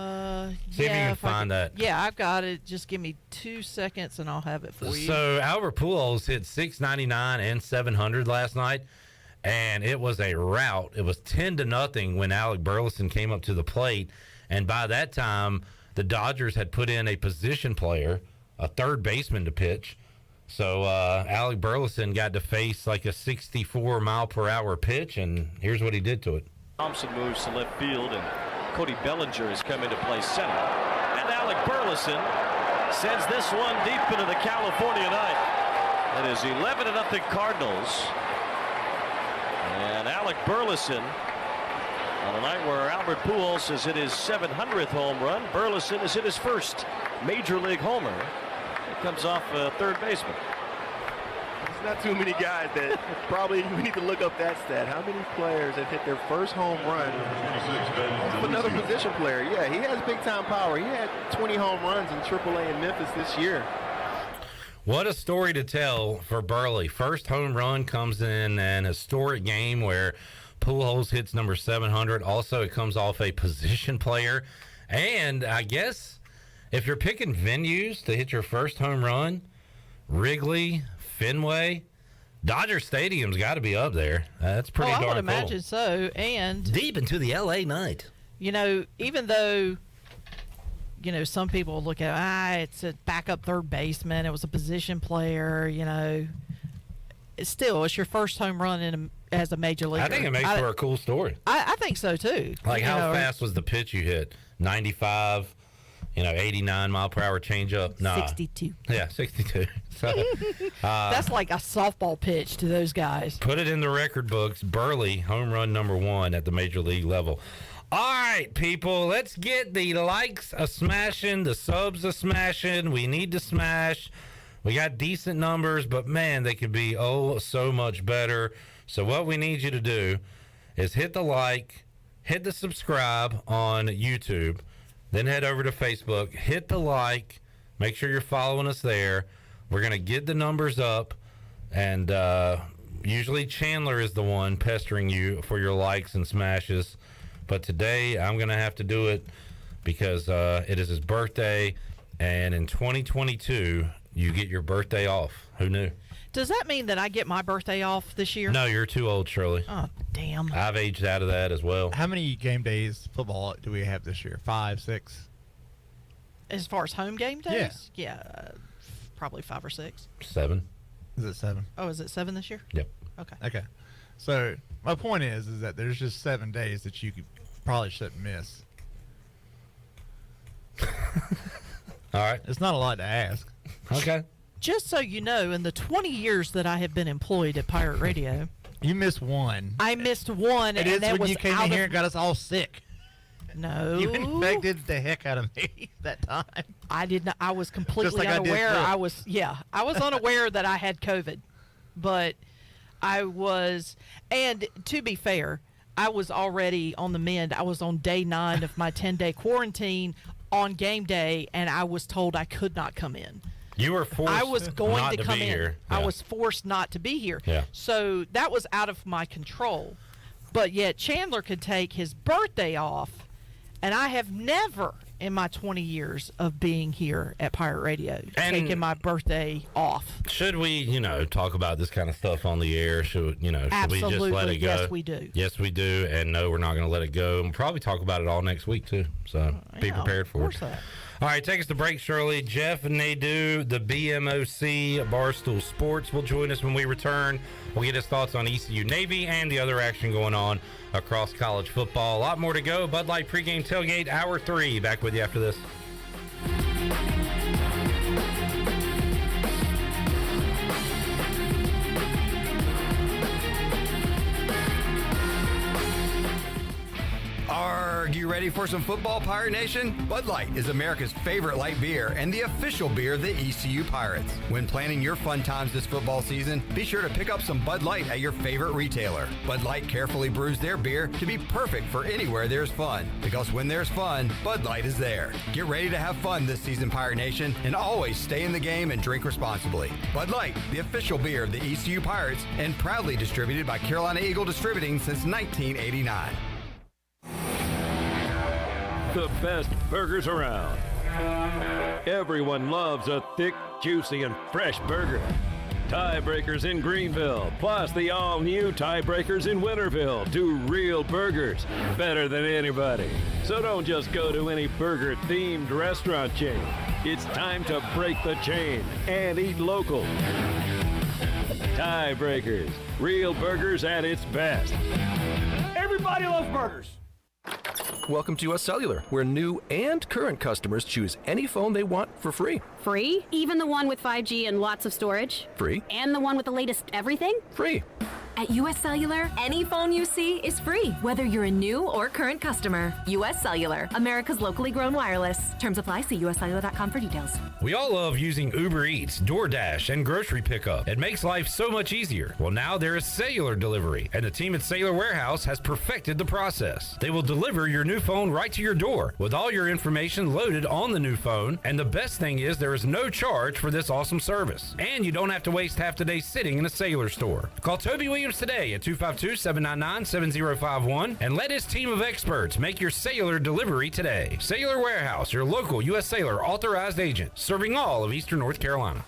See if you can find that. Yeah, I've got it. Just give me 2 seconds and I'll have it for you. So Albert Pujols hit 699 and 700 last night, and it was a rout. It was 10-0 when Alec Burleson came up to the plate, and by that time the Dodgers had put in a position player, a third baseman to pitch. So Alec Burleson got to face like a 64-mile-per-hour pitch, and here's what he did to it. Thompson moves to left field, and Cody Bellinger has come into play center. And Alec Burleson sends this one deep into the California night. It is 11-0 Cardinals. And Alec Burleson, on a night where Albert Pujols has hit his 700th home run, Burleson has hit his first major league homer. It comes off third baseman. There's not too many guys that probably we need to look up that stat. How many players have hit their first home run off another position player? Yeah, he has big time power. He had 20 home runs in AAA in Memphis this year. What a story to tell for Burley. First home run comes in an historic game where Pujols hits number 700. Also, it comes off a position player. And I guess if you're picking venues to hit your first home run, Wrigley, Fenway, Dodger Stadium's got to be up there. That's pretty darn cool. I would imagine so. And deep into the LA night. You know, even though, you know, some people look at, it's a backup third baseman, it was a position player, you know, it's your first home run as a major leaguer. I think it makes for a cool story. I think so too. Like how fast was the pitch you hit? 95, 89 mile per hour changeup? Nah. 62. Yeah, 62. So, that's like a softball pitch to those guys. Put it in the record books. Burley, home run number 1 at the major league level. All right, people, let's get the likes a smashing, the subs a smashing. We need to smash. We got decent numbers, but man, they could be so much better. So what we need you to do is hit the like, hit the subscribe on YouTube, then head over to Facebook, hit the like, make sure you're following us there. We're going to get the numbers up, and usually Chandler is the one pestering you for your likes and smashes. But today I'm going to have to do it because it is his birthday, and in 2022, you get your birthday off. Who knew? Does that mean that I get my birthday off this year? No, you're too old, Shirley. Oh, damn. I've aged out of that as well. How many game days football do we have this year? 5, 6? As far as home game days? Yeah, probably 5 or 6. 7. Is it 7? Oh, is it 7 this year? Yep. Okay. So my point is that there's just 7 days that you probably shouldn't miss. All right. It's not a lot to ask. Okay. Just so you know, in the 20 years that I have been employed at Pirate Radio, you missed one. I missed one, and that was you came in here and got us all sick. No, you infected the heck out of me that time. I did not. I was completely unaware. I was unaware that I had COVID, but I was. And to be fair, I was already on the mend. I was on day 9 of my 10-day quarantine on game day, and I was told I could not come in. You were forced I was going not to come be in. here. I was forced not to be here. Yeah. So that was out of my control. But yet Chandler could take his birthday off, and I have never in my 20 years of being here at Pirate Radio taken my birthday off. Should we, talk about this kind of stuff on the air? Should we just let it go? Yes, we do. Yes, we do. And no, we're not going to let it go. And we'll probably talk about it all next week, too. So be prepared for it. All right, take us to break, Shirley. Jeff and Nadu, the BMOC Barstool Sports, will join us when we return. We'll get his thoughts on ECU Navy and the other action going on across college football. A lot more to go. Bud Light Pregame Tailgate, Hour 3. Back with you after this. Are you ready Ready for some football, Pirate Nation? Bud Light is America's favorite light beer and the official beer of the ECU Pirates. When planning your fun times this football season, be sure to pick up some Bud Light at your favorite retailer. Bud Light carefully brews their beer to be perfect for anywhere there's fun. Because when there's fun, Bud Light is there. Get ready to have fun this season, Pirate Nation, and always stay in the game and drink responsibly. Bud Light, the official beer of the ECU Pirates, and proudly distributed by Carolina Eagle Distributing since 1989. The best burgers around. Everyone loves a thick, juicy, and fresh burger. Tiebreakers in Greenville, plus the all-new Tiebreakers in Winterville, do real burgers better than anybody. So don't just go to any burger-themed restaurant chain. It's time to break the chain and eat local. Tiebreakers, real burgers at its best. Everybody loves burgers. Welcome to US Cellular, where new and current customers choose any phone they want for free. Free? Even the one with 5G and lots of storage? Free. And the one with the latest everything? Free. At US Cellular, any phone you see is free, whether you're a new or current customer. US Cellular, America's locally grown wireless. Terms apply. See uscellular.com for details. We all love using Uber Eats, DoorDash, and grocery pickup. It makes life so much easier. Well, now there is cellular delivery, and the team at Cellular Warehouse has perfected the process. They will deliver your new phone right to your door with all your information loaded on the new phone, and the best thing is there is no charge for this awesome service. And you don't have to waste half the day sitting in a Cellular store. Call Toby Williams today at 252-799-7051 and let his team of experts make your cellular delivery today. Cellular Warehouse, your local U.S. Cellular authorized agent, serving all of Eastern North Carolina.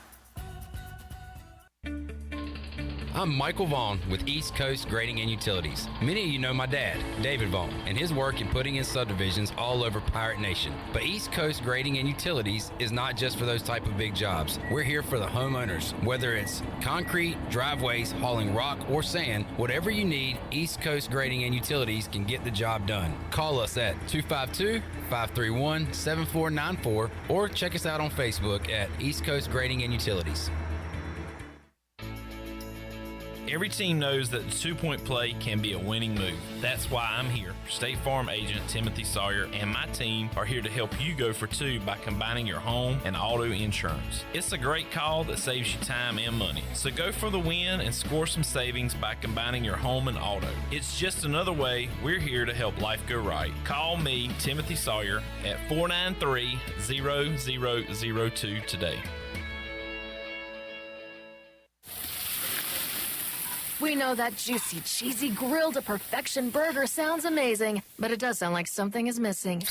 I'm Michael Vaughn with East Coast Grading and Utilities. Many of you know my dad, David Vaughn, and his work in putting in subdivisions all over Pirate Nation. But East Coast Grading and Utilities is not just for those type of big jobs. We're here for the homeowners. Whether it's concrete, driveways, hauling rock, or sand, whatever you need, East Coast Grading and Utilities can get the job done. Call us at 252-531-7494 or check us out on Facebook at East Coast Grading and Utilities. Every team knows that the two-point play can be a winning move. That's why I'm here. State Farm agent Timothy Sawyer and my team are here to help you go for two by combining your home and auto insurance. It's a great call that saves you time and money. So go for the win and score some savings by combining your home and auto. It's just another way we're here to help life go right. Call me, Timothy Sawyer, at 493-0002 today. We know that juicy, cheesy, grilled to perfection burger sounds amazing, but it does sound like something is missing.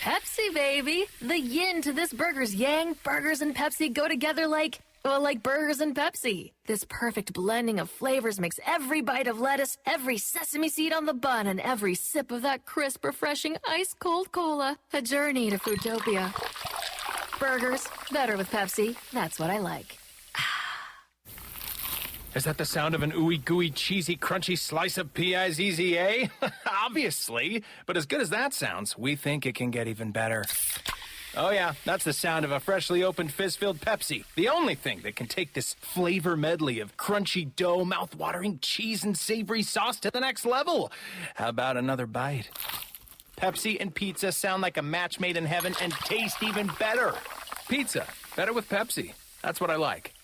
Pepsi, baby! The yin to this burger's yang. Burgers and Pepsi go together like burgers and Pepsi. This perfect blending of flavors makes every bite of lettuce, every sesame seed on the bun, and every sip of that crisp, refreshing, ice-cold cola a journey to Foodtopia. Burgers, better with Pepsi. That's what I like. Is that the sound of an ooey gooey cheesy crunchy slice of P-I-Z-Z-A? Obviously, but as good as that sounds, we think it can get even better. Oh yeah, that's the sound of a freshly opened fizz-filled Pepsi. The only thing that can take this flavor medley of crunchy dough, mouth-watering cheese, and savory sauce to the next level. How about another bite? Pepsi and pizza sound like a match made in heaven and taste even better. Pizza, better with Pepsi. That's what I like.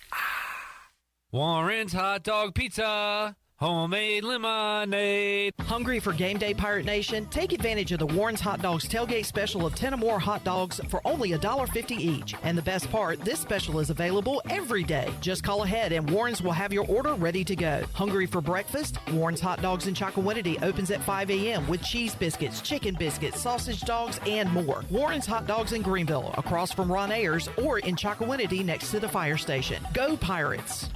Warren's Hot Dog Pizza, homemade lemonade. Hungry for game day, Pirate Nation? Take advantage of the Warren's Hot Dogs tailgate special of 10 or more hot dogs for only $1.50 each. And the best part, this special is available every day. Just call ahead and Warren's will have your order ready to go. Hungry for breakfast? Warren's Hot Dogs in Chocowinity opens at 5 a.m. with cheese biscuits, chicken biscuits, sausage dogs, and more. Warren's Hot Dogs in Greenville, across from Ron Ayers, or in Chocowinity next to the fire station. Go Pirates!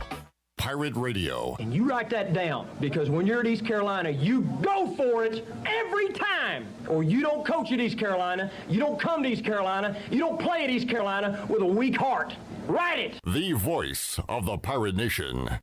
Pirate Radio. And you write that down, because when you're at East Carolina, you go for it every time. Or you don't coach at East Carolina, you don't come to East Carolina, you don't play at East Carolina with a weak heart. Write it! The voice of the Pirate Nation.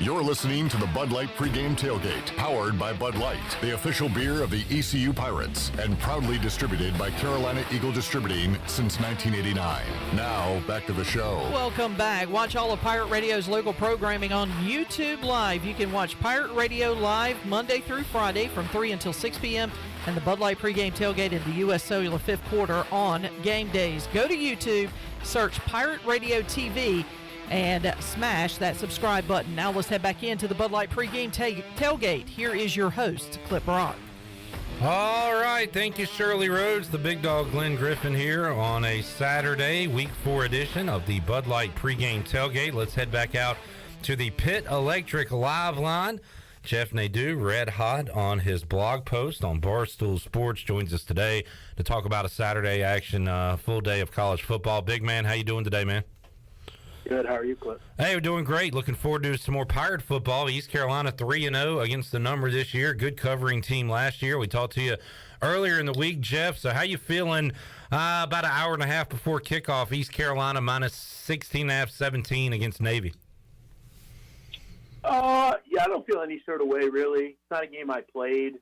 You're listening to the Bud Light Pregame Tailgate, powered by Bud Light, the official beer of the ECU Pirates, and proudly distributed by Carolina Eagle Distributing since 1989. Now, back to the show. Welcome back. Watch all of Pirate Radio's local programming on YouTube Live. You can watch Pirate Radio Live Monday through Friday from 3 until 6 p.m. and the Bud Light Pregame Tailgate in the U.S. Cellular fifth quarter on game days. Go to YouTube, search Pirate Radio TV, and smash that subscribe button. Now let's head back into the Bud Light Pregame Tailgate. Here is your host, Clip Brock. All right. Thank you, Shirley Rhodes. The big dog, Glenn Griffin, here on a Saturday, Week 4 edition of the Bud Light Pregame Tailgate. Let's head back out to the Pit Electric Live Line. Jeff Nadu, red hot on his blog post on Barstool Sports, joins us today to talk about a Saturday action, full day of college football. Big man, how you doing today, man? Good. How are you, Cliff? Hey, we're doing great. Looking forward to some more Pirate football. East Carolina 3-0 against the number this year. Good covering team last year. We talked to you earlier in the week, Jeff. So how you feeling about an hour and a half before kickoff? East Carolina minus 16.5, 17 against Navy. Yeah, I don't feel any sort of way, really. It's not a game I played.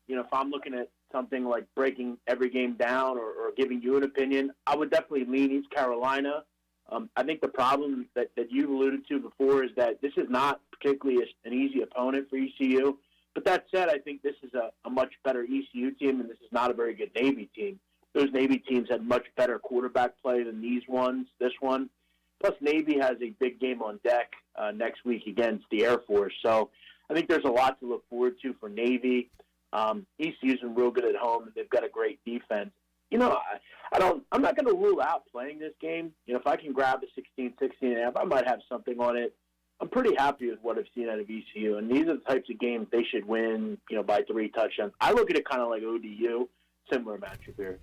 If I'm looking at something like breaking every game down or giving you an opinion, I would definitely lean East Carolina. I think the problem that you've alluded to before is that this is not particularly an easy opponent for ECU. But that said, I think this is a much better ECU team, and this is not a very good Navy team. Those Navy teams had much better quarterback play than this one. Plus, Navy has a big game on deck next week against the Air Force. So I think there's a lot to look forward to for Navy. ECU's been real good at home, and they've got a great defense. I'm not going to rule out playing this game. If I can grab a 16.5, I might have something on it. I'm pretty happy with what I've seen out of ECU, and these are the types of games they should win, by 3 touchdowns. I look at it kind of like ODU, similar matchup here.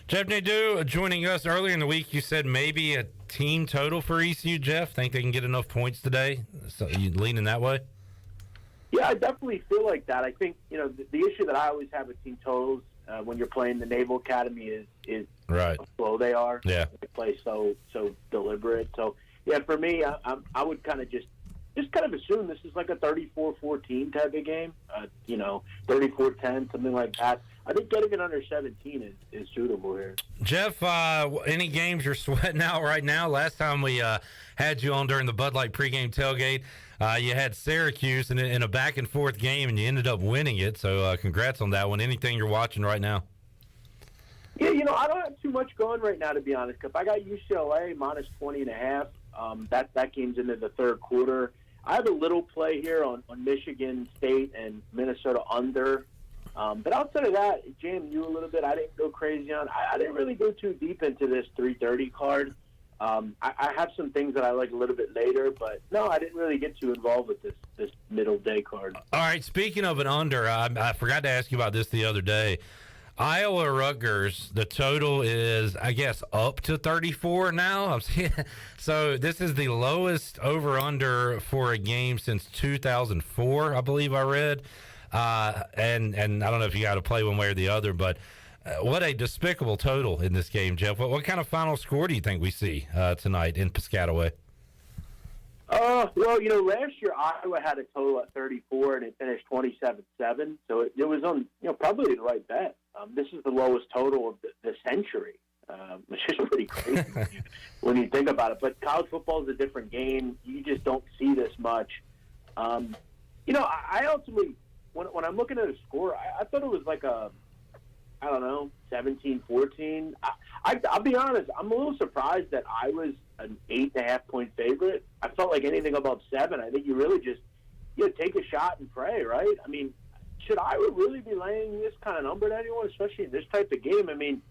Jeff Nadu joining us earlier in the week. You said maybe a team total for ECU, Jeff. Think they can get enough points today? So you leaning that way? Yeah, I definitely feel like that. I think, the issue that I always have with team totals when you're playing the Naval Academy is right. how slow they are. Yeah. They play so deliberate. So, yeah, for me, I would kind of just kind of assume this is like a 34-14 type of game, 34-10, something like that. I think getting it under 17 is suitable here. Jeff, any games you're sweating out right now? Last time we had you on during the Bud Light pregame tailgate, you had Syracuse in a back-and-forth game, and you ended up winning it. So congrats on that one. Anything you're watching right now? Yeah, I don't have too much going right now, to be honest. If I got UCLA minus 20.5, that game's into the third quarter. I have a little play here on Michigan State and Minnesota under. But outside of that, it jammed you a little bit. I didn't go crazy on. I didn't really go too deep into this 3:30 card. I have some things that I like a little bit later, but no, I didn't really get too involved with this middle day card. All right, speaking of an under, I forgot to ask you about this the other day. Iowa Rutgers, the total is, I guess, up to 34 now. So this is the lowest over-under for a game since 2004, I believe I read. And I don't know if you got to play one way or the other, but what a despicable total in this game, Jeff. What kind of final score do you think we see tonight in Piscataway? Well, last year Iowa had a total at 34, and it finished 27-7. So it was on, probably the right bet. This is the lowest total of the century, which is pretty crazy when you think about it. But college football is a different game. You just don't see this much. I ultimately, when I'm looking at a score, I thought it was like a, 17-14. I'll be honest, I'm a little surprised that I was an 8.5-point favorite. I felt like anything above 7, I think you really just take a shot and pray, right? I mean, should Iowa really be laying this kind of number to anyone, especially in this type of game? I mean,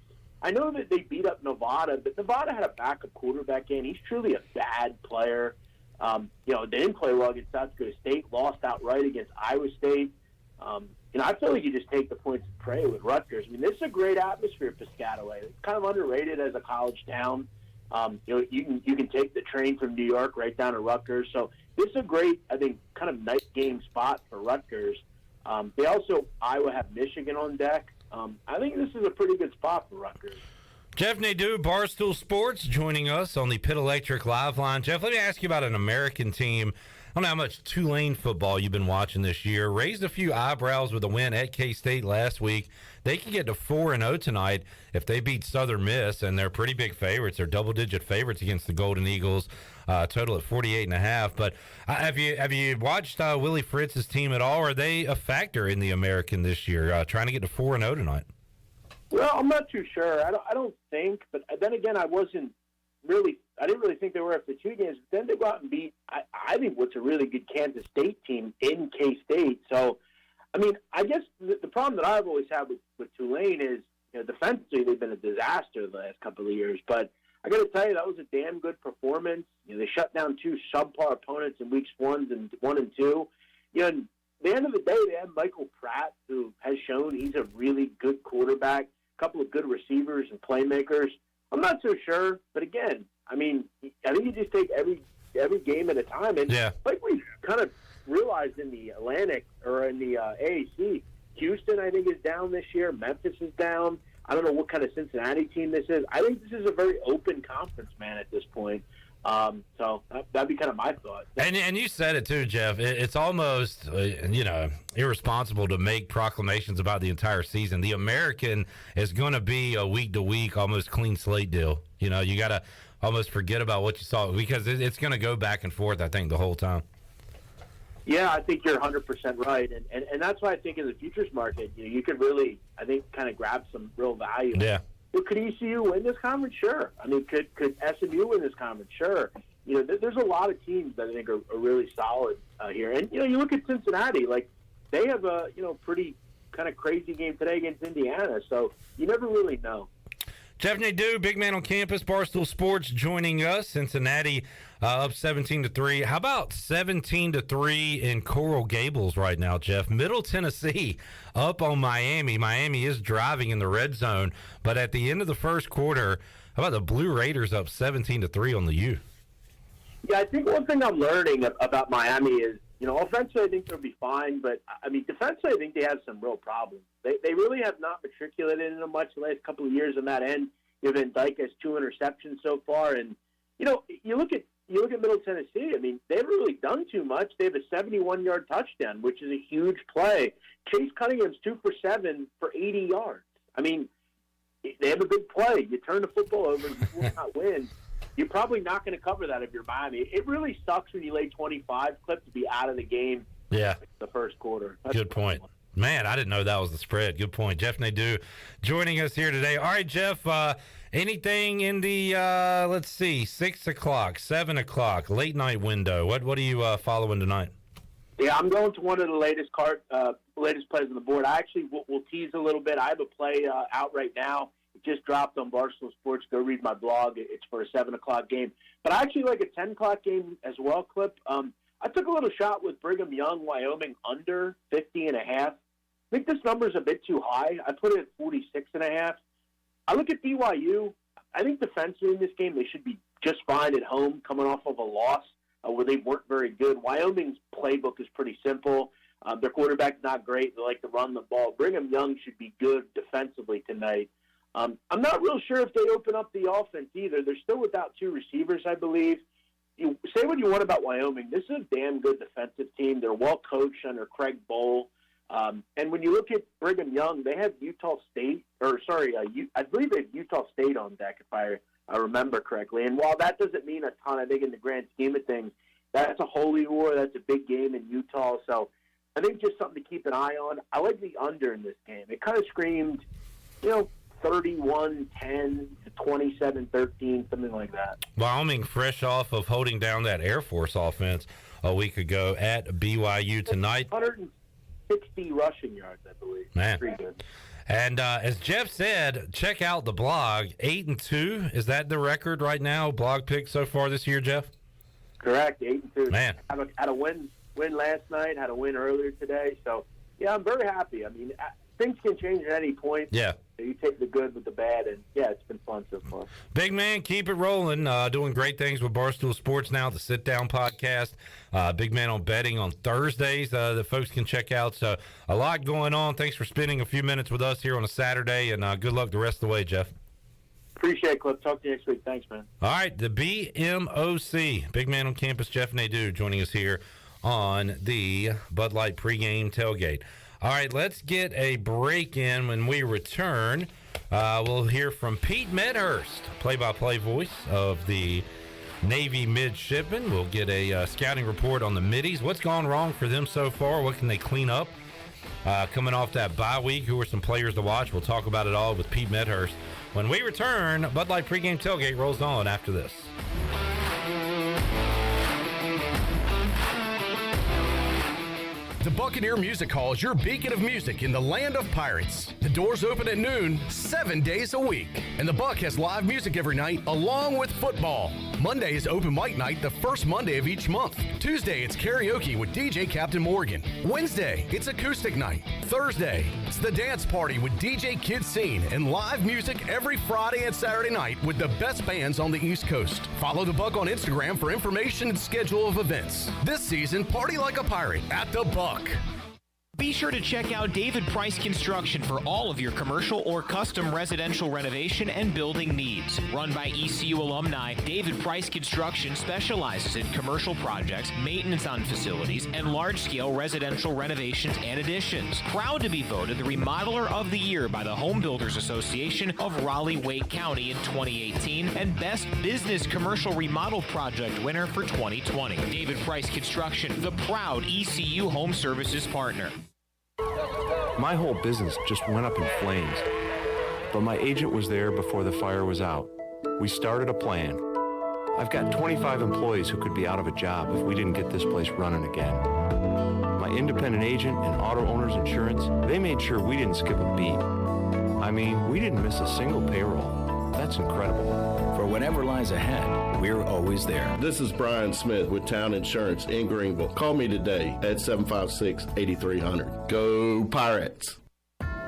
I know that they beat up Nevada, but Nevada had a backup quarterback in. He's truly a bad player. They didn't play well against South Dakota State, lost outright against Iowa State. I feel like you just take the points and pray with Rutgers. I mean, this is a great atmosphere at Piscataway. It's kind of underrated as a college town. You can take the train from New York right down to Rutgers. So this is a great, I think, kind of night game spot for Rutgers. They also, Iowa have Michigan on deck. I think this is a pretty good spot for Rutgers. Jeff Nadu, Barstool Sports, joining us on the Pit Electric Live Line. Jeff, let me ask you about an American team don't know how much Tulane football you've been watching this year. Raised a few eyebrows with a win at K-State last week. They can get to 4-0 tonight if they beat Southern Miss, and they're pretty big favorites. They're double-digit favorites against the Golden Eagles, total at 48.5. But have you watched Willie Fritz's team at all? Are they a factor in the American this year, trying to get to 4-0 tonight? Well, I'm not too sure. I don't think. But then again, I didn't really think they were after 2 games. But then they go out and beat, I think, what's a really good Kansas State team in K-State. So, I mean, I guess the problem that I've always had with Tulane is, defensively they've been a disaster the last couple of years. But I got to tell you, that was a damn good performance. They shut down 2 subpar opponents in weeks 1 and 2. And at the end of the day, they have Michael Pratt, who has shown he's a really good quarterback, a couple of good receivers and playmakers. I'm not so sure, but again, I mean, I think you just take every game at a time. And like we kind of realized in the Atlantic or in the AAC, Houston, I think, is down this year. Memphis is down. I don't know what kind of Cincinnati team this is. I think this is a very open conference, man, at this point. So that'd be kind of my thought. And you said it too, Jeff. It's almost irresponsible to make proclamations about the entire season. The American is going to be a week-to-week, almost clean slate deal. You got to almost forget about what you saw because it's going to go back and forth, I think, the whole time. Yeah, I think you're 100% right. And that's why I think in the futures market, you could really, I think, kind of grab some real value. Yeah. Well, could ECU win this conference? Sure. I mean, could SMU win this conference? Sure. There's a lot of teams that I think are really solid here. And, you look at Cincinnati, like, they have a, pretty kind of crazy game today against Indiana. So you never really know. Jeff Nadu, big man on campus, Barstool Sports, joining us. Cincinnati up 17-3. How about 17-3 in Coral Gables right now, Jeff? Middle Tennessee up on Miami. Miami is driving in the red zone, but at the end of the first quarter, how about the Blue Raiders up 17-3 on the U? Yeah, I think one thing I'm learning about Miami is, offensively I think they'll be fine, but, I mean, defensively I think they have some real problems. They really have not matriculated into much the last couple of years on that end. Van Dyke has 2 interceptions so far, and, you look at Middle Tennessee, I mean, they haven't really done too much. They have a 71-yard touchdown, which is a huge play. Chase Cunningham's 2 for 7 for 80 yards. I mean, they have a big play. You turn the football over and you will not win. You're probably not going to cover that if you're Miami. It really sucks when you lay 25 clip to be out of the game. Yeah, the first quarter. Good point. Man, I didn't know that was the spread. Good point. Jeff Nadu joining us here today. All right, Jeff, anything in the, 6 o'clock, 7 o'clock, late night window? What are you following tonight? Yeah, I'm going to one of the latest plays on the board. I actually will tease a little bit. I have a play out right now. It just dropped on Barstool Sports. Go read my blog. It's for a 7 o'clock game. But I actually like a 10 o'clock game as well, Clip. I took a little shot with Brigham Young, Wyoming, under 50.5. I think this number is a bit too high. I put it at 46.5. I look at BYU. I think defensively in this game, they should be just fine at home coming off of a loss where they weren't very good. Wyoming's playbook is pretty simple. Their quarterback's not great. They like to run the ball. Brigham Young should be good defensively tonight. I'm not real sure if they open up the offense either. They're still without 2 receivers, I believe. You say what you want about Wyoming. This is a damn good defensive team. They're well coached under Craig Bowl. And when you look at Brigham Young, they have Utah State, I believe they have Utah State on deck, if I remember correctly. And while that doesn't mean a ton, I think in the grand scheme of things, that's a holy war. That's a big game in Utah. So I think just something to keep an eye on. I like the under in this game. It kind of screamed, 31-10 to 27-13, something like that. Wyoming fresh off of holding down that Air Force offense a week ago at BYU tonight. 160 rushing yards, I believe. Man. Pretty good. And as Jeff said, check out the blog. 8-2. Is that the record right now? Blog pick so far this year, Jeff? Correct, 8-2. Man. Had a win last night, had a win earlier today. So, yeah, I'm very happy. I mean, things can change at any point. Yeah. You take the good with the bad, and, yeah, it's been fun so far. Big man, keep it rolling. Doing great things with Barstool Sports now, the sit-down podcast. Big man on betting on Thursdays that folks can check out. So a lot going on. Thanks for spending a few minutes with us here on a Saturday, and good luck the rest of the way, Jeff. Appreciate it, Cliff. Talk to you next week. Thanks, man. All right, the BMOC, big man on campus, Jeff Nadu, joining us here on the Bud Light pregame tailgate. All right, let's get a break in. When we return, we'll hear from Pete Medhurst, play-by-play voice of the Navy midshipmen. We'll get a scouting report on the middies. What's gone wrong for them so far? What can they clean up? Coming off that bye week, who are some players to watch? We'll talk about it all with Pete Medhurst. When we return, Bud Light pregame tailgate rolls on after this. The Buccaneer Music Hall is your beacon of music in the land of pirates. The doors open at noon, 7 days a week. And the Buck has live music every night, along with football. Monday is open mic night, the first Monday of each month. Tuesday, it's karaoke with DJ Captain Morgan. Wednesday, it's acoustic night. Thursday, it's the dance party with DJ Kid Scene and live music every Friday and Saturday night with the best bands on the East Coast. Follow the Buck on Instagram for information and schedule of events. This season, party like a pirate at the Buck. Be sure to check out David Price Construction for all of your commercial or custom residential renovation and building needs. Run by ECU alumni, David Price Construction specializes in commercial projects, maintenance on facilities, and large-scale residential renovations and additions. Proud to be voted the Remodeler of the Year by the Home Builders Association of Raleigh-Wake County in 2018 and Best Business Commercial Remodel Project winner for 2020. David Price Construction, the proud ECU Home Services partner. My whole business just went up in flames, but my agent was there before the fire was out. We started a plan. I've got 25 employees who could be out of a job if we didn't get this place running again. My independent agent and auto owner's insurance, they made sure we didn't skip a beat. I mean, we didn't miss a single payroll. That's incredible. For whatever lies ahead, we're always there. This is Brian Smith with Town Insurance in Greenville. Call me today at 756-8300. Go Pirates!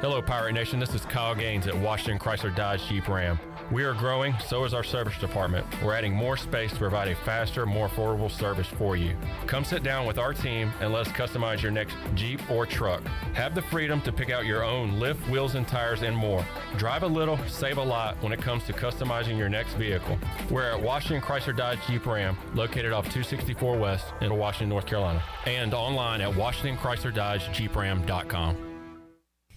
Hello, Pirate Nation. This is Kyle Gaines at Washington Chrysler Dodge Jeep Ram. We are growing, so is our service department. We're adding more space to provide a faster, more affordable service for you. Come sit down with our team and let us customize your next Jeep or truck. Have the freedom to pick out your own lift, wheels, and tires and more. Drive a little, save a lot when it comes to customizing your next vehicle. We're at Washington Chrysler Dodge Jeep Ram, located off 264 West in Washington, North Carolina, and online at WashingtonChryslerDodgeJeepRam.com.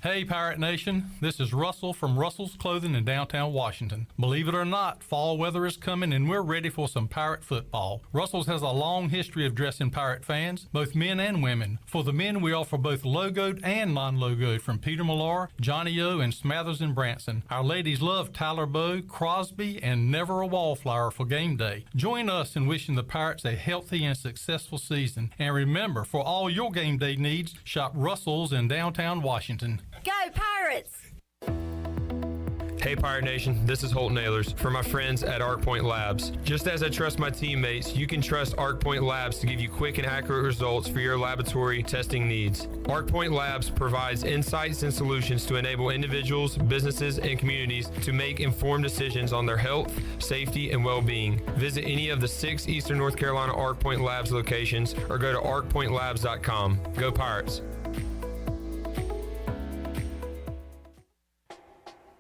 Hey Pirate Nation, this is Russell from Russell's Clothing in downtown Washington. Believe it or not, fall weather is coming and we're ready for some Pirate football. Russell's has a long history of dressing Pirate fans, both men and women. For the men, we offer both logoed and non-logoed from Peter Millar, Johnny O, and Smathers and Branson. Our ladies love Tyler Bowe, Crosby, and Never a Wallflower for game day. Join us in wishing the Pirates a healthy and successful season. And remember, for all your game day needs, shop Russell's in downtown Washington. Go Pirates! Hey Pirate Nation, this is Holton Ahlers for my friends at ArcPoint Labs. Just as I trust my teammates, you can trust ArcPoint Labs to give you quick and accurate results for your laboratory testing needs. ArcPoint Labs provides insights and solutions to enable individuals, businesses, and communities to make informed decisions on their health, safety, and well-being. Visit any of the 6 Eastern North Carolina ArcPoint Labs locations or go to arcpointlabs.com. Go Pirates!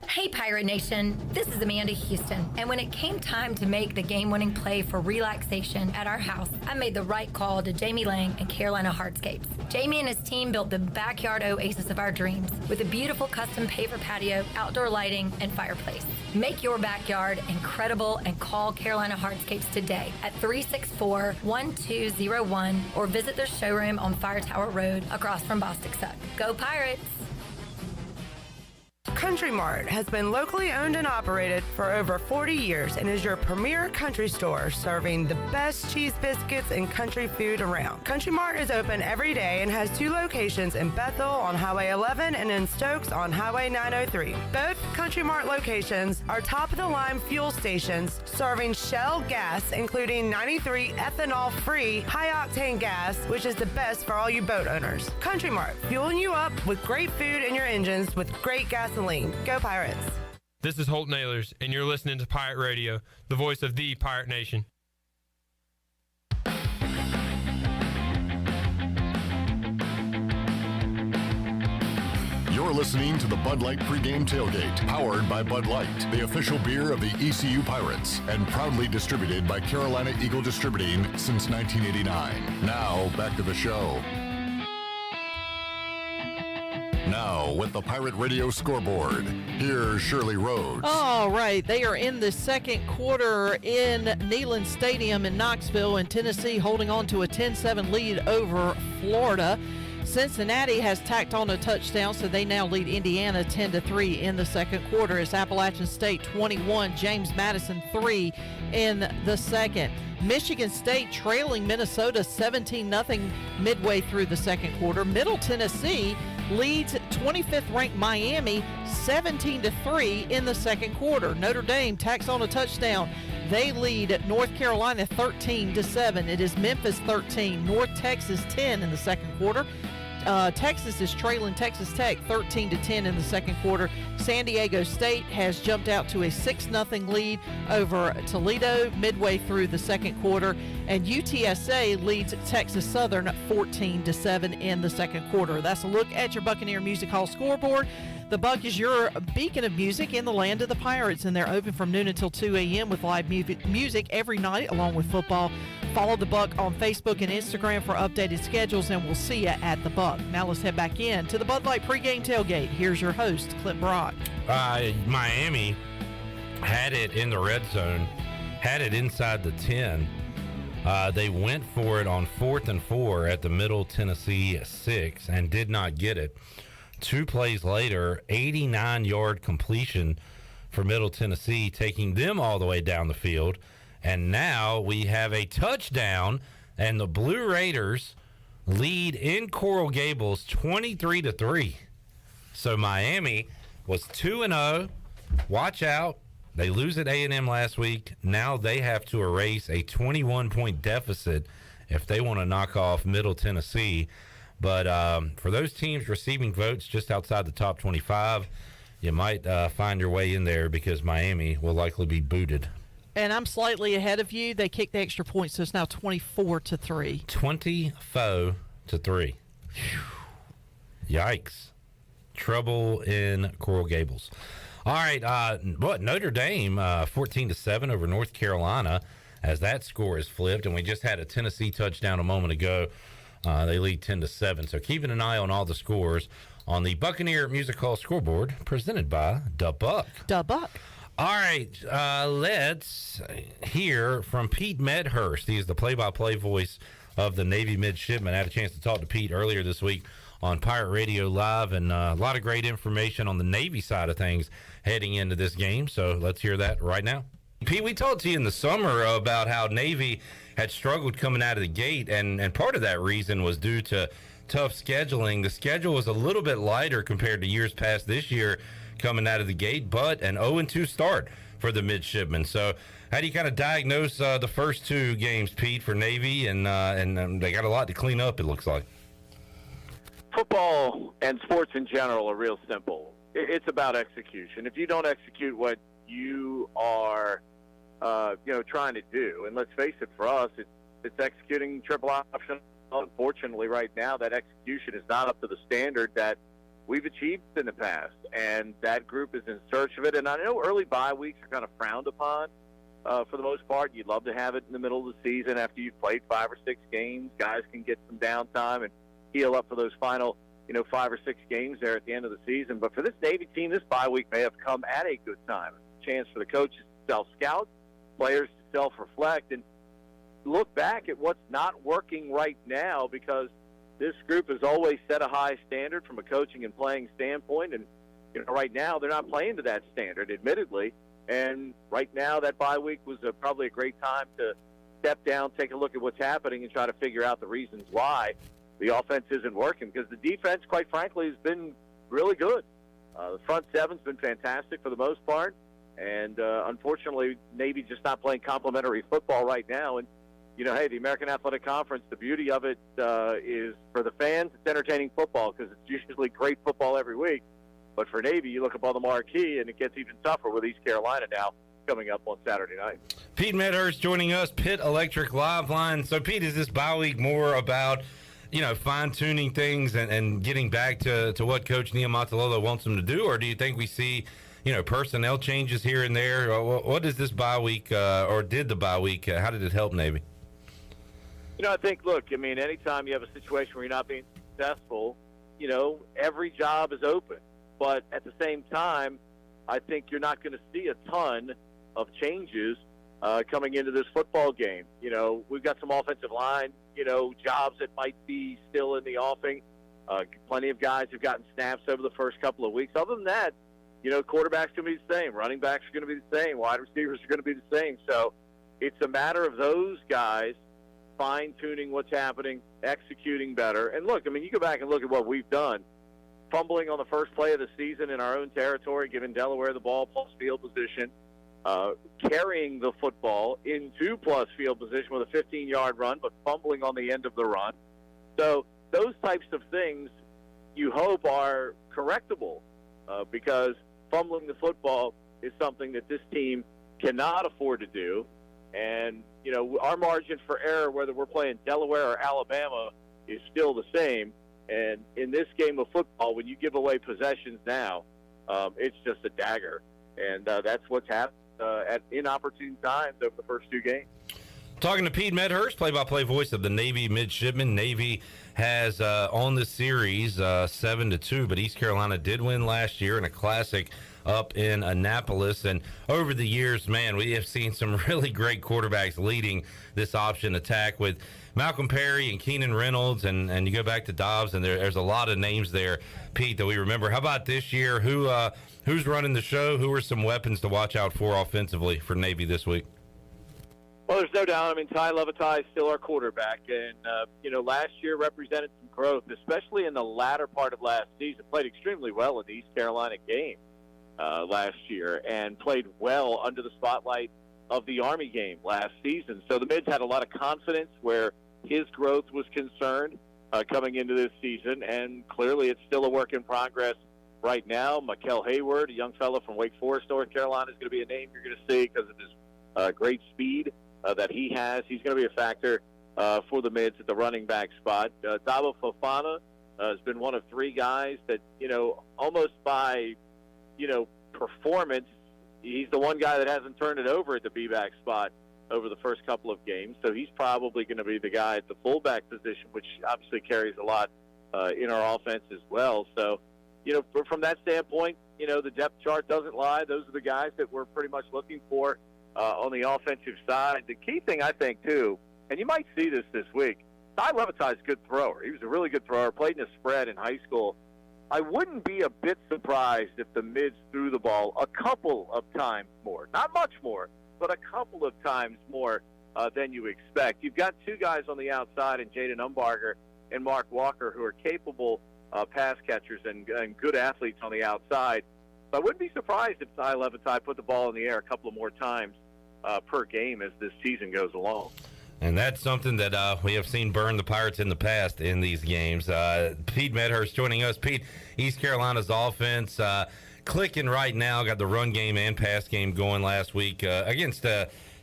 Hey Pirate Nation, this is Amanda Houston, and when it came time to make the game-winning play for relaxation at our house, I made the right call to Jamie Lang and Carolina Hardscapes. Jamie and his team built the backyard oasis of our dreams with a beautiful custom paver patio, outdoor lighting, and fireplace. Make your backyard incredible and call Carolina Hardscapes today at 364-1201 or visit their showroom on Fire Tower Road across from Bostic Suck. Go Pirates! Country Mart has been locally owned and operated for over 40 years and is your premier country store serving the best cheese biscuits and country food around. Country Mart is open every day and has 2 locations in Bethel on Highway 11 and in Stokes on Highway 903. Both Country Mart locations are top-of-the-line fuel stations serving Shell gas, including 93 ethanol-free high-octane gas, which is the best for all you boat owners. Country Mart, fueling you up with great food in your engines with great gasoline. Go Pirates! This is Holton Ahlers, and you're listening to Pirate Radio, the voice of the Pirate Nation. You're listening to the Bud Light Pregame Tailgate, powered by Bud Light, the official beer of the ECU Pirates, and proudly distributed by Carolina Eagle Distributing since 1989. Now, back to the show. Now, with the Pirate Radio Scoreboard, here's Shirley Rhodes. All right, they are in the second quarter in Neyland Stadium in Knoxville, and Tennessee holding on to a 10-7 lead over Florida. Cincinnati has tacked on a touchdown, so they now lead Indiana 10-3 in the second quarter. It's Appalachian State 21, James Madison 3 in the second. Michigan State trailing Minnesota 17-0 midway through the second quarter. Middle Tennessee leads 25th ranked Miami 17-3 in the second quarter. Notre Dame tacks on a touchdown. They lead North Carolina 13-7. It is Memphis 13, North Texas 10 in the second quarter. Texas is trailing Texas Tech 13-10 in the second quarter. San Diego State has jumped out to a 6-0 lead over Toledo midway through the second quarter, and UTSA leads Texas Southern 14-7 in the second quarter. That's a look at your Buccaneer Music Hall scoreboard. The Buck is your beacon of music in the land of the Pirates, and they're open from noon until 2 a.m. with live music every night along with football. Follow the Buck on Facebook and Instagram for updated schedules, and we'll see you at the Buck. Now let's head back in to the Bud Light pregame tailgate. Here's your host, Clip Brock. Miami had it in the red zone, had it inside the 10. They went for it on 4th and 4 at the Middle Tennessee 6 and did not get it. 2 plays later, 89-yard completion for Middle Tennessee, taking them all the way down the field. And now we have a touchdown, and the Blue Raiders lead in Coral Gables 23-3. So Miami was 2-0. Watch out. They lose at A&M last week. Now they have to erase a 21-point deficit if they want to knock off Middle Tennessee. But for those teams receiving votes just outside the top 25, you might find your way in there because Miami will likely be booted. And I'm slightly ahead of you. They kicked the extra point, so it's now 24-3. 24-3. Yikes. Trouble in Coral Gables. All right, Notre Dame 14-7 over North Carolina as that score is flipped, and we just had a Tennessee touchdown a moment ago. They lead 10-7. So keeping an eye on all the scores on the Buccaneer Music Hall scoreboard presented by Da Buck. Da Buck. All right, let's hear from Pete Medhurst. He is the play-by-play voice of the Navy midshipmen. I had a chance to talk to Pete earlier this week on Pirate Radio Live, and a lot of great information on the Navy side of things heading into this game. So let's hear that right now. Pete, we talked to you in the summer about how Navy had struggled coming out of the gate, and part of that reason was due to tough scheduling. The schedule was a little bit lighter compared to years past this year coming out of the gate, but an 0-2 start for the midshipmen. So how do you kind of diagnose the first 2 games, Pete, for Navy? And they got a lot to clean up, it looks like. Football and sports in general are real simple. It's about execution. If you don't execute what you are trying to do, and let's face it, for us, it's executing triple option. Unfortunately, right now, that execution is not up to the standard that we've achieved in the past, and that group is in search of it. And I know early bye weeks are kind of frowned upon for the most part. You'd love to have it in the middle of the season after you've played 5 or 6 games. Guys can get some downtime and heal up for those final 5 or 6 games there at the end of the season. But for this Navy team, this bye week may have come at a good time. It's a chance for the coaches to self-scout, players to self-reflect, and look back at what's not working right now, because this group has always set a high standard from a coaching and playing standpoint, and right now they're not playing to that standard, admittedly. And right now that bye week was probably a great time to step down, take a look at what's happening, and try to figure out the reasons why the offense isn't working, because the defense, quite frankly, has been really good. The front seven's been fantastic for the most part, and unfortunately, Navy just not playing complimentary football right now. And hey, the American Athletic Conference, the beauty of it is for the fans, it's entertaining football because it's usually great football every week. But for Navy, you look up on the marquee, and it gets even tougher with East Carolina now coming up on Saturday night. Pete Medhurst joining us, Pitt Electric Live Line. So, Pete, is this bye week more about fine-tuning things and getting back to what Coach Niumatalolo wants them to do? Or do you think we see, personnel changes here and there? What does this bye week, or did the bye week, how did it help Navy? I think, anytime you have a situation where you're not being successful, every job is open. But at the same time, I think you're not going to see a ton of changes coming into this football game. We've got some offensive line, jobs that might be still in the offing. Plenty of guys have gotten snaps over the first couple of weeks. Other than that, quarterback's going to be the same. Running backs are going to be the same. Wide receivers are going to be the same. So it's a matter of those guys fine-tuning what's happening, executing better. And look, you go back and look at what we've done. Fumbling on the first play of the season in our own territory, giving Delaware the ball plus field position, carrying the football into plus field position with a 15-yard run, but fumbling on the end of the run. So those types of things you hope are correctable because fumbling the football is something that this team cannot afford to do. And, our margin for error, whether we're playing Delaware or Alabama, is still the same. And in this game of football, when you give away possessions now, it's just a dagger. And that's what's happened at inopportune times over the first two games. Talking to Pete Medhurst, play-by-play voice of the Navy midshipmen. Navy has on the series 7-2, but East Carolina did win last year in a classic up in Annapolis. And over the years, man, we have seen some really great quarterbacks leading this option attack with Malcolm Perry and Keenan Reynolds, and you go back to Dobbs, and there's a lot of names there, Pete, that we remember. How about this year? Who's running the show? Who are some weapons to watch out for offensively for Navy this week? Well, there's no doubt. Ty Levitai is still our quarterback, and last year represented some growth, especially in the latter part of last season. Played extremely well in the East Carolina game last year, and played well under the spotlight of the Army game last season. So the Mids had a lot of confidence where his growth was concerned coming into this season, and clearly it's still a work in progress right now. Mikel Hayward, a young fellow from Wake Forest, North Carolina, is going to be a name you're going to see because of his great speed that he has. He's going to be a factor for the Mids at the running back spot. Dabo Fofana has been one of three guys that, almost by, performance, he's the one guy that hasn't turned it over at the B-back spot over the first couple of games. So he's probably going to be the guy at the fullback position, which obviously carries a lot in our offense as well. So, from that standpoint, the depth chart doesn't lie. Those are the guys that we're pretty much looking for on the offensive side. The key thing, I think, too, and you might see this week, Ty Levitai is a good thrower. He was a really good thrower, played in a spread in high school. I wouldn't be a bit surprised if the Mids threw the ball a couple of times more. Not much more, but a couple of times more than you expect. You've got two guys on the outside in Jaden Umbarger and Mark Walker who are capable pass catchers and good athletes on the outside. So I wouldn't be surprised if Ty Levitai put the ball in the air a couple of more times per game as this season goes along. And that's something that we have seen burn the Pirates in the past in these games. Pete Medhurst joining us. Pete, East Carolina's offense clicking right now. Got the run game and pass game going last week against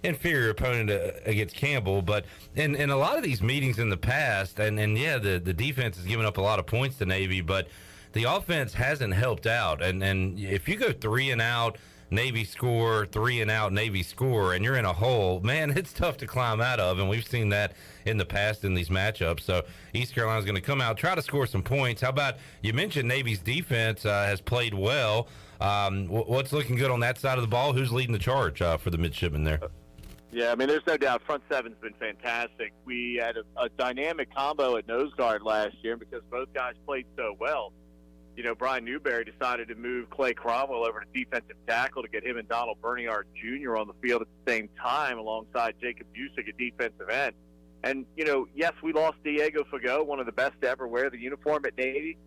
inferior opponent against Campbell. But in a lot of these meetings in the past, and the defense has given up a lot of points to Navy, but the offense hasn't helped out. And if you go 3 and out, Navy score, 3 and out, Navy score, and you're in a hole, man, it's tough to climb out of, and we've seen that in the past in these matchups. So East Carolina's going to come out, try to score some points. How about, you mentioned Navy's defense has played well. What's looking good on that side of the ball? Who's leading the charge for the midshipmen there? Yeah, there's no doubt front seven's been fantastic. We had a dynamic combo at nose guard last year because both guys played so well. Brian Newberry decided to move Clay Cromwell over to defensive tackle to get him and Donald Berniard Jr. on the field at the same time alongside Jacob Busick at defensive end. And, yes, we lost Diego Fago, one of the best to ever wear the uniform at Navy,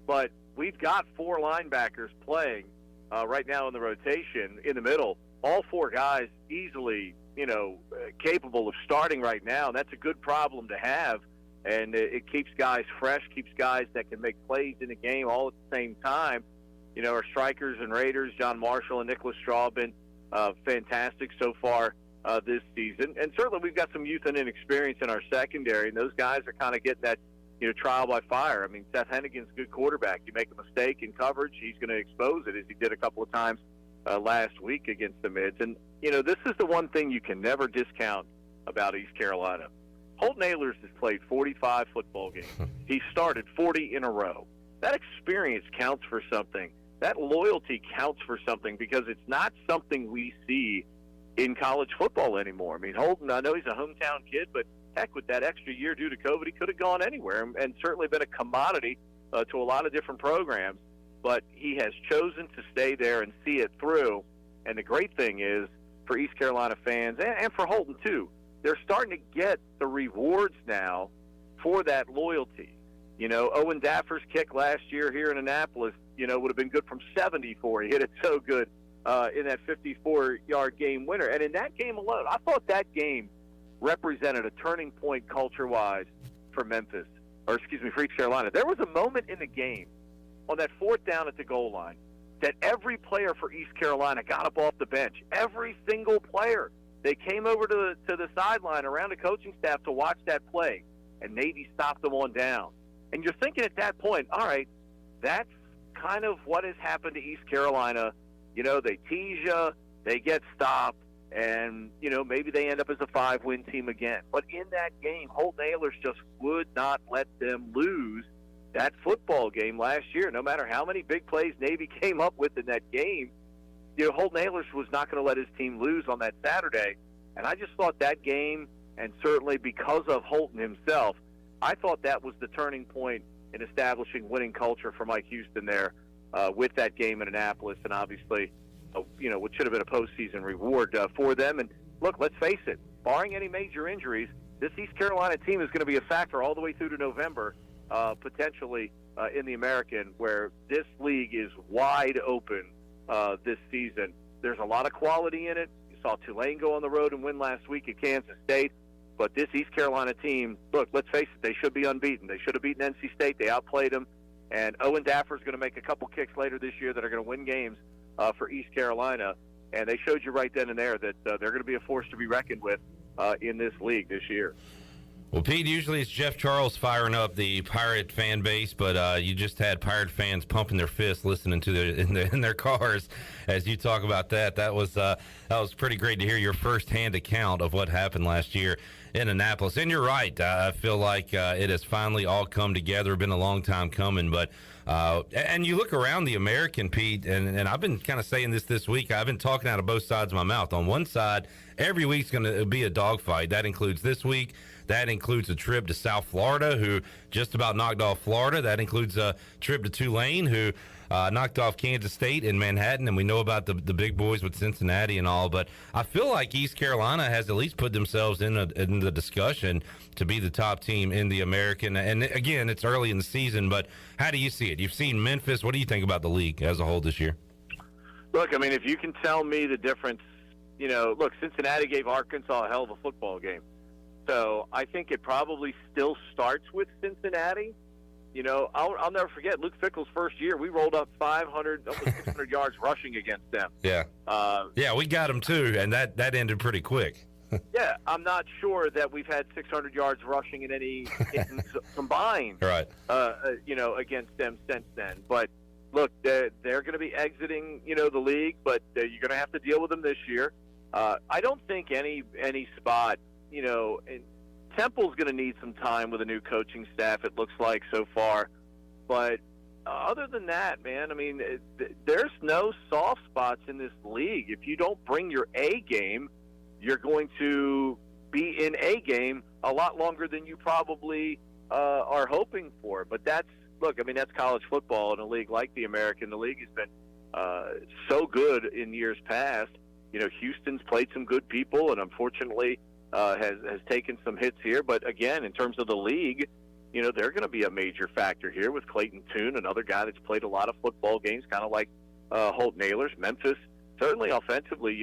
but we've got 4 linebackers playing right now in the rotation in the middle. All 4 guys easily, capable of starting right now. And that's a good problem to have. And it keeps guys fresh, keeps guys that can make plays in the game all at the same time. Our strikers and raiders, John Marshall and Nicholas Straw, have been fantastic so far this season. And certainly we've got some youth and inexperience in our secondary, and those guys are kind of getting that trial by fire. I mean, Seth Hennigan's a good quarterback. You make a mistake in coverage, he's going to expose it, as he did a couple of times last week against the Mids. And, this is the one thing you can never discount about East Carolina. Holton Ahlers has played 45 football games. He started 40 in a row. That experience counts for something. That loyalty counts for something, because it's not something we see in college football anymore. I mean, Holton, I know he's a hometown kid, but heck, with that extra year due to COVID, he could have gone anywhere and certainly been a commodity to a lot of different programs. But he has chosen to stay there and see it through. And the great thing is, for East Carolina fans, and for Holton too, they're starting to get the rewards now for that loyalty. Owen Daffer's kick last year here in Annapolis, would have been good from 74. He hit it so good in that 54-yard game winner. And in that game alone, I thought that game represented a turning point culture-wise for for East Carolina. There was a moment in the game on that fourth down at the goal line that every player for East Carolina got up off the bench. Every single player. They came over to the sideline around the coaching staff to watch that play, and Navy stopped them on down. And you're thinking at that point, all right, that's kind of what has happened to East Carolina. They tease you, they get stopped, and, maybe they end up as a 5-win team again. But in that game, Holton Ahlers just would not let them lose that football game last year. No matter how many big plays Navy came up with in that game, Holton Ahlers was not going to let his team lose on that Saturday. And I just thought that game, and certainly because of Holton himself, I thought that was the turning point in establishing winning culture for Mike Houston there with that game in Annapolis, and obviously, what should have been a postseason reward for them. And look, let's face it, barring any major injuries, this East Carolina team is going to be a factor all the way through to November, potentially in the American, where this league is wide open this season. There's a lot of quality in it. You saw Tulane go on the road and win last week at Kansas State. But this East Carolina team, look, let's face it, they should be unbeaten. They should have beaten NC State. They outplayed them. And Owen Daffer's going to make a couple kicks later this year that are going to win games for East Carolina. And they showed you right then and there that they're going to be a force to be reckoned with in this league this year. Well, Pete, usually it's Jeff Charles firing up the Pirate fan base, but you just had Pirate fans pumping their fists listening to in their cars as you talk about that. That was pretty great to hear your firsthand account of what happened last year in Annapolis. And you're right. I feel like it has finally all come together. It's been a long time coming, but and you look around the American, Pete, and I've been kind of saying this week. I've been talking out of both sides of my mouth. On one side, every week's going to be a dogfight. That includes this week. That includes a trip to South Florida, who just about knocked off Florida. That includes a trip to Tulane, who knocked off Kansas State in Manhattan. And we know about the big boys with Cincinnati and all. But I feel like East Carolina has at least put themselves in the discussion to be the top team in the American. And, again, it's early in the season, but how do you see it? You've seen Memphis. What do you think about the league as a whole this year? Look, I mean, if you can tell me the difference, look, Cincinnati gave Arkansas a hell of a football game. So I think it probably still starts with Cincinnati. I'll never forget Luke Fickell's first year. We rolled up 500, almost 600 yards rushing against them. Yeah. We got them too, and that ended pretty quick. Yeah, I'm not sure that we've had 600 yards rushing in any games combined. Right. Against them since then. But look, they're going to be exiting, the league, but you're going to have to deal with them this year. I don't think any spot. And Temple's going to need some time with a new coaching staff, it looks like so far. But other than that, man, I mean, there's no soft spots in this league. If you don't bring your A game, you're going to be in A game a lot longer than you probably are hoping for. But that's college football in a league like the American. The league has been so good in years past. Houston's played some good people, and unfortunately has taken some hits here. But again, in terms of the league, they're going to be a major factor here with Clayton Tune, another guy that's played a lot of football games, kind of like Holton Ahlers. Memphis, certainly offensively,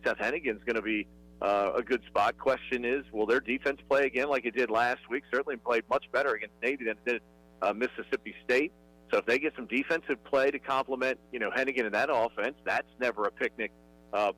Seth Hennigan's going to be a good spot. Question is, will their defense play again like it did last week? Certainly played much better against Navy than it did Mississippi State. So if they get some defensive play to complement, Hennigan in that offense, that's never a picnic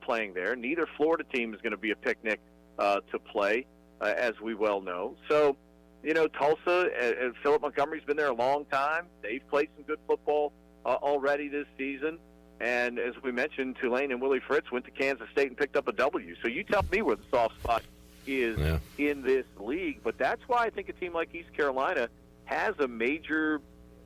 playing there. Neither Florida team is going to be a picnic to play, as we well know. So, Tulsa and Philip Montgomery's been there a long time. They've played some good football already this season. And as we mentioned, Tulane and Willie Fritz went to Kansas State and picked up a W. So you tell me where the soft spot is in this league. But that's why I think a team like East Carolina has a major,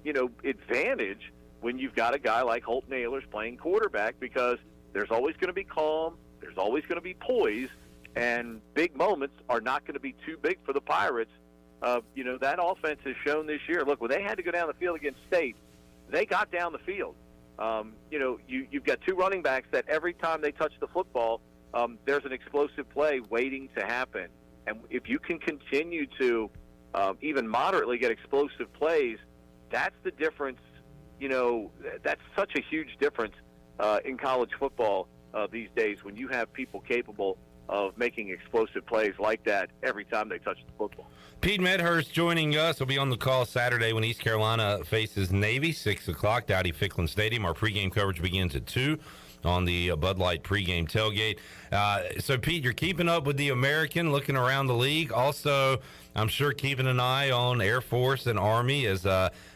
advantage when you've got a guy like Holton Ahlers playing quarterback, because there's always going to be calm, there's always going to be poise, and big moments are not going to be too big for the Pirates. That offense has shown this year. Look, when they had to go down the field against State, they got down the field. You've got two running backs that every time they touch the football, there's an explosive play waiting to happen. And if you can continue to even moderately get explosive plays, that's the difference. That's such a huge difference in college football these days, when you have people capable of making explosive plays like that every time they touch the football. Pete Medhurst joining us. Will be on the call Saturday when East Carolina faces Navy, 6 o'clock, Dowdy-Ficklin Stadium. Our pregame coverage begins at 2 on the Bud Light pregame tailgate. So, Pete, you're keeping up with the American, looking around the league. Also, I'm sure keeping an eye on Air Force and Army, as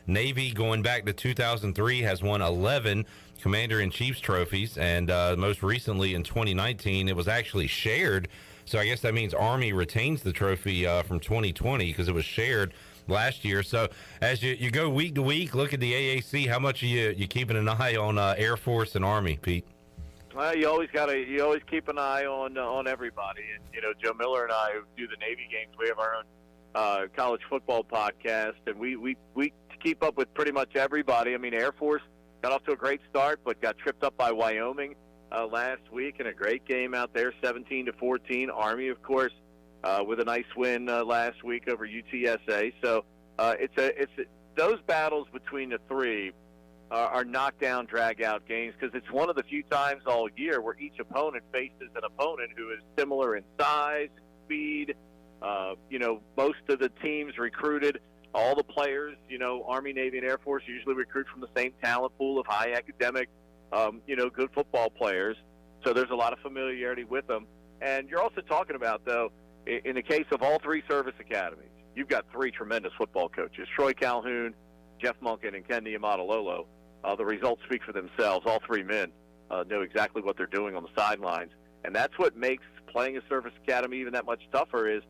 Navy, going back to 2003, has won 11 Commander-in-Chief's trophies, and most recently in 2019, it was actually shared. So I guess that means Army retains the trophy from 2020, because it was shared last year. So as you go week to week, look at the AAC, how much are you keeping an eye on Air Force and Army, Pete? Well, you always keep an eye on everybody. And Joe Miller and I, who do the Navy games, we have our own college football podcast, and we keep up with pretty much everybody. I mean, Air Force got off to a great start, but got tripped up by Wyoming last week in a great game out there, 17-14. Army, of course, with a nice win last week over UTSA. So it's those battles between the three are knockdown, drag-out games, because it's one of the few times all year where each opponent faces an opponent who is similar in size, speed. Most of the teams recruited. All the players, Army, Navy, and Air Force usually recruit from the same talent pool of high academic, good football players. So there's a lot of familiarity with them. And you're also talking about, though, in the case of all three service academies, you've got three tremendous football coaches, Troy Calhoun, Jeff Monken, and Ken Niumatalolo. The results speak for themselves. All three men know exactly what they're doing on the sidelines. And that's what makes playing a service academy even that much tougher, is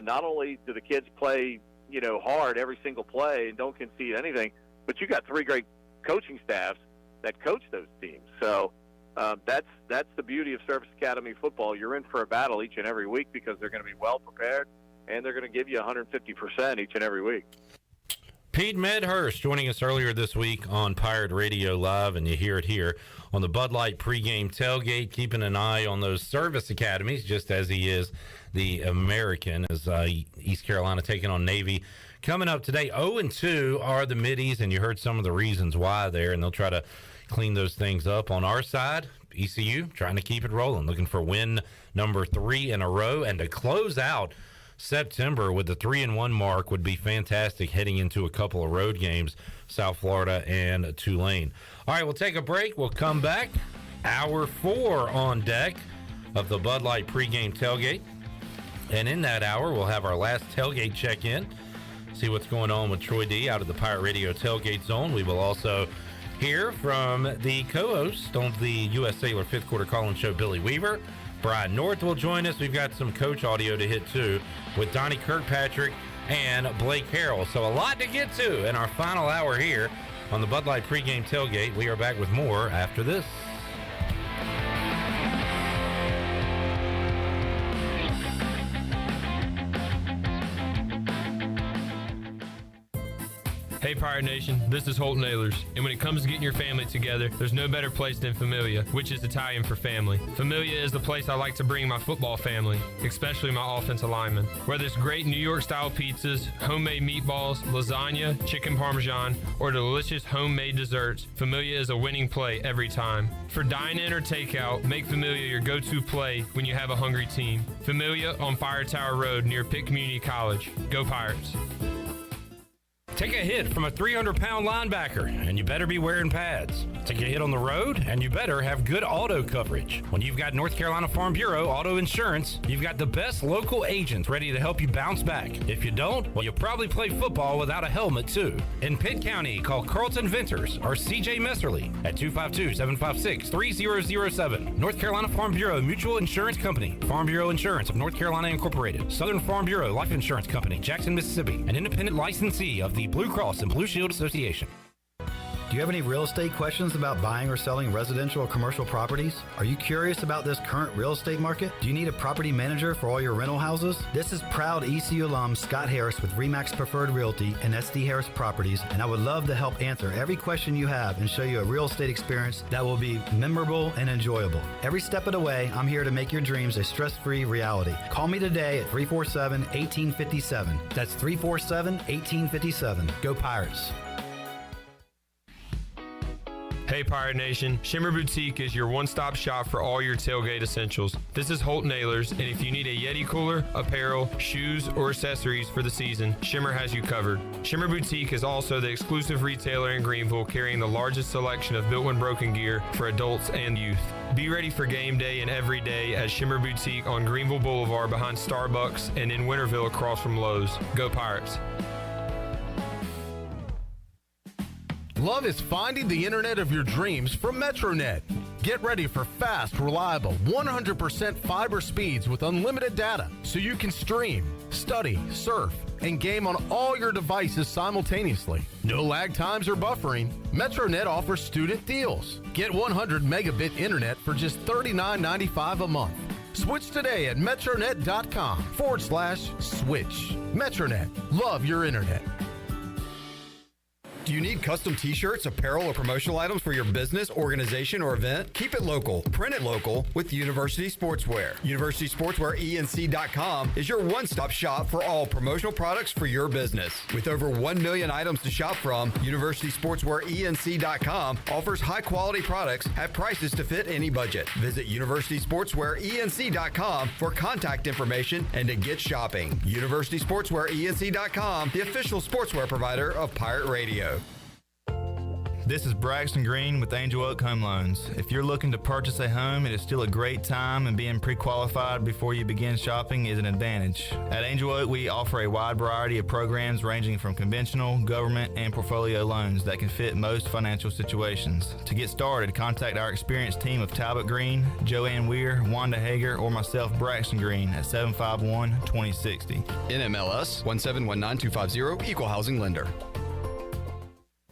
not only do the kids play hard every single play and don't concede anything, but you got three great coaching staffs that coach those teams. So that's the beauty of Service Academy football. You're in for a battle each and every week, because they're going to be well prepared, and they're going to give you 150% each and every week. Pete Medhurst joining us earlier this week on Pirate Radio Live, and you hear it here on the Bud Light pregame tailgate, keeping an eye on those service academies, just as he is the American, as East Carolina taking on Navy. Coming up today, 0-2 are the Middies, and you heard some of the reasons why there, and they'll try to clean those things up. On our side, ECU trying to keep it rolling, looking for win number 3 in a row, and to close out September with the 3-1 mark would be fantastic, heading into a couple of road games, South Florida and Tulane. All right, we'll take a break. We'll come back. Hour 4 on deck of the Bud Light pregame tailgate. And in that hour, we'll have our last tailgate check-in, see what's going on with Troy D out of the Pirate Radio tailgate zone. We will also hear from the co-host on the U.S. Sailor 5th Quarter Call-In Show, Billy Weaver. Brian North will join us. We've got some coach audio to hit, too, with Donnie Kirkpatrick and Blake Harrell. So a lot to get to in our final hour here on the Bud Light pregame tailgate. We are back with more after this. Hey Pirate Nation, this is Holton Ahlers, and when it comes to getting your family together, there's no better place than Familia, which is Italian for family. Familia is the place I like to bring my football family, especially my offensive linemen. Whether it's great New York style pizzas, homemade meatballs, lasagna, chicken parmesan, or delicious homemade desserts, Familia is a winning play every time. For dine-in or takeout, make Familia your go-to play when you have a hungry team. Familia on Fire Tower Road near Pitt Community College. Go Pirates. Take a hit from a 300-pound linebacker, and you better be wearing pads. Take a hit on the road, and you better have good auto coverage. When you've got North Carolina Farm Bureau Auto Insurance, you've got the best local agents ready to help you bounce back. If you don't, well, you'll probably play football without a helmet, too. In Pitt County, call Carlton Venters or C.J. Messerly at 252-756-3007. North Carolina Farm Bureau Mutual Insurance Company. Farm Bureau Insurance of North Carolina Incorporated. Southern Farm Bureau Life Insurance Company, Jackson, Mississippi. An independent licensee of the Blue Cross and Blue Shield Association. Do you have any real estate questions about buying or selling residential or commercial properties? Are you curious about this current real estate market? Do you need a property manager for all your rental houses? This is proud ECU alum Scott Harris with RE/MAX Preferred Realty and SD Harris Properties, and I would love to help answer every question you have and show you a real estate experience that will be memorable and enjoyable. Every step of the way, I'm here to make your dreams a stress-free reality. Call me today at 347-1857. That's 347-1857. Go Pirates. Hey Pirate Nation, Shimmer Boutique is your one-stop shop for all your tailgate essentials. This is Holton Ahlers, and if you need a Yeti cooler, apparel, shoes, or accessories for the season, Shimmer has you covered. Shimmer Boutique is also the exclusive retailer in Greenville carrying the largest selection of built and broken gear for adults and youth. Be ready for game day and every day at Shimmer Boutique on Greenville Boulevard behind Starbucks and in Winterville across from Lowe's. Go Pirates. Love is finding the internet of your dreams from MetroNet. Get ready for fast, reliable, 100% fiber speeds with unlimited data so you can stream, study, surf, and game on all your devices simultaneously. No lag times or buffering. MetroNet offers student deals. Get 100 megabit internet for just $39.95 a month. Switch today at metronet.com/switch. MetroNet. Love your internet. Do you need custom t-shirts, apparel, or promotional items for your business, organization, or event? Keep it local. Print it local with University Sportswear. University Sportswear ENC.com is your one-stop shop for all promotional products for your business. With over 1 million items to shop from, University Sportswear ENC.com offers high-quality products at prices to fit any budget. Visit University Sportswear ENC.com for contact information and to get shopping. University Sportswear ENC.com, the official sportswear provider of Pirate Radio. This is Braxton Green with Angel Oak Home Loans. If you're looking to purchase a home, it is still a great time, and being pre-qualified before you begin shopping is an advantage. At Angel Oak, we offer a wide variety of programs ranging from conventional, government, and portfolio loans that can fit most financial situations. To get started, contact our experienced team of Talbot Green, Joanne Weir, Wanda Hager, or myself, Braxton Green, at 751-2060. NMLS 1719250, Equal Housing Lender.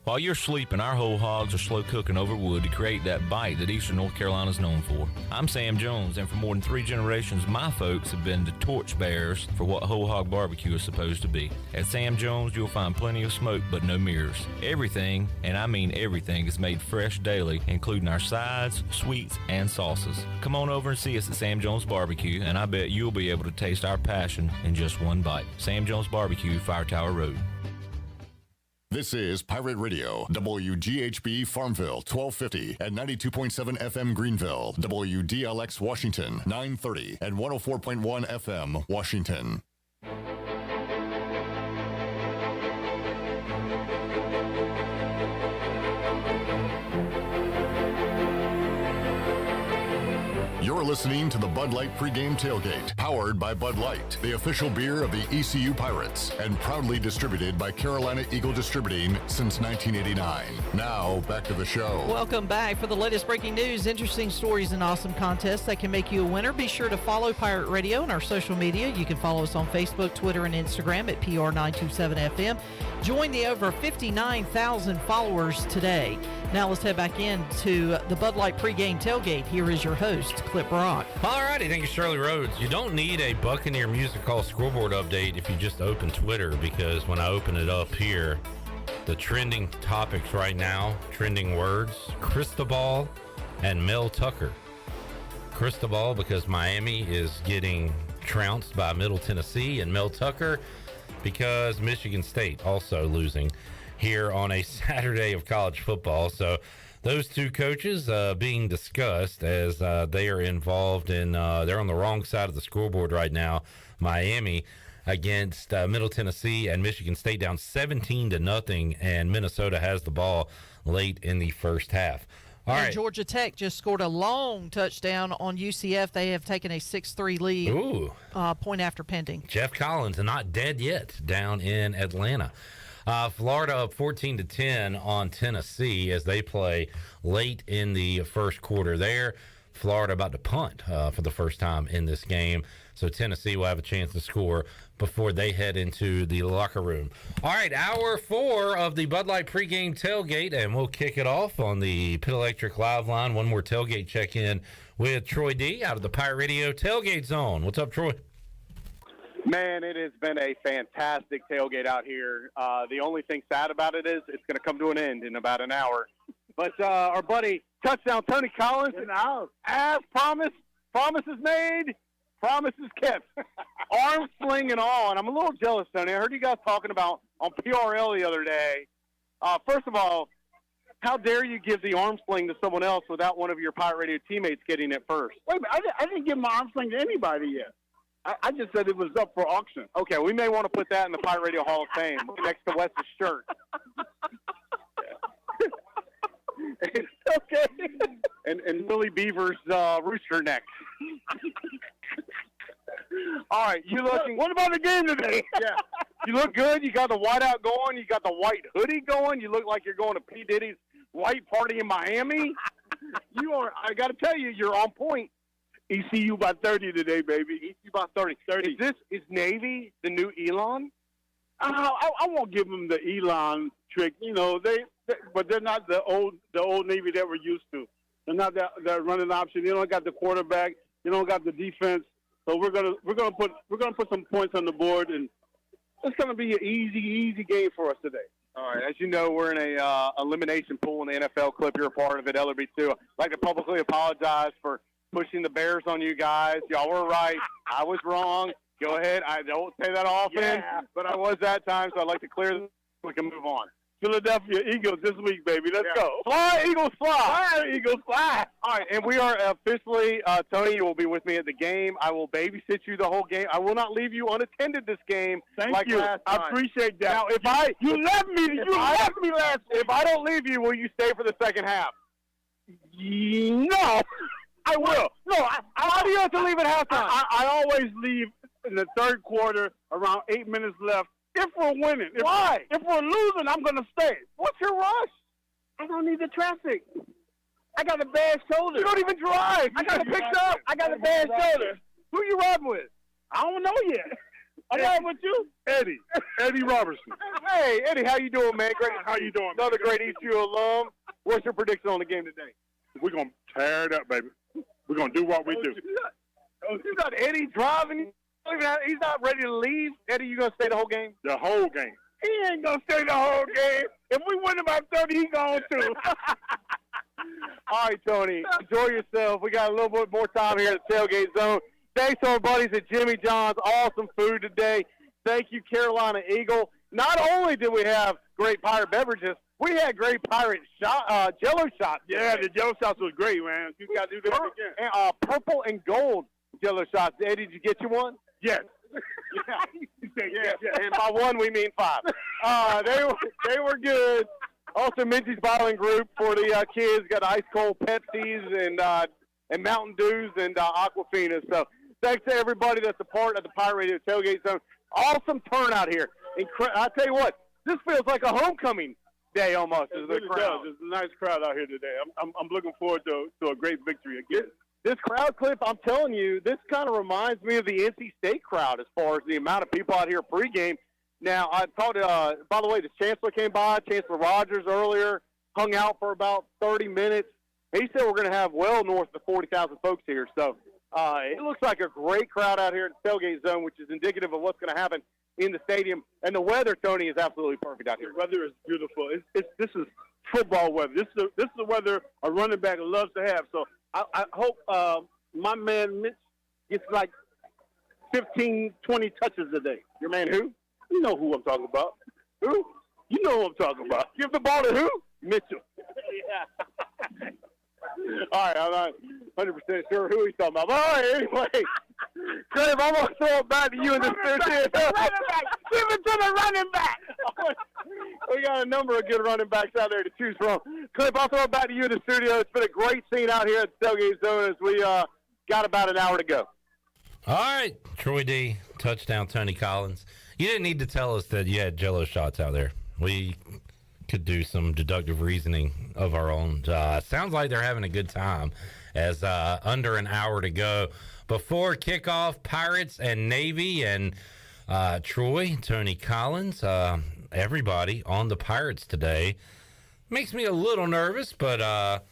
While you're sleeping, our whole hogs are slow cooking over wood to create that bite that Eastern North Carolina is known for. I'm Sam Jones, and for more than 3 generations, my folks have been the torchbearers for what whole hog barbecue is supposed to be. At Sam Jones, you'll find plenty of smoke, but no mirrors. Everything, and I mean everything, is made fresh daily, including our sides, sweets, and sauces. Come on over and see us at Sam Jones Barbecue, and I bet you'll be able to taste our passion in just one bite. Sam Jones Barbecue, Fire Tower Road. This is Pirate Radio, WGHB Farmville, 1250 and 92.7 FM Greenville, WDLX Washington, 930 and 104.1 FM Washington. You're listening to the Bud Light Pregame Tailgate, powered by Bud Light, the official beer of the ECU Pirates, and proudly distributed by Carolina Eagle Distributing since 1989. Now, back to the show. Welcome back. For the latest breaking news, interesting stories, and awesome contests that can make you a winner, be sure to follow Pirate Radio on our social media. You can follow us on Facebook, Twitter, and Instagram at PR927FM. Join the over 59,000 followers today. Now let's head back into the Bud Light Pregame Tailgate. Here is your host, Clip Rock. All righty, thank you, Shirley Rhodes. You don't need a Buccaneer Music Hall scoreboard update if you just open Twitter, because when I open it up here, the trending topics right now, trending words, Cristobal and Mel Tucker. Cristobal because Miami is getting trounced by Middle Tennessee, and Mel Tucker because Michigan State also losing here on a Saturday of college football. So those two coaches being discussed as they are involved in, they're on the wrong side of the scoreboard right now, Miami. against Middle Tennessee, and Michigan State down 17-0, and Minnesota has the ball late in the first half. All right. Georgia Tech just scored a long touchdown on UCF. They have taken a 6-3 lead. Ooh. Point after pending. Jeff Collins not dead yet down in Atlanta. Florida up 14-10 on Tennessee as they play late in the first quarter there. Florida about to punt for the first time in this game. So Tennessee will have a chance to score before they head into the locker room. All right, hour 4 of the Bud Light pregame tailgate, and we'll kick it off on the Pit Electric Live line. One more tailgate check-in with Troy D. out of the Pirate Radio Tailgate Zone. What's up, Troy? Man, it has been a fantastic tailgate out here. The only thing sad about it is it's going to come to an end in about an hour. But our buddy, touchdown Tony Collins, as promised, promises made, promises kept. Arm sling and all. And I'm a little jealous, Tony. I heard you guys talking about on PRL the other day. First of all, how dare you give the arm sling to someone else without one of your Pirate Radio teammates getting it first? Wait a minute, I didn't give my arm sling to anybody yet. I just said it was up for auction. Okay, we may want to put that in the Pirate Radio Hall of Fame next to Wes's shirt. Okay. And Willie Beaver's rooster neck. All right, you looking? What about the game today? Yeah, you look good. You got the whiteout going. You got the white hoodie going. You look like you're going to P. Diddy's white party in Miami. You are. I got to tell you, you're on point. ECU by 30 today, baby. ECU by 30. Is Navy the new Elon? I won't give them the Elon trick. You know, but they're not the old Navy that we're used to. They're not that running option. They don't got the quarterback. They don't got the defense. So we're gonna put some points on the board, and it's gonna be an easy game for us today. All right. As you know, we're in a elimination pool in the NFL. Clip, you're a part of it. Ellerby too. I'd like to publicly apologize for pushing the Bears on you guys. Y'all were right. I was wrong. Go ahead. I don't say that often, but I was that time, so I'd like to clear this so we can move on. Philadelphia Eagles this week, baby. Let's go. Fly, Eagles, fly. Fly, Eagles, fly. All right, and we are officially, Tony, you will be with me at the game. I will babysit you the whole game. I will not leave you unattended this game. Thank you. Last time. I appreciate that. Now, you left me last week. If I don't leave you, will you stay for the second half? No. I will. No, How do you have to leave at halftime? I always leave in the third quarter, around 8 minutes left. If we're winning. Why? If we're losing, I'm going to stay. What's your rush? I don't need the traffic. I got a bad shoulder. You don't even drive. I got to pick up. I got a bad shoulder. Who you riding with? I don't know yet. I'm riding with you. Eddie Robertson. Hey, Eddie, how you doing, man? Great. How you doing? Another great ECU alum. What's your prediction on the game today? We're going to tear it up, baby. We're going to do what we do. You got Eddie driving. He's not ready to leave. Eddie, you going to stay the whole game? The whole game. He ain't going to stay the whole game. If we win about 30, he going to. All right, Tony. Enjoy yourself. We got a little bit more time here at the Tailgate Zone. Thanks to our buddies at Jimmy John's. Awesome food today. Thank you, Carolina Eagle. Not only did we have great Pirate beverages, we had great Pirate Jello shots. Yeah, the Jello shots was great, man. You got to do that again. And, purple and gold Jello shots. Eddie, did you get you one? Yes. Yeah. And by one, we mean 5. They were good. Also, Minty's Bottling Group for the kids. Got ice cold Pepsis and Mountain Dews and Aquafinas. So thanks to everybody that's a part of the Pirate Radio Tailgate Zone. Awesome turnout here. I tell you what, this feels like a homecoming day almost. It really does. It's a nice crowd out here today. I'm looking forward to a great victory again. This crowd clip, I'm telling you, this kind of reminds me of the NC State crowd as far as the amount of people out here pregame. Now, I talked by the way, the Chancellor came by, Chancellor Rogers earlier, hung out for about 30 minutes. He said we're going to have well north of 40,000 folks here. So it looks like a great crowd out here at the Tailgate Zone, which is indicative of what's going to happen in the stadium. And the weather, Tony, is absolutely perfect out here. The weather is beautiful. This is football weather. This is the weather a running back loves to have. So I hope my man Mitch gets like 15, 20 touches a day. Your man who? You know who I'm talking about. Who? You know who I'm talking about. Give the ball to who? Mitchell. All right, I'm not 100% sure who he's talking about. All right, anyway, Crave, I'm going to throw it back to you in the studio. Give it to the running back. We got a number of good running backs out there to choose from. Cliff, I'll throw it back to you in the studio. It's been a great scene out here at the Tailgate Zone as we got about an hour to go. All right, Troy D, touchdown, Tony Collins. You didn't need to tell us that you had Jell-O shots out there. We could do some deductive reasoning of our own. Sounds like they're having a good time as under an hour to go before kickoff. Pirates and Navy and Troy, Tony Collins, everybody on the Pirates today. Makes me a little nervous, but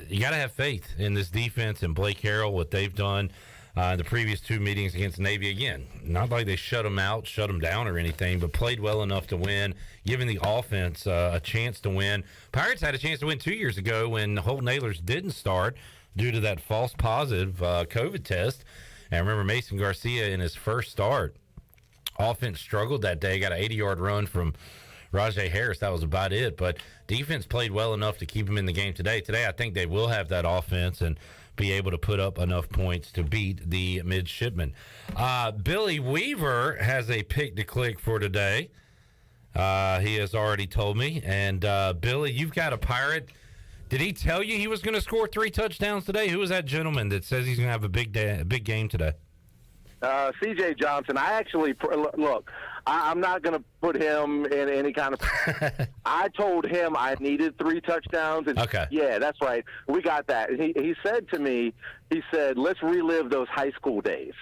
you got to have faith in this defense and Blake Harrell, what they've done the previous two meetings against Navy. Again, not like they shut them out, shut them down or anything, but played well enough to win, giving the offense a chance to win. Pirates had a chance to win 2 years ago when Holton Ahlers didn't start due to that false positive COVID test. And remember, Mason Garcia in his first start, offense struggled that day, got an 80-yard run from Rajay Harris. That was about it. But defense played well enough to keep him in the game today. Today, I think they will have that offense and be able to put up enough points to beat the midshipmen. Billy Weaver has a pick to click for today. He has already told me. And, Billy, you've got a Pirate. Did he tell you he was going to score 3 touchdowns today? Who was that gentleman that says he's going to have a big game today? C.J. Johnson. I actually look. I'm not going to put him in any kind of. I told him I needed 3 touchdowns. And okay. Yeah, that's right. We got that. He said to me, he said, "Let's relive those high school days."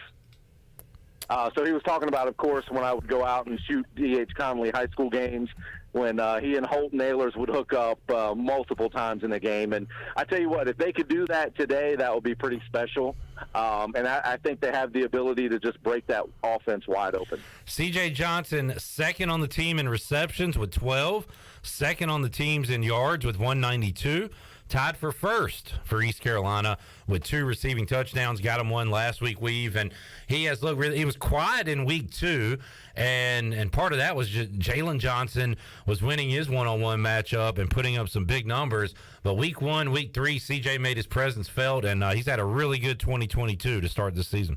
So he was talking about, of course, when I would go out and shoot D.H. Conley high school games, when he and Holton Ahlers would hook up multiple times in the game. And I tell you what, if they could do that today, that would be pretty special. And I think they have the ability to just break that offense wide open. C.J. Johnson, second on the team in receptions with 12, second on the teams in yards with 192. Tied for first for East Carolina with 2 receiving touchdowns. Got him one last week, Weave, and he has looked really. He was quiet in week 2, and part of that was just Jalen Johnson was winning his one-on-one matchup and putting up some big numbers. But week 1, week 3, CJ made his presence felt, and he's had a really good 2022 to start this season.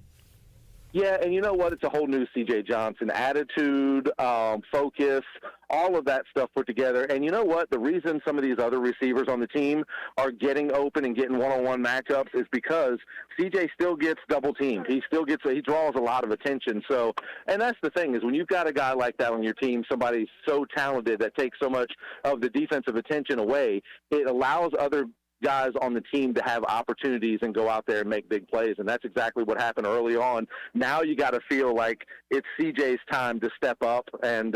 Yeah, and you know what? It's a whole new C.J. Johnson attitude, focus, all of that stuff put together. And you know what? The reason some of these other receivers on the team are getting open and getting one-on-one matchups is because C.J. still gets double-teamed. He draws a lot of attention. So, and that's the thing is when you've got a guy like that on your team, somebody so talented that takes so much of the defensive attention away, it allows other guys on the team to have opportunities and go out there and make big plays, and that's exactly what happened early on. Now you got to feel like it's CJ's time to step up and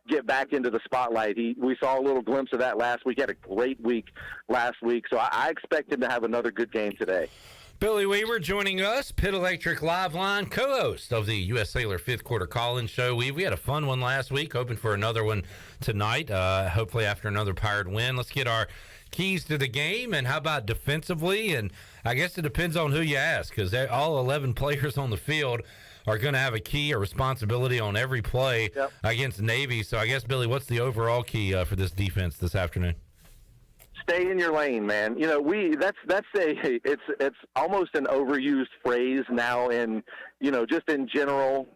get back into the spotlight. We saw a little glimpse of that last week. He had a great week last week, so I expect him to have another good game today. Billy Weaver joining us, Pit Electric Live Line, co-host of the U.S. Sailor 5th Quarter Call-In Show. We had a fun one last week, hoping for another one tonight, hopefully after another Pirate win. Let's get our keys to the game, and how about defensively? And I guess it depends on who you ask, because all 11 players on the field are going to have a key or responsibility on every play against Navy. So I guess, Billy, what's the overall key for this defense this afternoon? Stay in your lane, man. You know, it's almost an overused phrase now in, just in general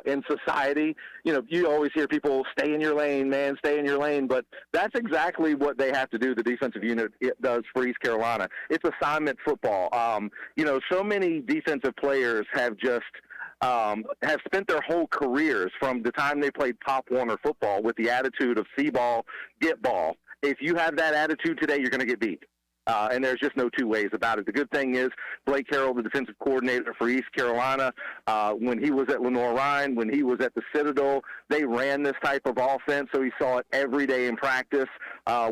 in society. You always hear people stay in your lane, man, stay in your lane, but that's exactly what they have to do. The defensive unit does for East Carolina. It's assignment football. So many defensive players have just have spent their whole careers from the time they played Pop Warner football with the attitude of see ball, get ball. If you have that attitude today, you're going to get beat. And there's just no two ways about it. The good thing is Blake Harrell, the defensive coordinator for East Carolina, when he was at Lenoir-Rhyne, when he was at the Citadel, they ran this type of offense, so he saw it every day in practice.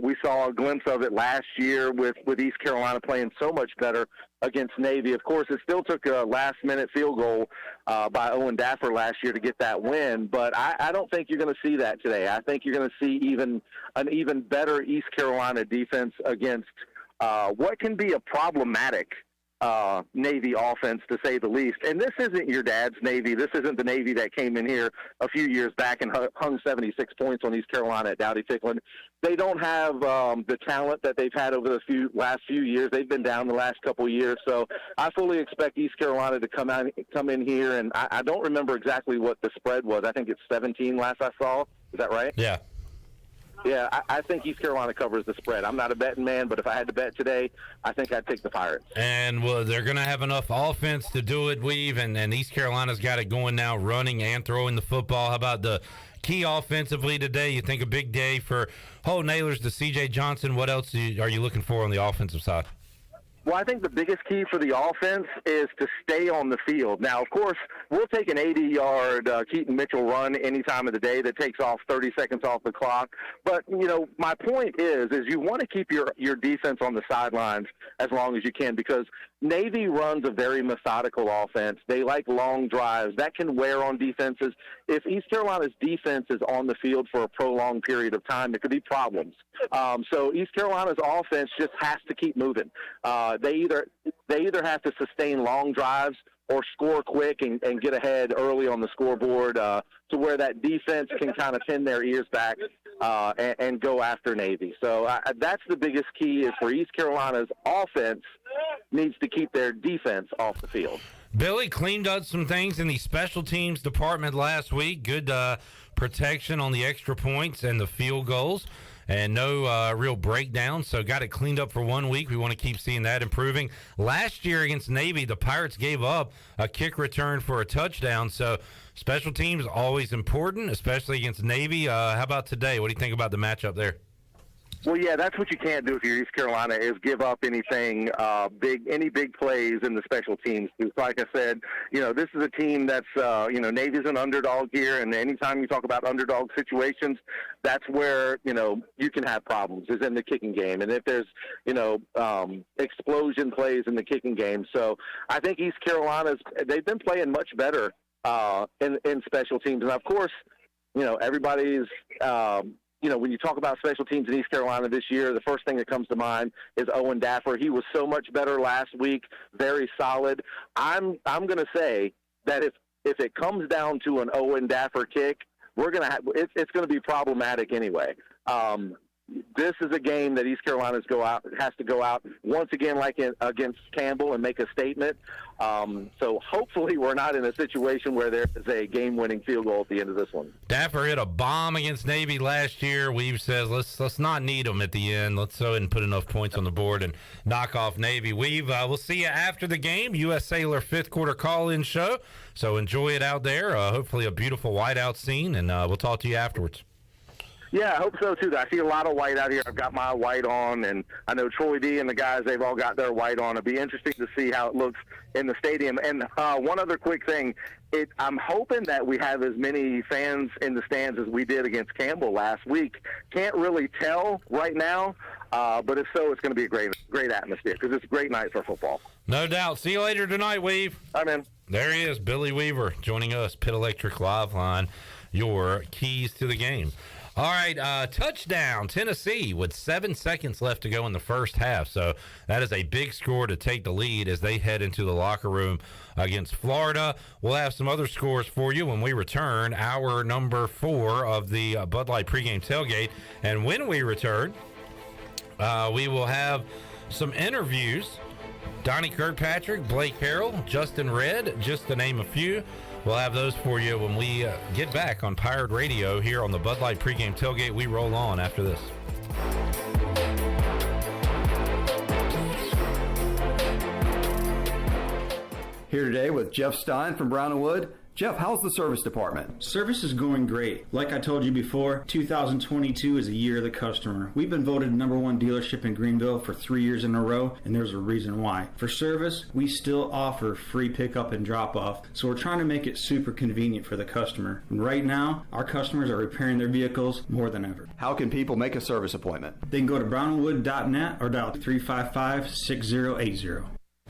We saw a glimpse of it last year with East Carolina playing so much better against Navy. Of course, it still took a last-minute field goal by Owen Daffer last year to get that win, but I don't think you're going to see that today. I think you're going to see an even better East Carolina defense against what can be a problematic Navy offense, to say the least. And this isn't your dad's Navy. This isn't the Navy that came in here a few years back and hung 76 points on East Carolina at Dowdy-Ficklen. They don't have the talent that they've had over the last few years. They've been down the last couple of years. So I fully expect East Carolina to come in here. And I don't remember exactly what the spread was. I think it's 17 last I saw. Is that right? Yeah. Yeah, I think East Carolina covers the spread. I'm not a betting man, but if I had to bet today, I think I'd take the Pirates. And they're going to have enough offense to do it, Weave, and East Carolina's got it going now, running and throwing the football. How about the key offensively today? You think a big day for Holton Ahlers to C.J. Johnson. What else are you looking for on the offensive side? Well, I think the biggest key for the offense is to stay on the field. Now, of course, we'll take an 80-yard Keaton Mitchell run any time of the day that takes off 30 seconds off the clock. But, my point is you want to keep your defense on the sidelines as long as you can, because Navy runs a very methodical offense. They like long drives. That can wear on defenses. If East Carolina's defense is on the field for a prolonged period of time, there could be problems. So East Carolina's offense just has to keep moving. They either have to sustain long drives or score quick and get ahead early on the scoreboard to where that defense can kind of pin their ears back and go after Navy. So that's the biggest key, is for East Carolina's offense needs to keep their defense off the field. Billy cleaned up some things in the special teams department last week. Good protection on the extra points and the field goals, and no real breakdown. So got it cleaned up for 1 week. We want to keep seeing that improving. Last year against Navy, the Pirates gave up a kick return for a touchdown. So special teams always important, especially against Navy. How about today? What do you think about the matchup there? Well, yeah, that's what you can't do if you're East Carolina, is give up anything any big plays in the special teams. Like I said, this is a team that's, Navy's an underdog here, and anytime you talk about underdog situations, that's where, you can have problems, is in the kicking game. And if there's, explosion plays in the kicking game. So I think East Carolina's, they've been playing much better in special teams. And, of course, everybody's when you talk about special teams in East Carolina this year, the first thing that comes to mind is Owen Daffer. He was so much better last week, very solid. I'm going to say that if it comes down to an Owen Daffer kick, it's going to be problematic anyway. This is a game that East Carolina has to go out once again, against Campbell, and make a statement. So hopefully we're not in a situation where there's a game-winning field goal at the end of this one. Daffer hit a bomb against Navy last year. Weave says let's not need them at the end. Let's go ahead and put enough points on the board and knock off Navy. Weave, we'll see you after the game. U.S. Sailor fifth quarter call-in show. So enjoy it out there. Hopefully a beautiful whiteout scene, and we'll talk to you afterwards. Yeah, I hope so, too. I see a lot of white out here. I've got my white on, and I know Troy D and the guys, they've all got their white on. It'll be interesting to see how it looks in the stadium. And one other quick thing, I'm hoping that we have as many fans in the stands as we did against Campbell last week. Can't really tell right now, but if so, it's going to be a great atmosphere, because it's a great night for football. No doubt. See you later tonight, Weave. Hi, man. There he is, Billy Weaver, joining us, Pit Electric Live Line, your keys to the game. All right, touchdown, Tennessee, with 7 seconds left to go in the first half. So that is a big score to take the lead as they head into the locker room against Florida. We'll have some other scores for you when we return, hour number 4 of the Bud Light Pregame Tailgate. And when we return, we will have some interviews. Donnie Kirkpatrick, Blake Harrell, Justin Redd, just to name a few. We'll have those for you when we get back on Pirate Radio here on the Bud Light Pregame Tailgate. We roll on after this. Here today with Jeff Stein from Brown & Wood. Jeff, how's the service department? Service is going great. Like I told you before, 2022 is a year of the customer. We've been voted #1 dealership in Greenville for 3 years in a row, and there's a reason why. For service, we still offer free pickup and drop-off, so we're trying to make it super convenient for the customer. And right now, our customers are repairing their vehicles more than ever. How can people make a service appointment? They can go to brownwood.net or dial 355-6080.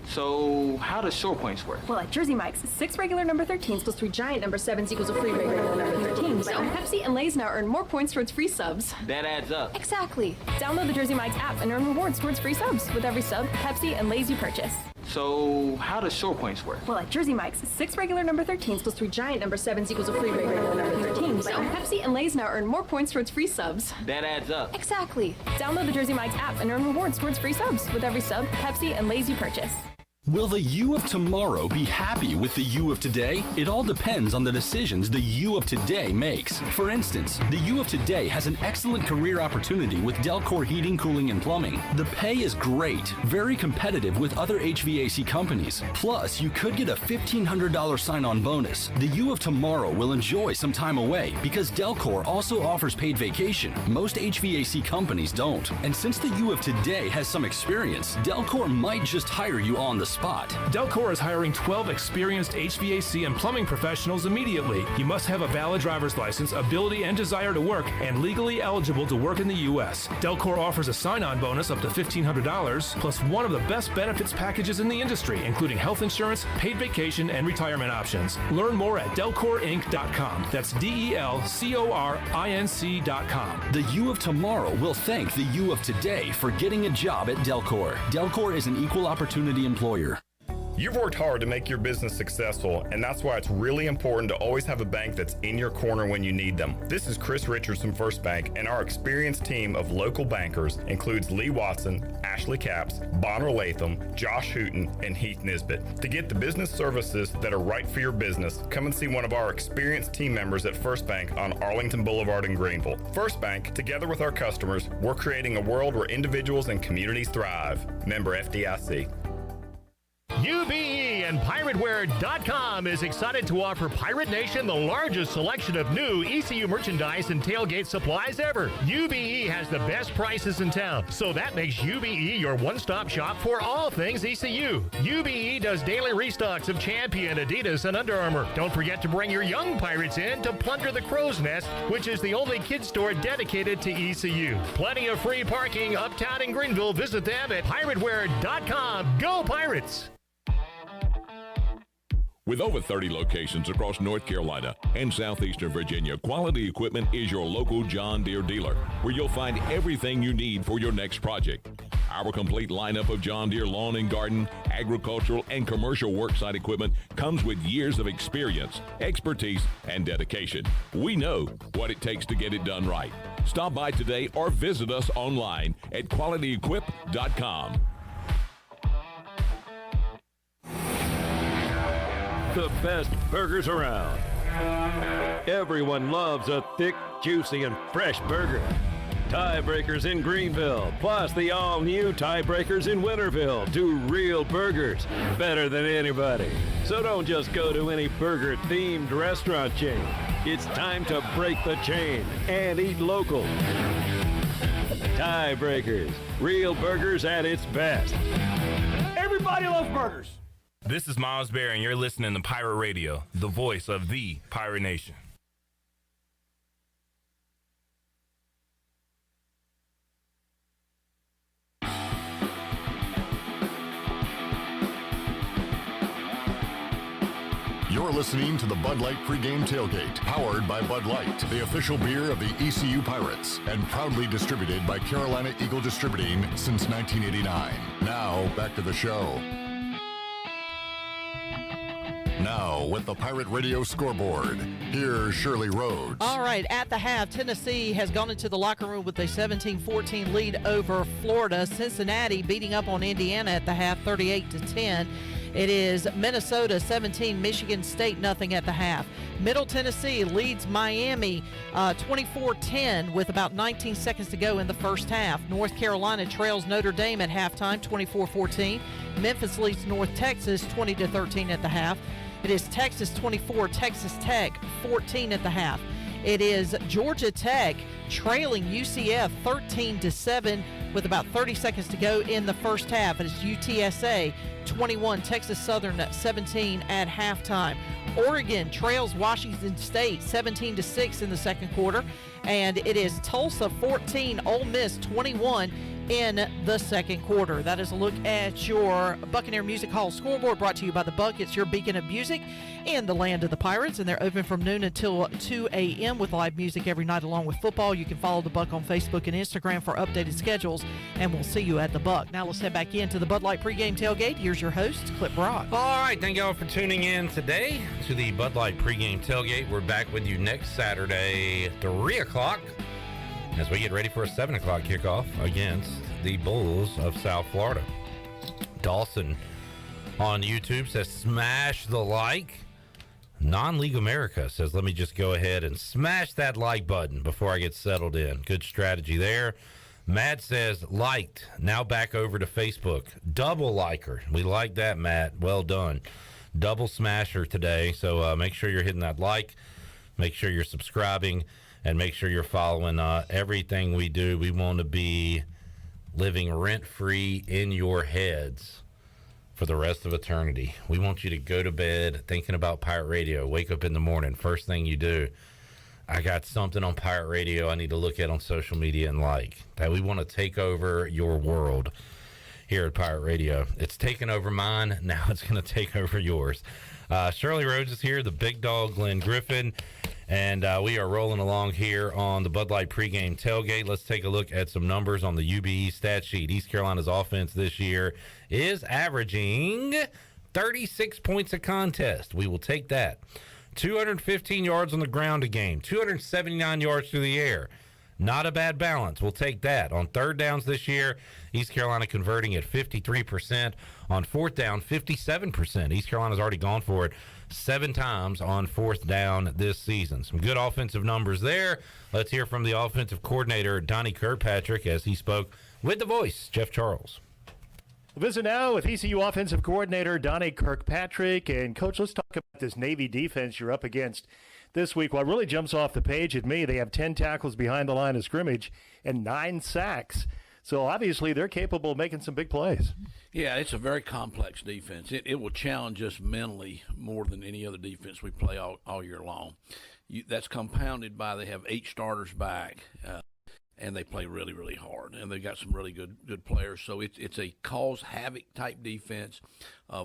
So how does short points work? Well, at Jersey Mike's, 6 regular number 13s plus 3 giant number 7s equals a free regular number 13. So Pepsi and Lay's now earn more points towards free subs. That adds up. Exactly. Download the Jersey Mike's app and earn rewards towards free subs with every sub, Pepsi, and Lay's you purchase. So how does short points work? Well, at Jersey Mike's, 6 regular number 13s plus 3 giant number 7s equals a free regular number 13. So Pepsi and Lay's now earn more points towards free subs. That adds up. Exactly. Download the Jersey Mike's app and earn rewards towards free subs with every sub, Pepsi, and Lay's you purchase. Will the you of tomorrow be happy with the you of today? It all depends on the decisions the you of today makes. For instance, the you of today has an excellent career opportunity with Delcor Heating, Cooling, and Plumbing. The pay is great, very competitive with other HVAC companies. Plus, you could get a $1,500 sign-on bonus. The you of tomorrow will enjoy some time away because Delcor also offers paid vacation. Most HVAC companies don't. And since the you of today has some experience, Delcor might just hire you on the spot. Delcor is hiring 12 experienced HVAC and plumbing professionals immediately. You must have a valid driver's license, ability and desire to work, and legally eligible to work in the U.S. Delcor offers a sign-on bonus up to $1,500, plus one of the best benefits packages in the industry, including health insurance, paid vacation, and retirement options. Learn more at DelcorInc.com. That's DelCorinc.com. The you of tomorrow will thank the you of today for getting a job at Delcor. Delcor is an equal opportunity employer. You've worked hard to make your business successful, and that's why it's really important to always have a bank that's in your corner when you need them. This is Chris Richards from First Bank, and our experienced team of local bankers includes Lee Watson, Ashley Capps, Bonner Latham, Josh Hooten, and Heath Nisbet. To get the business services that are right for your business, come and see one of our experienced team members at First Bank on Arlington Boulevard in Greenville. First Bank, together with our customers, we're creating a world where individuals and communities thrive. Member FDIC. UBE and PirateWear.com is excited to offer Pirate Nation the largest selection of new ECU merchandise and tailgate supplies ever. UBE has the best prices in town, so that makes UBE your one-stop shop for all things ECU. UBE does daily restocks of Champion, Adidas, and Under Armour. Don't forget to bring your young Pirates in to plunder the Crow's Nest, which is the only kids store dedicated to ECU. Plenty of free parking uptown in Greenville. Visit them at PirateWear.com. Go Pirates! With over 30 locations across North Carolina and southeastern Virginia, Quality Equipment is your local John Deere dealer, where you'll find everything you need for your next project. Our complete lineup of John Deere lawn and garden, agricultural, and commercial worksite equipment comes with years of experience, expertise, and dedication. We know what it takes to get it done right. Stop by today or visit us online at QualityEquip.com. The best burgers around. Everyone loves a thick, juicy, and fresh burger. Tiebreakers in Greenville, plus the all-new Tiebreakers in Winterville, do real burgers better than anybody. So don't just go to any burger-themed restaurant chain. It's time to break the chain and eat local. Tiebreakers, real burgers at its best. Everybody loves burgers. This is Miles Berry, and you're listening to Pirate Radio, the voice of the Pirate Nation. You're listening to the Bud Light Pregame Tailgate, powered by Bud Light, the official beer of the ECU Pirates, and proudly distributed by Carolina Eagle Distributing since 1989. Now, back to the show. Now, with the Pirate Radio Scoreboard, here's Shirley Rhodes. All right, at the half, Tennessee has gone into the locker room with a 17-14 lead over Florida. Cincinnati beating up on Indiana at the half, 38-10. It is Minnesota 17, Michigan State nothing at the half. Middle Tennessee leads Miami 24-10 with about 19 seconds to go in the first half. North Carolina trails Notre Dame at halftime, 24-14. Memphis leads North Texas 20-13 at the half. It is Texas 24, Texas Tech 14 at the half. It is Georgia Tech trailing UCF 13-7 with about 30 seconds to go in the first half. It is UTSA 21, Texas Southern 17 at halftime. Oregon trails Washington State 17-6 in the second quarter. And it is Tulsa 14, Ole Miss 21. in the second quarter. That is a look at your Buccaneer Music Hall scoreboard, brought to you by The Buck. It's your beacon of music in the land of the Pirates, and they're open from noon until 2 a.m. with live music every night along with football. You can follow The Buck on Facebook and Instagram for updated schedules, and we'll see you at The Buck. Now let's head back into the Bud Light pregame tailgate. Here's your host, Clip Brock. All right, thank y'all for tuning in today to the Bud Light pregame tailgate. We're back with you next Saturday, 3 o'clock, as we get ready for a 7 o'clock kickoff against the Bulls of South Florida. Dawson on YouTube says, smash the like. Non-League America says, let me just go ahead and smash that like button before I get settled in. Good strategy there. Matt says, liked. Now back over to Facebook. Double liker. We like that, Matt. Well done. Double smasher today. So make sure you're hitting that like. Make sure you're subscribing. And make sure you're following everything we do. We want to be living rent-free in your heads for the rest of eternity. We want you to go to bed thinking about Pirate Radio. Wake up in the morning. First thing you do, I got something on Pirate Radio I need to look at on social media and like. That we want to take over your world here at Pirate Radio. It's taken over mine. Now it's going to take over yours. Shirley Rhodes is here, the big dog, Glenn Griffin, and we are rolling along here on the Bud Light pregame tailgate. Let's take a look at some numbers on the UBE stat sheet. East Carolina's offense this year is averaging 36 points a contest. We will take that. 215 yards on the ground a game, 279 yards through the air. Not a bad balance. We'll take that. On third downs this year, East Carolina converting at 53%. On fourth down, 57%. East Carolina's already gone for it 7 times on fourth down this season. Some good offensive numbers there. Let's hear from the offensive coordinator, Donnie Kirkpatrick, as he spoke with the voice, Jeff Charles. Visit now with ECU offensive coordinator Donnie Kirkpatrick. And, Coach, let's talk about this Navy defense you're up against this week. What really jumps off the page at me, they have 10 tackles behind the line of scrimmage and 9 sacks. So, obviously, they're capable of making some big plays. Yeah, it's a very complex defense. It will challenge us mentally more than any other defense we play all year long. That's compounded by they have 8 starters back, and they play really, really hard. And they've got some really good players. So it's a cause havoc type defense,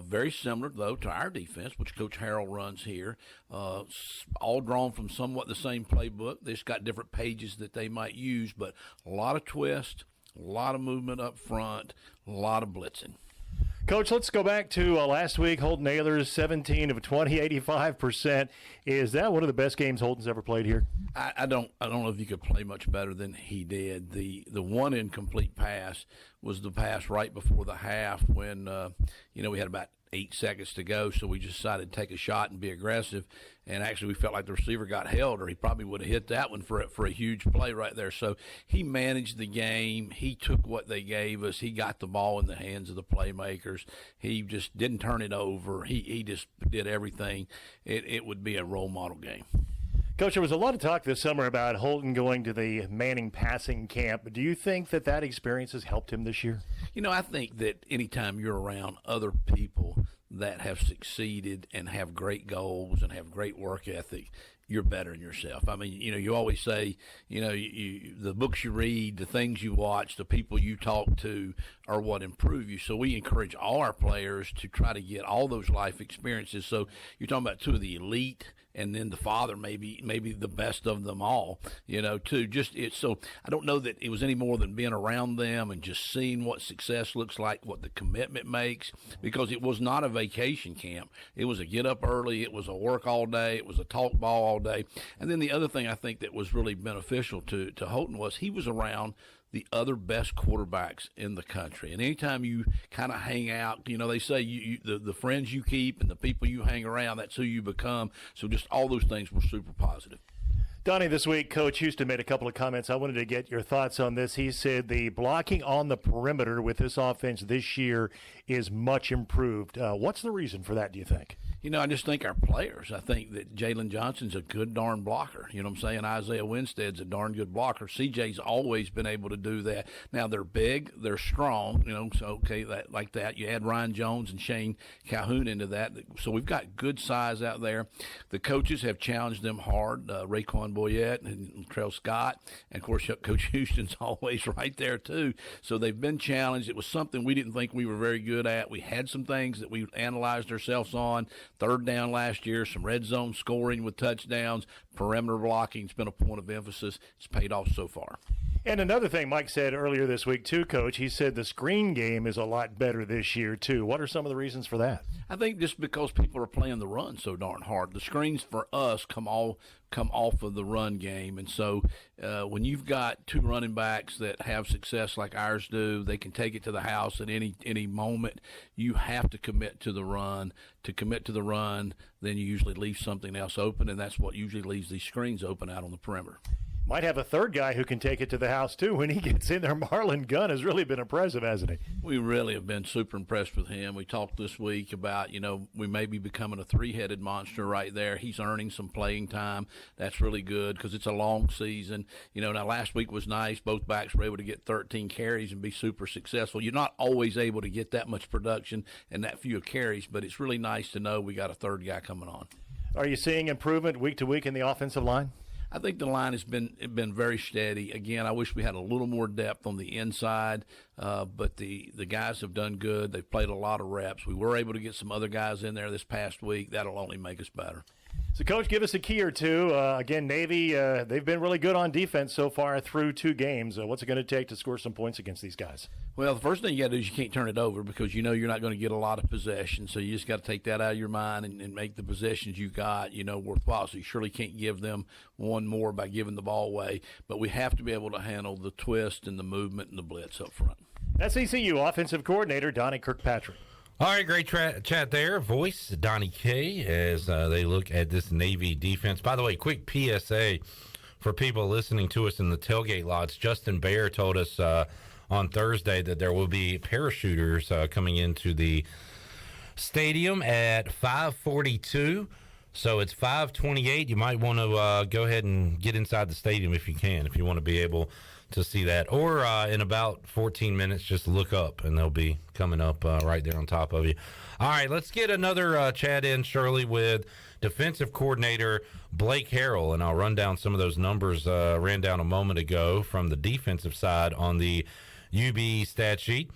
very similar, though, to our defense, which Coach Harrell runs here, all drawn from somewhat the same playbook. They've just got different pages that they might use, but a lot of twist, a lot of movement up front, a lot of blitzing. Coach, let's go back to last week. Holton Ahlers, 17 of 20, 85%. Is that one of the best games Holton's ever played here? I don't know if you could play much better than he did. The one incomplete pass was the pass right before the half when we had about 8 seconds to go, so we just decided to take a shot and be aggressive. And actually, we felt like the receiver got held, or he probably would have hit that one for a huge play right there. So he managed the game. He took what they gave us. He got the ball in the hands of the playmakers. He just didn't turn it over. He just did everything. It would be a role model game. Coach, there was a lot of talk this summer about Holton going to the Manning passing camp. Do you think that experience has helped him this year? I think that anytime you're around other people that have succeeded and have great goals and have great work ethic, you're better than yourself. I mean, you always say, the books you read, the things you watch, the people you talk to are what improve you. So we encourage all our players to try to get all those life experiences. So you're talking about 2 of the elite, and then the father maybe the best of them all, too. So I don't know that it was any more than being around them and just seeing what success looks like, what the commitment makes, because it was not a vacation camp. It was a get up early. It was a work all day. It was a talk ball all day. And then the other thing I think that was really beneficial to Holton was he was around the other best quarterbacks in the country. And anytime you kind of hang out, they say the friends you keep and the people you hang around, that's who you become. So just all those things were super positive. Donnie, this week, Coach Houston made a couple of comments. I wanted to get your thoughts on this. He said the blocking on the perimeter with this offense this year is much improved. What's the reason for that, do you think? I just think our players. I think that Jalen Johnson's a good darn blocker. You know what I'm saying? Isaiah Winstead's a darn good blocker. CJ's always been able to do that. Now, they're big, they're strong, so, okay, like that. You add Ryan Jones and Shane Calhoun into that. So we've got good size out there. The coaches have challenged them hard. Raekwon Boyette and Trell Scott. And, of course, Coach Houston's always right there, too. So they've been challenged. It was something we didn't think we were very good at. We had some things that we analyzed ourselves on. Third down last year, some red zone scoring with touchdowns, perimeter blocking has been a point of emphasis. It's paid off so far. And another thing Mike said earlier this week, too, Coach, he said the screen game is a lot better this year, too. What are some of the reasons for that? I think just because people are playing the run so darn hard. The screens for us come off of the run game. And so when you've got two running backs that have success like ours do, they can take it to the house at any moment. You have to commit to the run. To commit to the run, then you usually leave something else open, and that's what usually leaves these screens open out on the perimeter. Might have a third guy who can take it to the house, too, when he gets in there. Marlon Gunn has really been impressive, hasn't he? We really have been super impressed with him. We talked this week about, we may be becoming a three-headed monster right there. He's earning some playing time. That's really good because it's a long season. Now last week was nice. Both backs were able to get 13 carries and be super successful. You're not always able to get that much production and that few carries, but it's really nice to know we got a third guy coming on. Are you seeing improvement week to week in the offensive line? I think the line has been very steady. Again, I wish we had a little more depth on the inside, but the guys have done good. They've played a lot of reps. We were able to get some other guys in there this past week. That'll only make us better. So, Coach, give us a key or two. Again, Navy, they've been really good on defense so far through 2 games. What's it going to take to score some points against these guys? Well, the first thing you got to do is you can't turn it over because you're not going to get a lot of possession. So you just got to take that out of your mind and make the possessions you got, worthwhile. So you surely can't give them one more by giving the ball away. But we have to be able to handle the twist and the movement and the blitz up front. That's ECU offensive coordinator Donnie Kirkpatrick. All right, great chat there. Voice, Donnie K, as they look at this Navy defense. By the way, quick PSA for people listening to us in the tailgate lots. Justin Baer told us on Thursday that there will be parachuters coming into the stadium at 5:42. So it's 5:28. You might want to go ahead and get inside the stadium if you can, if you want to be able to see that. Or in about 14 minutes, just look up, and they'll be coming up right there on top of you. All right, let's get another chat in, Shirley, with defensive coordinator Blake Harrell, and I'll run down some of those numbers ran down a moment ago from the defensive side on the UB stat sheet.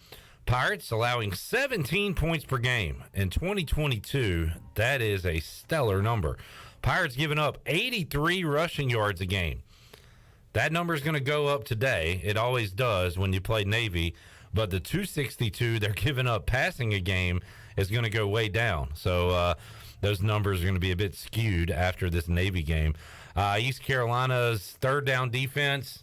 Pirates allowing 17 points per game in 2022. That is a stellar number. Pirates giving up 83 rushing yards a game. That number is going to go up today. It always does when you play Navy. But the 262 they're giving up passing a game is going to go way down. So those numbers are going to be a bit skewed after this Navy game. East Carolina's third down defense,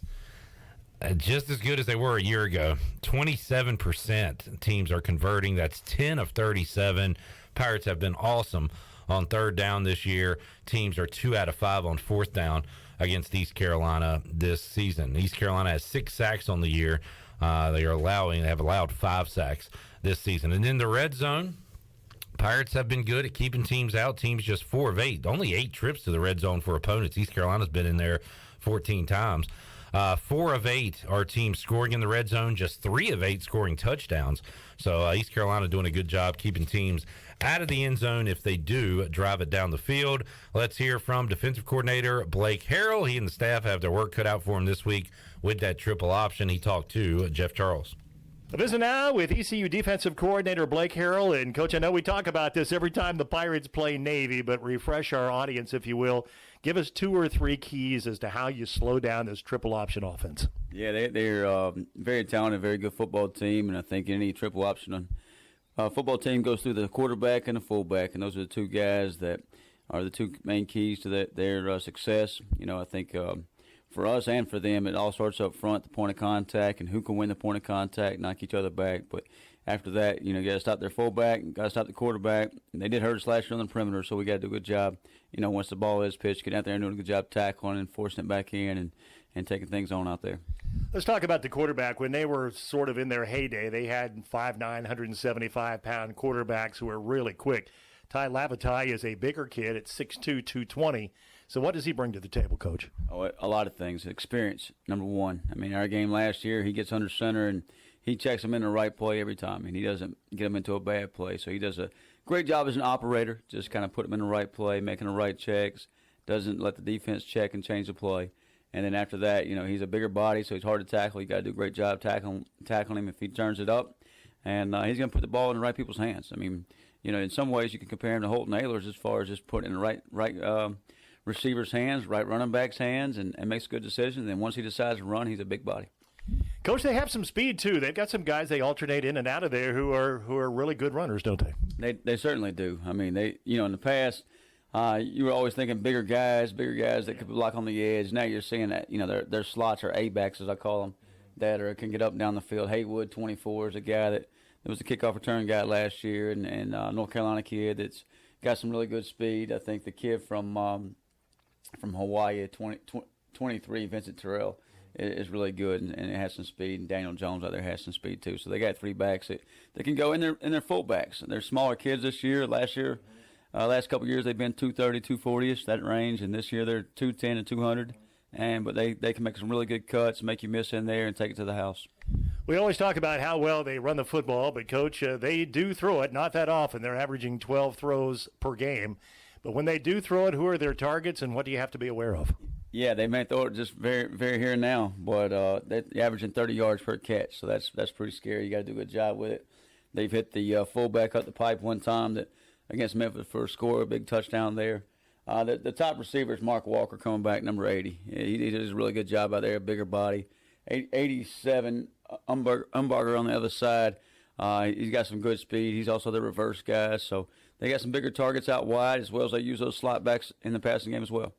just as good as they were a year ago. 27% teams are converting. That's 10 of 37. Pirates have been awesome on third down this year. Teams are 2 out of 5 on fourth down against East Carolina this season. East Carolina has 6 sacks on the year. They have allowed 5 sacks this season. And in the red zone, Pirates have been good at keeping teams out. Teams just 4 of 8. Only 8 trips to the red zone for opponents. East Carolina's been in there 14 times. 4 of 8 are teams scoring in the red zone, just 3 of 8 scoring touchdowns. So East Carolina doing a good job keeping teams out of the end zone if they do drive it down the field. Let's hear from defensive coordinator Blake Harrell. He and the staff have their work cut out for him this week with that triple option. He talked to Jeff Charles. Visit now with ECU defensive coordinator Blake Harrell. And, Coach, I know we talk about this every time the Pirates play Navy, but refresh our audience, if you will. Give us 2 or 3 keys as to how you slow down this triple option offense. Yeah, they're very talented, very good football team, and I think any triple option football team goes through the quarterback and the fullback, and those are the 2 guys that are the 2 main keys to their success. I think for us and for them, it all starts up front, the point of contact, and who can win the point of contact, knock each other back. But after that, you got to stop their fullback, got to stop the quarterback. And they did hurt us last year on the perimeter, so we got to do a good job. Once the ball is pitched, get out there and do a good job tackling and forcing it back in and taking things on out there. Let's talk about the quarterback. When they were sort of in their heyday, they had 5'9", 175-pound quarterbacks who were really quick. Ty Lavatai is a bigger kid at 6'2", 220. So what does he bring to the table, Coach? Oh, a lot of things. Experience, number one. I mean, our game last year, he gets under center, and he checks them in the right play every time, and he doesn't get them into a bad play. So he does a great job as an operator, just kind of put them in the right play, making the right checks, doesn't let the defense check and change the play. And then after that, he's a bigger body, so he's hard to tackle. You got to do a great job tackling him if he turns it up. And he's going to put the ball in the right people's hands. I mean, in some ways you can compare him to Holton Ahlers as far as just putting in the right receiver's hands, right running back's hands, and makes a good decision. And then once he decides to run, he's a big body. Coach, they have some speed, too. They've got some guys they alternate in and out of there who are really good runners, don't they? They certainly do. I mean, in the past, you were always thinking bigger guys that could block on the edge. Now you're seeing that, their slots are A-backs, as I call them, that can get up and down the field. Haywood, 24, is a guy that was the kickoff return guy last year, and North Carolina kid that's got some really good speed. I think the kid from Hawaii, 23, Vincent Terrell, is really good and it has some speed. And Daniel Jones out there has some speed too. So they got three backs that can go in their fullbacks. They're smaller kids this year. Last couple of years they've been 230, 240ish, that range, and this year they're 210 and 200. But they can make some really good cuts, make you miss in there, and take it to the house. We always talk about how well they run the football, but, Coach, they do throw it, not that often. They're averaging 12 throws per game. But when they do throw it, who are their targets, and what do you have to be aware of? Yeah, they may throw it just very, very here and now, but they're averaging 30 yards per catch, so that's pretty scary. You got to do a good job with it. They've hit the fullback up the pipe one time against Memphis for a score, a big touchdown there. The top receiver is Mark Walker, coming back, number 80. He does a really good job out there, a bigger body. 87, Umbarger on the other side. He's got some good speed. He's also the reverse guy, so they got some bigger targets out wide, as well as they use those slot backs in the passing game as well.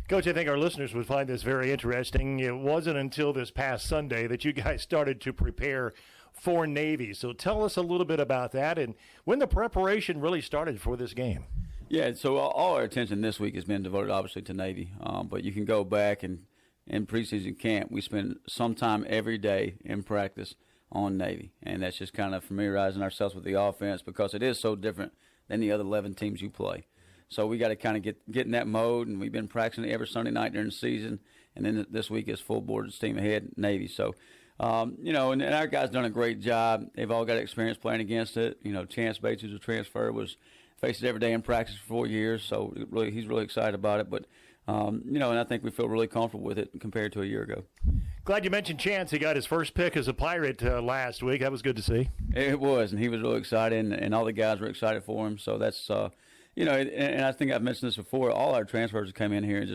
Coach, I think our listeners would find this very interesting. It wasn't until this past Sunday that you guys started to prepare for Navy. So tell us a little bit about that and when the preparation really started for this game. Yeah, so all our attention this week has been devoted, obviously, to Navy. But you can go back and in preseason camp, we spend some time every day in practice on Navy. And that's just kind of familiarizing ourselves with the offense because it is so different than the other 11 teams you play. So we got to kind of get in that mode, and we've been practicing every Sunday night during the season. And then this week is full board steam ahead, Navy. So, and our guys done a great job. They've all got experience playing against it. Chance Bates, who's a transfer, faced it every day in practice for 4 years. So he's really excited about it. But, and I think we feel really comfortable with it compared to a year ago. Glad you mentioned Chance. He got his first pick as a Pirate last week. That was good to see. It was, and he was really excited, and all the guys were excited for him. So that's, and I think I've mentioned this before, all our transfers that come in here,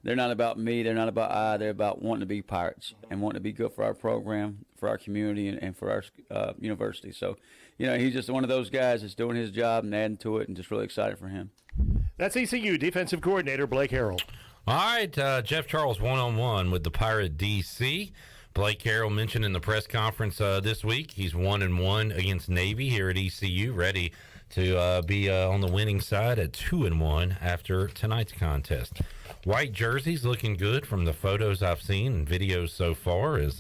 they're not about me, they're not about I, they're about wanting to be Pirates and wanting to be good for our program, for our community, and for our university. So, he's just one of those guys that's doing his job and adding to it, and just really excited for him. That's ECU defensive coordinator Blake Harrell. All right, Jeff Charles one-on-one with the Pirate DC. Blake Harrell mentioned in the press conference this week he's 1-1 against Navy here at ECU, ready to be on the winning side at 2-1 after tonight's contest. White jerseys looking good from the photos I've seen and videos so far is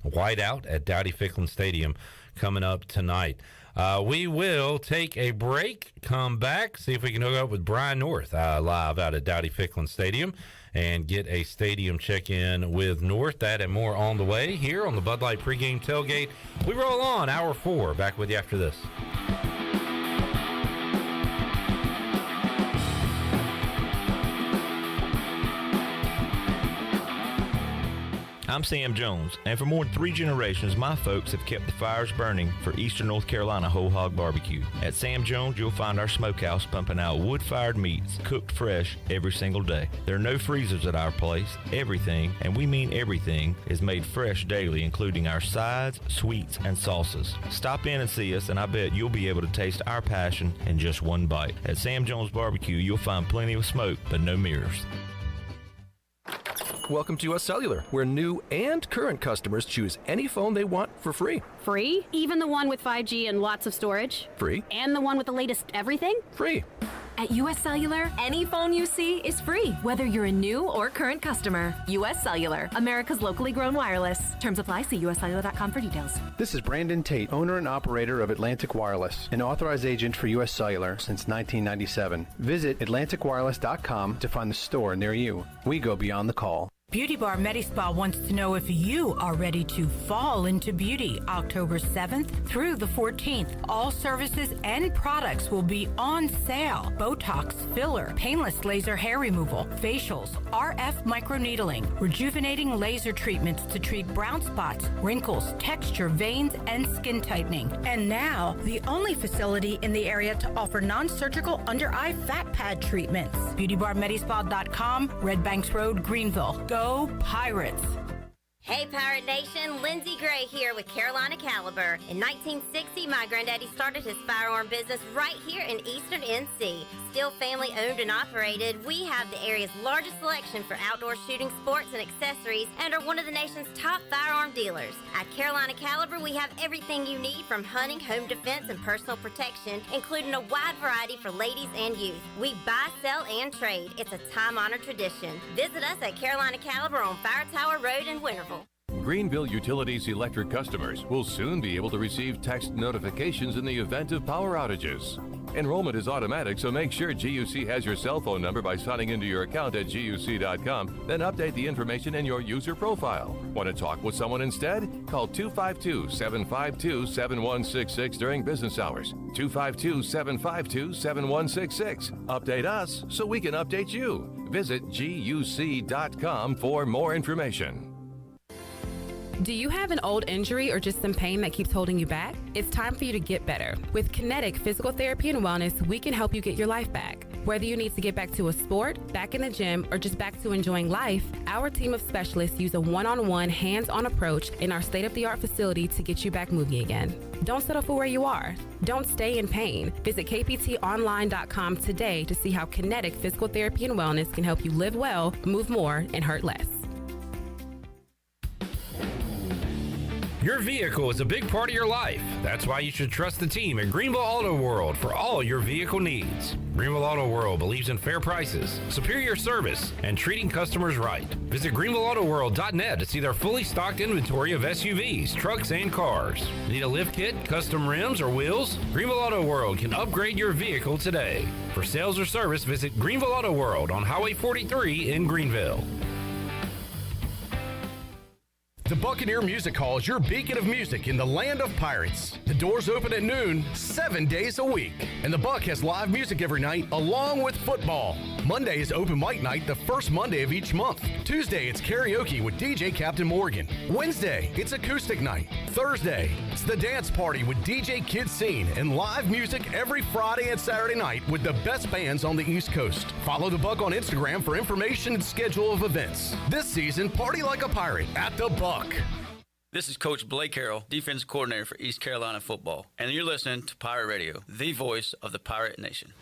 white out at Dowdy-Ficklin Stadium coming up tonight. We will take a break, come back, see if we can hook up with Brian North live out at Dowdy-Ficklin Stadium and get a stadium check-in with North. That and more on the way here on the Bud Light Pregame Tailgate. We roll on, Hour 4. Back with you after this. I'm Sam Jones, and for more than 3 generations, my folks have kept the fires burning for Eastern North Carolina Whole Hog Barbecue. At Sam Jones, you'll find our smokehouse pumping out wood-fired meats, cooked fresh every single day. There are no freezers at our place. Everything, and we mean everything, is made fresh daily, including our sides, sweets, and sauces. Stop in and see us, and I bet you'll be able to taste our passion in just one bite. At Sam Jones Barbecue, you'll find plenty of smoke, but no mirrors. Welcome to US Cellular, where new and current customers choose any phone they want for free. Free? Even the one with 5G and lots of storage? Free. And the one with the latest everything? Free. At U.S. Cellular, any phone you see is free, whether you're a new or current customer. U.S. Cellular, America's locally grown wireless. Terms apply. See uscellular.com for details. This is Brandon Tate, owner and operator of Atlantic Wireless, an authorized agent for U.S. Cellular since 1997. Visit atlanticwireless.com to find the store near you. We go beyond the call. Beauty Bar MediSpa wants to know if you are ready to fall into beauty. October 7th through the 14th, all services and products will be on sale. Botox, filler, painless laser hair removal, facials, RF microneedling, rejuvenating laser treatments to treat brown spots, wrinkles, texture, veins, and skin tightening. And now, the only facility in the area to offer non-surgical under-eye fat pad treatments. BeautyBarMedispa.com, Red Banks Road, Greenville. Go Pirates! Hey Pirate Nation, Lindsey Gray here with Carolina Caliber. In 1960, my granddaddy started his firearm business right here in Eastern NC. Still family owned and operated, we have the area's largest selection for outdoor shooting sports and accessories and are one of the nation's top firearm dealers. At Carolina Caliber, we have everything you need from hunting, home defense, and personal protection, including a wide variety for ladies and youth. We buy, sell, and trade. It's a time-honored tradition. Visit us at Carolina Caliber on Fire Tower Road in Winterville. Greenville Utilities electric customers will soon be able to receive text notifications in the event of power outages. Enrollment is automatic, so make sure GUC has your cell phone number by signing into your account at GUC.com, then update the information in your user profile. Want to talk with someone instead? Call 252-752-7166 during business hours. 252-752-7166. Update us so we can update you. Visit GUC.com for more information. Do you have an old injury or just some pain that keeps holding you back? It's time for you to get better. With Kinetic Physical Therapy and Wellness, we can help you get your life back. Whether you need to get back to a sport, back in the gym, or just back to enjoying life, our team of specialists use a one-on-one, hands-on approach in our state-of-the-art facility to get you back moving again. Don't settle for where you are. Don't stay in pain. Visit kptonline.com today to see how Kinetic Physical Therapy and Wellness can help you live well, move more, and hurt less. Your vehicle is a big part of your life. That's why you should trust the team at Greenville Auto World for all your vehicle needs. Greenville Auto World believes in fair prices, superior service, and treating customers right. Visit greenvilleautoworld.net to see their fully stocked inventory of SUVs, trucks, and cars. Need a lift kit, custom rims, or wheels? Greenville Auto World can upgrade your vehicle today. For sales or service, visit Greenville Auto World on Highway 43 in Greenville. The Buccaneer Music Hall is your beacon of music in the land of pirates. The doors open at noon, 7 days a week. And the Buck has live music every night along with football. Monday is open mic night the first Monday of each month. Tuesday, it's karaoke with DJ Captain Morgan. Wednesday, it's acoustic night. Thursday, it's the dance party with DJ Kid Scene and live music every Friday and Saturday night with the best bands on the East Coast. Follow the Buck on Instagram for information and schedule of events. This season, party like a pirate at the Buck. This is Coach Blake Harrell, defense coordinator for East Carolina football, and you're listening to Pirate Radio, the voice of the Pirate Nation.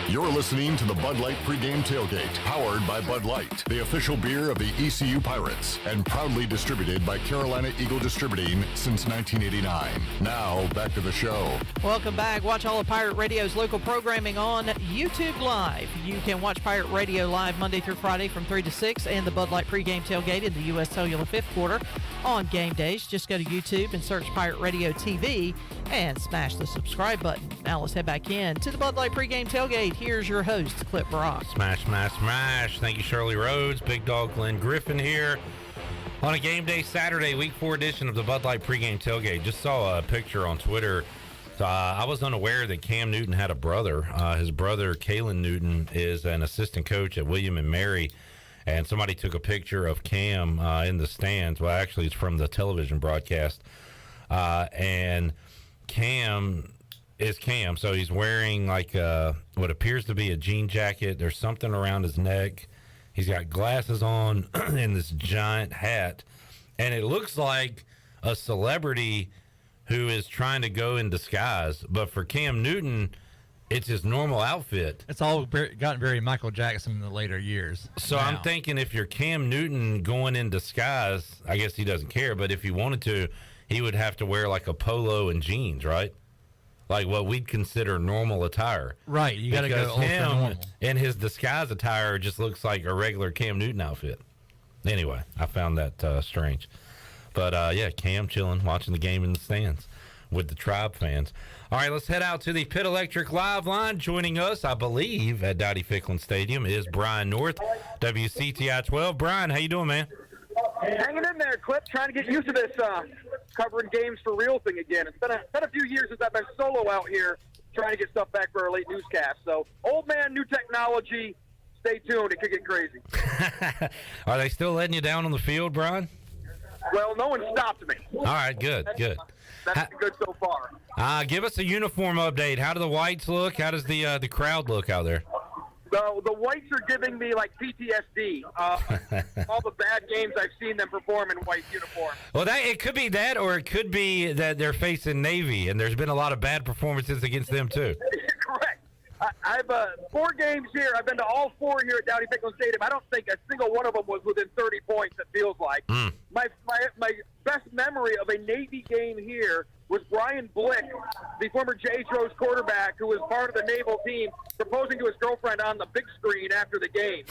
You're listening to the Bud Light Pregame Tailgate, powered by Bud Light, the official beer of the ECU Pirates, and proudly distributed by Carolina Eagle Distributing since 1989. Now, back to the show. Welcome back. Watch all of Pirate Radio's local programming on YouTube Live. You can watch Pirate Radio live Monday through Friday from 3 to 6 and the Bud Light Pregame Tailgate in the U.S. Cellular fifth quarter on game days. Just go to YouTube and search Pirate Radio TV and smash the subscribe button. Now let's head back in to the Bud Light Pregame Tailgate. Here's your host, Clip Brock. Smash, smash, smash. Thank you, Shirley Rhodes. Big Dog Glenn Griffin here on a game day Saturday, week 4 edition of the Bud Light Pregame Tailgate. Just saw a picture on Twitter. I was unaware that Cam Newton had a brother. His brother, Kalen Newton, is an assistant coach at William and Mary. And somebody took a picture of Cam in the stands. Well, actually, it's from the television broadcast. And Cam is Cam. So he's wearing like what appears to be a jean jacket. There's something around his neck. He's got glasses on and this giant hat. And it looks like a celebrity who is trying to go in disguise. But for Cam Newton, it's his normal outfit. It's all gotten very Michael Jackson in the later years. So now, I'm thinking if you're Cam Newton going in disguise, I guess he doesn't care. But if he wanted to, he would have to wear like a polo and jeans, right? Like what we'd consider normal attire. Right, you got to go ultra normal. And his disguise attire just looks like a regular Cam Newton outfit. Anyway, I found that strange. But, yeah, Cam chilling, watching the game in the stands with the Tribe fans. All right, let's head out to the Pit Electric Live line. Joining us, I believe, at Dowdy-Ficklen Stadium is Brian North, WCTI 12. Brian, how you doing, man? Hanging in there, Clip, trying to get used to this covering games for real thing again. It's been a few years since I've been solo out here trying to get stuff back for our late newscast. So, old man, new technology. Stay tuned. It could get crazy. Are they still letting you down on the field, Brian? Well, no one stopped me. All right, good. That's been good so far. Give us a uniform update. How do the whites look? How does the crowd look out there? The whites are giving me like PTSD. All the bad games I've seen them perform in white uniforms. Well, it could be that, or it could be that they're facing Navy, and there's been a lot of bad performances against them too. Correct. I've 4 games here. I've been to all 4 here at Dowdy-Ficklen Stadium. I don't think a single one of them was within 30 points, it feels like. My best memory of a Navy game here was Brian Blick, the former J-Tros quarterback who was part of the Naval team, proposing to his girlfriend on the big screen after the game.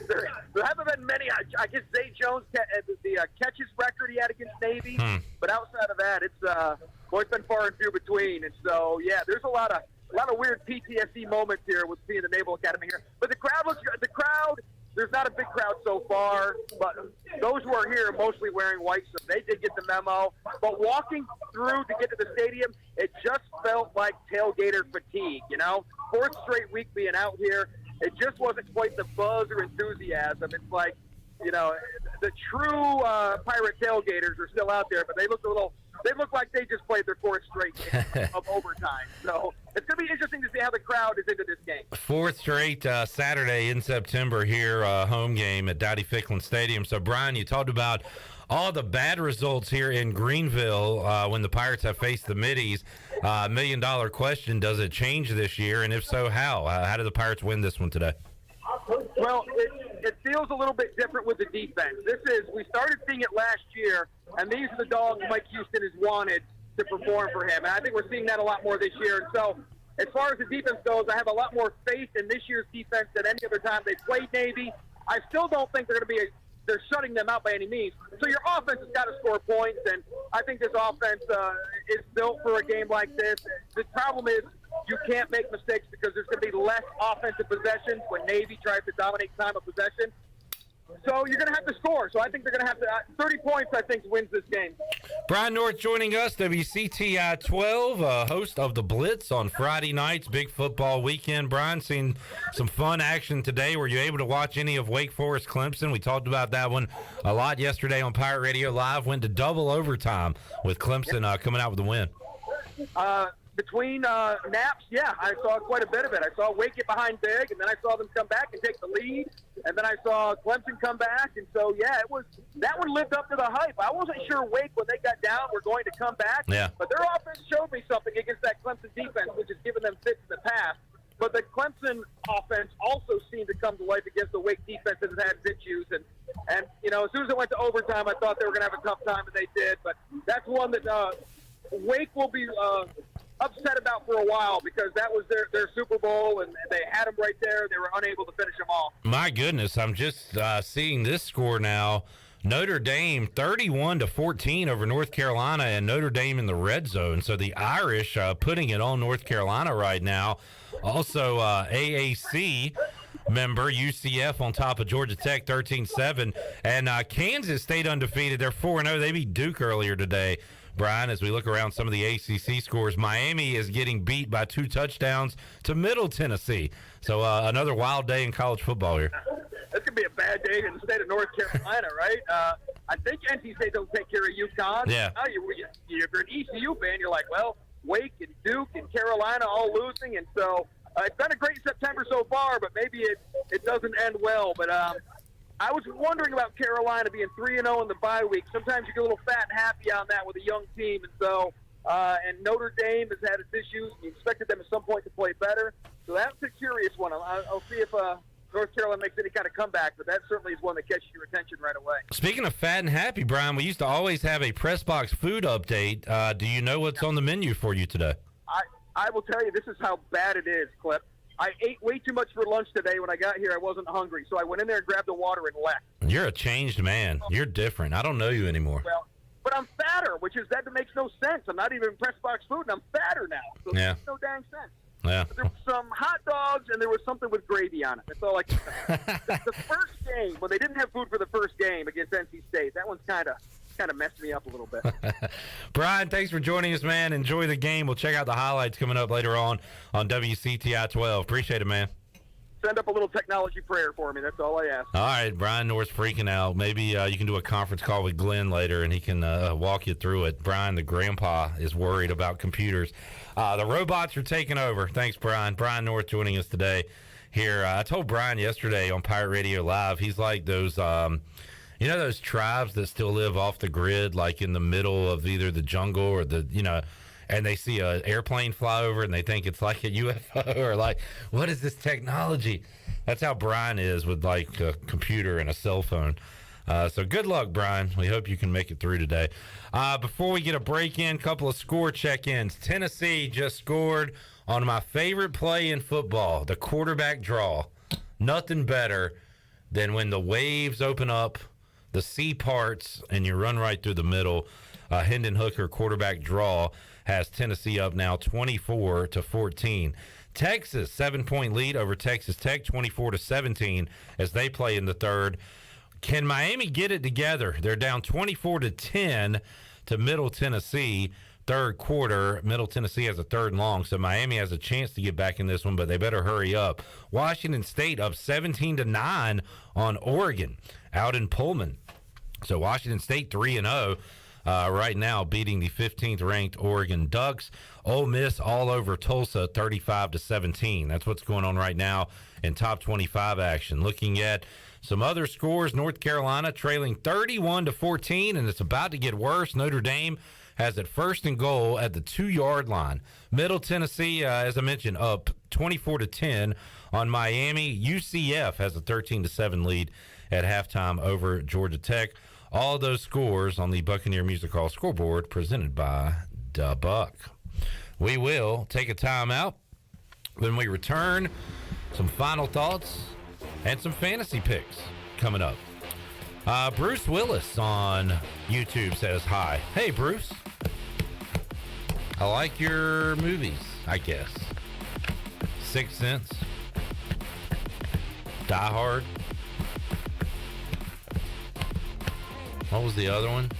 There haven't been many. I guess Zay Jones, the catches record he had against Navy. But outside of that, it's been far and few between. And so, yeah, there's a lot of weird PTSD moments here with seeing the Naval Academy here. But the crowd looks good. The crowd, there's not a big crowd so far, but those who are here are mostly wearing white, so they did get the memo. But walking through to get to the stadium, it just felt like tailgater fatigue, you know? 4th straight week being out here, it just wasn't quite the buzz or enthusiasm. It's like, you know, the true Pirate tailgaters are still out there, but they look like they just played their 4th straight game of overtime. So it's going to be interesting to see how the crowd is into this game. 4th straight Saturday in September here, home game at Dowdy-Ficklen Stadium. So, Brian, you talked about all the bad results here in Greenville when the Pirates have faced the Middies. $1 million question, does it change this year? And if so, how? How do the Pirates win this one today? Well, it feels a little bit different with the defense. We started seeing it last year, and these are the dogs Mike Houston has wanted to perform for him. And I think we're seeing that a lot more this year. And so, as far as the defense goes, I have a lot more faith in this year's defense than any other time they played Navy. I still don't think they're shutting them out by any means. So your offense has got to score points, and I think this offense is built for a game like this. The problem is you can't make mistakes because there's going to be less offensive possessions when Navy tries to dominate time of possession. So you're going to have to score. So I think they're going to have to 30 points, I think, wins this game. Brian North joining us, WCTI 12, host of The Blitz on Friday nights, big football weekend. Brian, seen some fun action today. Were you able to watch any of Wake Forest Clemson? We talked about that one a lot yesterday on Pirate Radio Live. Went to double overtime with Clemson coming out with the win. Between naps, yeah, I saw quite a bit of it. I saw Wake get behind big, and then I saw them come back and take the lead, and then I saw Clemson come back, and so, yeah, that one lived up to the hype. I wasn't sure Wake, when they got down, were going to come back, but their offense showed me something against that Clemson defense, which has given them fits in the past. But the Clemson offense also seemed to come to life against the Wake defense that has had issues, and you know, as soon as it went to overtime, I thought they were going to have a tough time, and they did, but that's one that Wake will be upset about for a while because that was their Super Bowl, and they had them right there. They were unable to finish them off. My goodness, I'm just seeing this score now. Notre Dame 31-14 over North Carolina, and Notre Dame in the red zone. So the Irish putting it on North Carolina right now. Also, AAC member UCF on top of Georgia Tech 13-7, and Kansas stayed undefeated. They're 4-0. They beat Duke earlier today. Brian, as we look around some of the ACC scores, Miami is getting beat by 2 touchdowns to Middle Tennessee. So another wild day in college football here. This could be a bad day in the state of North Carolina, right? I think NC State don't take care of UConn. Yeah. If you're an ECU fan, you're like, well, Wake and Duke and Carolina all losing. And so it's been a great September so far, but maybe it doesn't end well. But I was wondering about Carolina being 3-0 in the bye week. Sometimes you get a little fat and happy on that with a young team. And so, and Notre Dame has had its issues. You expected them at some point to play better. So that's a curious one. I'll see if North Carolina makes any kind of comeback, but that certainly is one that catches your attention right away. Speaking of fat and happy, Brian, we used to always have a press box food update. Do you know what's on the menu for you today? I will tell you, this is how bad it is, Clip. I ate way too much for lunch today. When I got here, I wasn't hungry, so I went in there and grabbed the water and left. You're a changed man. You're different. I don't know you anymore. Well, but I'm fatter, that makes no sense. I'm not even press box food, and I'm fatter now. So yeah. It makes no dang sense. Yeah. But there was some hot dogs, and there was something with gravy on it. That's all I can say. the first game, when they didn't have food for the first game against NC State, that one's kind of messed me up a little bit. Brian, thanks for joining us, man. Enjoy the game. We'll check out the highlights coming up later on WCTI 12. Appreciate it, man. Send up a little technology prayer for me. That's all I ask. All right, Brian North's freaking out. Maybe you can do a conference call with Glenn later, and he can walk you through it. Brian, the grandpa, is worried about computers. The robots are taking over. Thanks, Brian. Brian North joining us today here. I told Brian yesterday on Pirate Radio Live, he's like those those tribes that still live off the grid, like in the middle of either the jungle or and they see an airplane fly over and they think it's like a UFO or like, what is this technology? That's how Brian is with like a computer and a cell phone. So good luck, Brian. We hope you can make it through today. Before we get a break in, couple of score check-ins. Tennessee just scored on my favorite play in football, the quarterback draw. Nothing better than when the waves open up, the sea parts, and you run right through the middle. Hendon Hooker quarterback draw has Tennessee up now 24-14. Texas 7-point lead over Texas Tech 24-17 as they play in the third. Can Miami get it together? They're down 24-10 to Middle Tennessee. Third quarter, Middle Tennessee has a third and long, so Miami has a chance to get back in this one, but they better hurry up. Washington State up 17-9 on Oregon out in Pullman. So Washington State 3-0 right now, beating the 15th ranked Oregon Ducks. Ole Miss all over Tulsa 35-17. That's what's going on right now in top 25 action. Looking at some other scores, North Carolina trailing 31-14, and it's about to get worse. Notre Dame has it first and goal at the 2-yard line. Middle Tennessee, as I mentioned, up 24-10 on Miami. UCF has a 13-7 lead at halftime over Georgia Tech. All those scores on the Buccaneer Music Hall scoreboard presented by Da Buck. We will take a timeout. When we return, some final thoughts and some fantasy picks coming up. Bruce Willis on YouTube says hi. Hey, Bruce. I like your movies, I guess. Sixth Sense. Die Hard. What was the other one?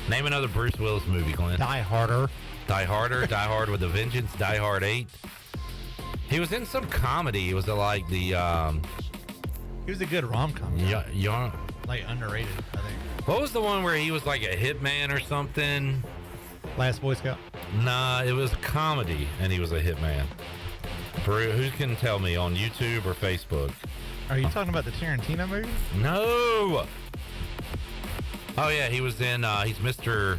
Name another Bruce Willis movie, Glenn. Die Harder. Die Harder. Die Hard with a Vengeance. Die Hard 8. He was in some comedy. It was like the... He was a good rom-com. Yeah. Like underrated, I think. What was the one where he was like a hitman or something? Last Boy Scout? Nah, it was a comedy, and he was a hitman. Who can tell me on YouTube or Facebook? Are you talking about the Tarantino movie? No! Oh, yeah, he was in, he's Mr.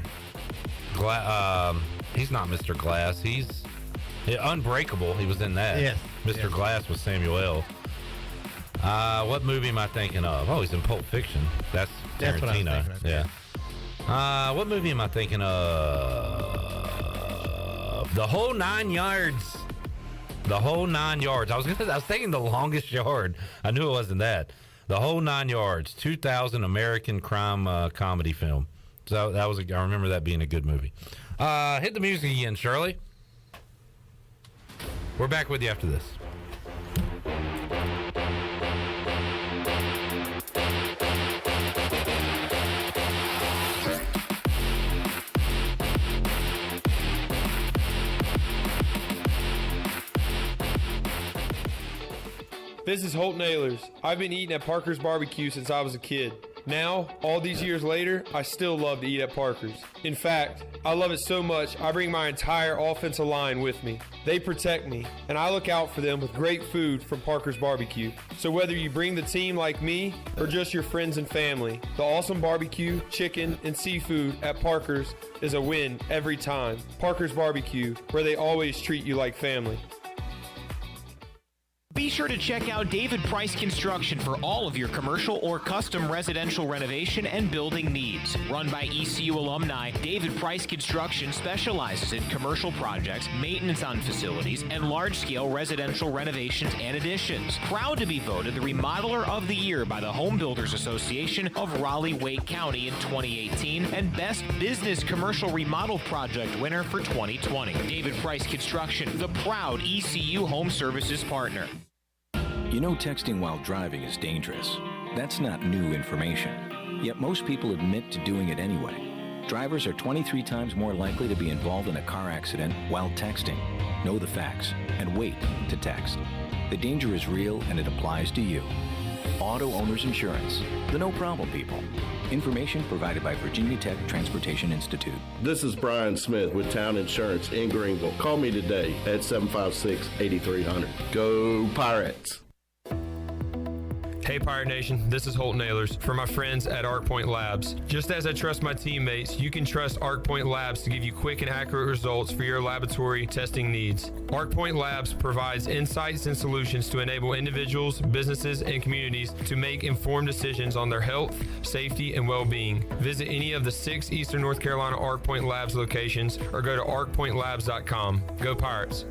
Glass, he's not Mr. Glass, he's Unbreakable, he was in that. Yes. Mr. Glass was Samuel L. What movie am I thinking of? Oh, he's in Pulp Fiction. That's Tarantino. That's what I was thinking of, yeah. What movie am I thinking of? The Whole 9 Yards. The Whole 9 Yards. I was thinking The Longest Yard. I knew it wasn't that. The Whole 9 Yards, 2000 American crime comedy film. So that was I remember that being a good movie. Hit the music again, Shirley. We're back with you after this. This is Holton Ahlers. I've been eating at Parker's Barbecue since I was a kid. Now, all these years later, I still love to eat at Parker's. In fact, I love it so much, I bring my entire offensive line with me. They protect me, and I look out for them with great food from Parker's Barbecue. So whether you bring the team like me or just your friends and family, the awesome barbecue, chicken, and seafood at Parker's is a win every time. Parker's Barbecue, where they always treat you like family. Be sure to check out David Price Construction for all of your commercial or custom residential renovation and building needs. Run by ECU alumni, David Price Construction specializes in commercial projects, maintenance on facilities, and large-scale residential renovations and additions. Proud to be voted the Remodeler of the Year by the Home Builders Association of Raleigh-Wake County in 2018 and Best Business Commercial Remodel Project winner for 2020. David Price Construction, the proud ECU Home Services partner. You know, texting while driving is dangerous. That's not new information. Yet most people admit to doing it anyway. Drivers are 23 times more likely to be involved in a car accident while texting. Know the facts and wait to text. The danger is real and it applies to you. Auto Owners Insurance, the no problem people. Information provided by Virginia Tech Transportation Institute. This is Brian Smith with Town Insurance in Greenville. Call me today at 756-8300. Go Pirates! Hey Pirate Nation, this is Holton Ahlers for my friends at ArcPoint Labs. Just as I trust my teammates, you can trust ArcPoint Labs to give you quick and accurate results for your laboratory testing needs. ArcPoint Labs provides insights and solutions to enable individuals, businesses, and communities to make informed decisions on their health, safety, and well-being. Visit any of the 6 Eastern North Carolina ArcPoint Labs locations or go to arcpointlabs.com. Go Pirates!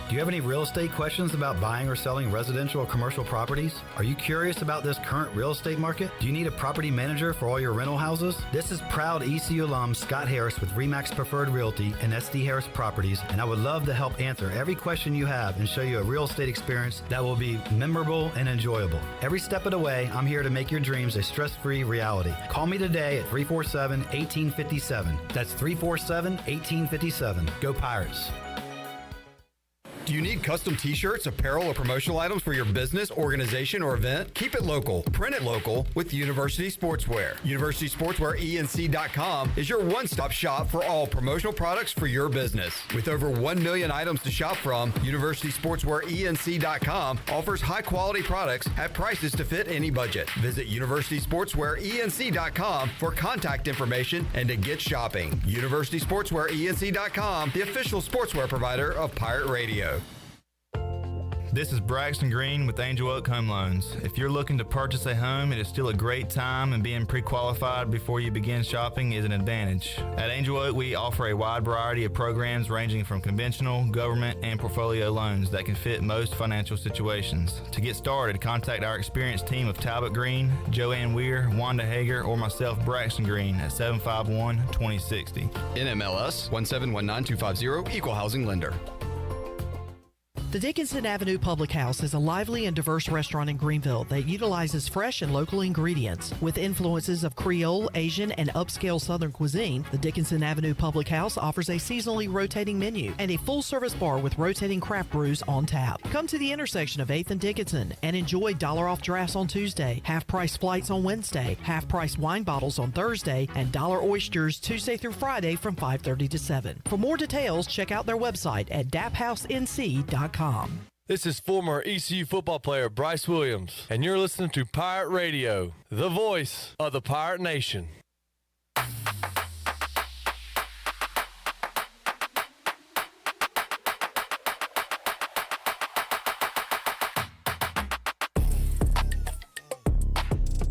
Do you have any real estate questions about buying or selling residential or commercial properties? Are you curious about this current real estate market? Do you need a property manager for all your rental houses? This is proud ECU alum Scott Harris with RE/MAX Preferred Realty and SD Harris Properties, and I would love to help answer every question you have and show you a real estate experience that will be memorable and enjoyable. Every step of the way, I'm here to make your dreams a stress-free reality. Call me today at 347-1857. That's 347-1857. Go Pirates! Do you need custom t-shirts, apparel, or promotional items for your business, organization, or event? Keep it local. Print it local with University Sportswear. UniversitySportswearENC.com is your one-stop shop for all promotional products for your business. With over 1 million items to shop from, UniversitySportswearENC.com offers high-quality products at prices to fit any budget. Visit UniversitySportswearENC.com for contact information and to get shopping. UniversitySportswearENC.com, the official sportswear provider of Pirate Radio. This is Braxton Green with Angel Oak Home Loans. If you're looking to purchase a home, it is still a great time, and being pre-qualified before you begin shopping is an advantage. At Angel Oak, we offer a wide variety of programs ranging from conventional, government, and portfolio loans that can fit most financial situations. To get started, contact our experienced team of Talbot Green, Joanne Weir, Wanda Hager, or myself, Braxton Green, at 751-2060. NMLS 1719250, Equal Housing Lender. The Dickinson Avenue Public House is a lively and diverse restaurant in Greenville that utilizes fresh and local ingredients. With influences of Creole, Asian, and upscale Southern cuisine, the Dickinson Avenue Public House offers a seasonally rotating menu and a full-service bar with rotating craft brews on tap. Come to the intersection of 8th and Dickinson and enjoy $off drafts on Tuesday, half-price flights on Wednesday, half-price wine bottles on Thursday, and $1 oysters Tuesday through Friday from 5:30 to 7. For more details, check out their website at daphousenc.com. This is former ECU football player Bryce Williams, and you're listening to Pirate Radio, the voice of the Pirate Nation.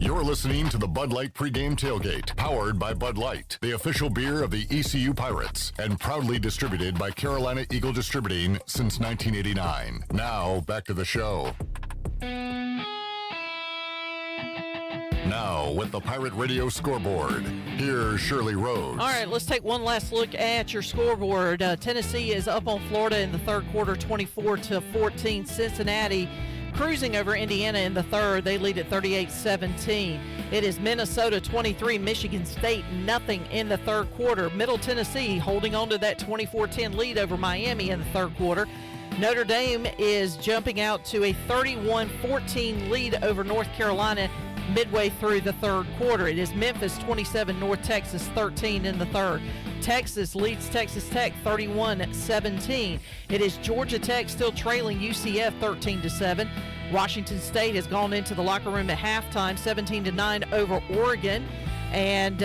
You're listening to the Bud Light Pregame Tailgate, powered by Bud Light, the official beer of the ECU Pirates, and proudly distributed by Carolina Eagle Distributing since 1989. Now, back to the show. Now, with the Pirate Radio scoreboard, here's Shirley Rhodes. All right, let's take one last look at your scoreboard. Tennessee is up on Florida in the third quarter, 24-14. Cincinnati cruising over Indiana in the third. They lead at 38-17. It is Minnesota 23, Michigan State nothing in the third quarter. Middle Tennessee holding on to that 24-10 lead over Miami in the third quarter. Notre Dame is jumping out to a 31-14 lead over North Carolina midway through the third quarter. It is Memphis 27, North Texas 13 in the third. Texas leads Texas Tech 31-17. It is Georgia Tech still trailing UCF 13-7. Washington State has gone into the locker room at halftime 17-9 over Oregon. And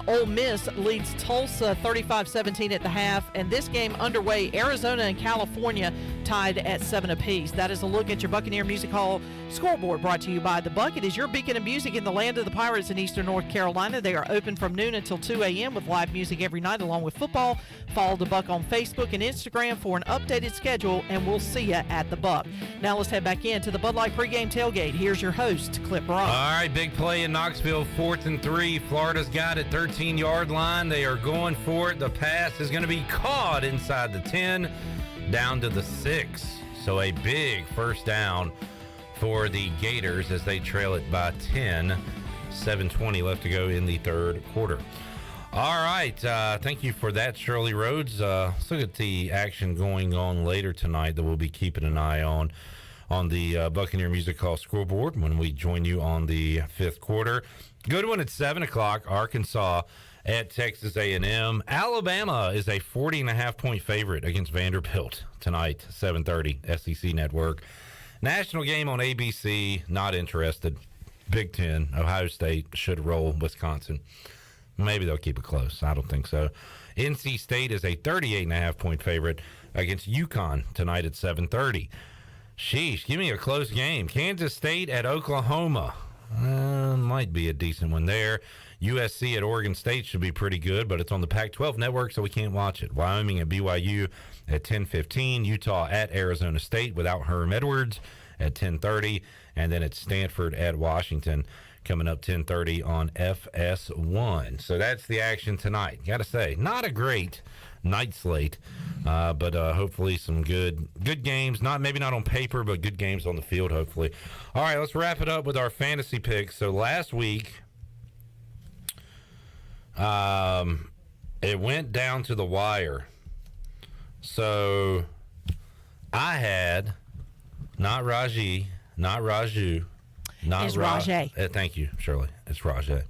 Ole Miss leads Tulsa 35-17 at the half. And this game underway, Arizona and California tied at 7 apiece. That is a look at your Buccaneer Music Hall scoreboard, brought to you by The Buck. It is your beacon of music in the land of the Pirates in eastern North Carolina. They are open from noon until 2 a.m. with live music every night along with football. Follow The Buck on Facebook and Instagram for an updated schedule, and we'll see you at The Buck. Now let's head back into the Bud Light pregame tailgate. Here's your host, Clip Rock. All right, big play in Knoxville, 4th and 3. Florida's got it, 13-yard line. They are going for it. The pass is going to be caught inside the 10, down to the 6. So a big first down for the Gators as they trail it by 10. 7:20 left to go in the third quarter. All right, thank you for that, Shirley Rhodes. Let's look at the action going on later tonight that we'll be keeping an eye on the Buccaneer Music Hall scoreboard when we join you on the fifth quarter. Good one at 7 o'clock, Arkansas at Texas A&M. Alabama is a 40.5-point favorite against Vanderbilt tonight, 7:30, SEC Network. National game on ABC, not interested. Big Ten, Ohio State should roll Wisconsin. Maybe they'll keep it close. I don't think so. NC State is a 38.5-point favorite against UConn tonight at 7:30. Sheesh, give me a close game. Kansas State at Oklahoma. Might be a decent one there. USC at Oregon State should be pretty good, but it's on the Pac-12 network, so we can't watch it. Wyoming at BYU at 10:15. Utah at Arizona State without Herm Edwards at 10:30. And then it's Stanford at Washington coming up 10:30 on FS1. So that's the action tonight. Got to say, not a great night slate, but hopefully some good games. Maybe not on paper, but good games on the field, hopefully. All right, let's wrap it up with our fantasy picks. So last week, it went down to the wire. So I had not Raji, not Raju, not Rajay. Thank you, Shirley. It's Rajay.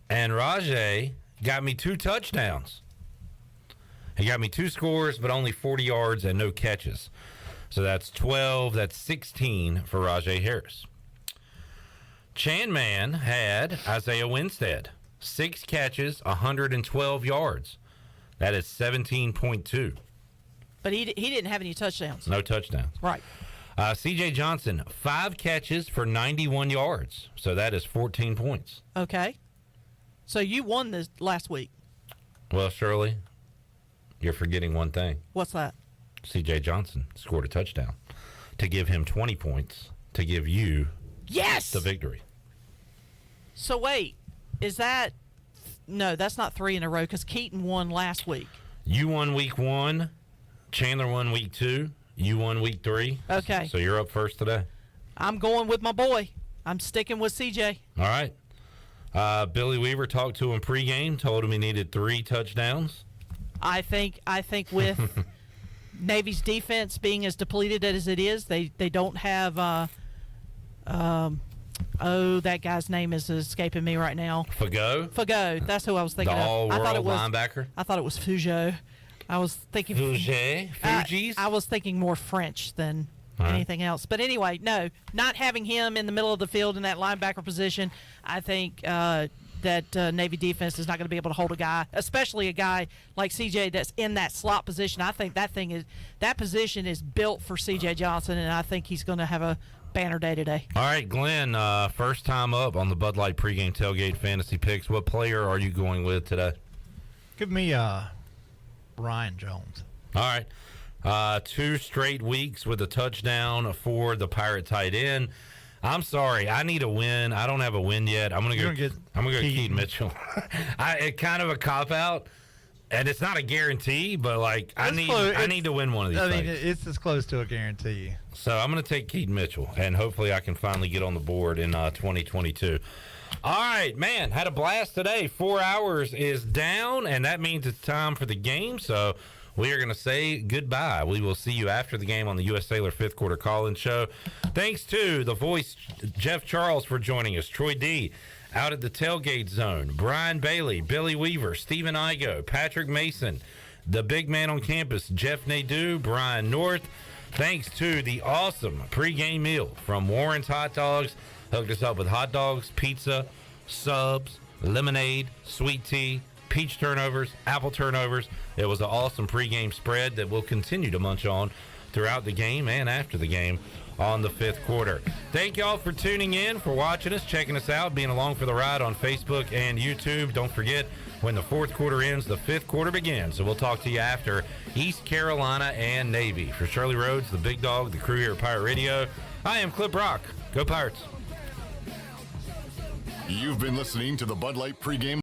And Rajay got me 2 touchdowns. He got me 2 scores, but only 40 yards and no catches. So that's 12. That's 16 for Rajay Harris. Chanman had Isaiah Winstead. 6 catches, 112 yards. That is 17.2. But he didn't have any touchdowns. No touchdowns. Right. C.J. Johnson, 5 catches for 91 yards. So that is 14 points. Okay. So you won this last week. Well, Shirley, you're forgetting one thing. What's that? C.J. Johnson scored a touchdown to give him 20 points to give you the victory. So wait, is that – no, that's not 3 in a row because Keaton won last week. You won week 1. Chandler won week 2. You won week 3. Okay. So you're up first today. I'm going with my boy. I'm sticking with CJ. All right. Billy Weaver talked to him pregame, told him he needed 3 touchdowns. I think with Navy's defense being as depleted as it is, they don't have that guy's name is escaping me right now. Fago. That's who I was thinking of. All-world linebacker. I thought it was Fougeau. I was thinking Fugees? I was thinking more French than anything else. But anyway, no, not having him in the middle of the field in that linebacker position, I think that Navy defense is not going to be able to hold a guy, especially a guy like CJ that's in that slot position. I think that position is built for CJ Johnson, and I think he's going to have a banner day today. All right, Glenn, first time up on the Bud Light pregame tailgate fantasy picks. What player are you going with today? Give me Ryan Jones. All right. 2 straight weeks with a touchdown for the Pirate tight end. I'm sorry, I need a win. I don't have a win yet. I'm gonna go Keaton Mitchell. It's kind of a cop out, and it's not a guarantee, but I need to win one of these. I mean, it's as close to a guarantee. So I'm gonna take Keaton Mitchell, and hopefully I can finally get on the board in 2022. All right, man, had a blast today. 4 hours is down, and that means it's time for the game. So we are going to say goodbye. We will see you after the game on the U.S. Sailor 5th Quarter Call-In Show. Thanks to the voice, Jeff Charles, for joining us. Troy D. out at the tailgate zone. Brian Bailey, Billy Weaver, Stephen Igo, Patrick Mason, the big man on campus, Jeff Nadu, Brian North. Thanks to the awesome pregame meal from Warren's Hot Dogs. Hooked us up with hot dogs, pizza, subs, lemonade, sweet tea, peach turnovers, apple turnovers. It was an awesome pregame spread that we'll continue to munch on throughout the game and after the game on the fifth quarter. Thank y'all for tuning in, for watching us, checking us out, being along for the ride on Facebook and YouTube. Don't forget, when the fourth quarter ends, the fifth quarter begins. So we'll talk to you after East Carolina and Navy. For Shirley Rhodes, the big dog, the crew here at Pirate Radio, I am Clip Brock. Go Pirates. You've been listening to the Bud Light pregame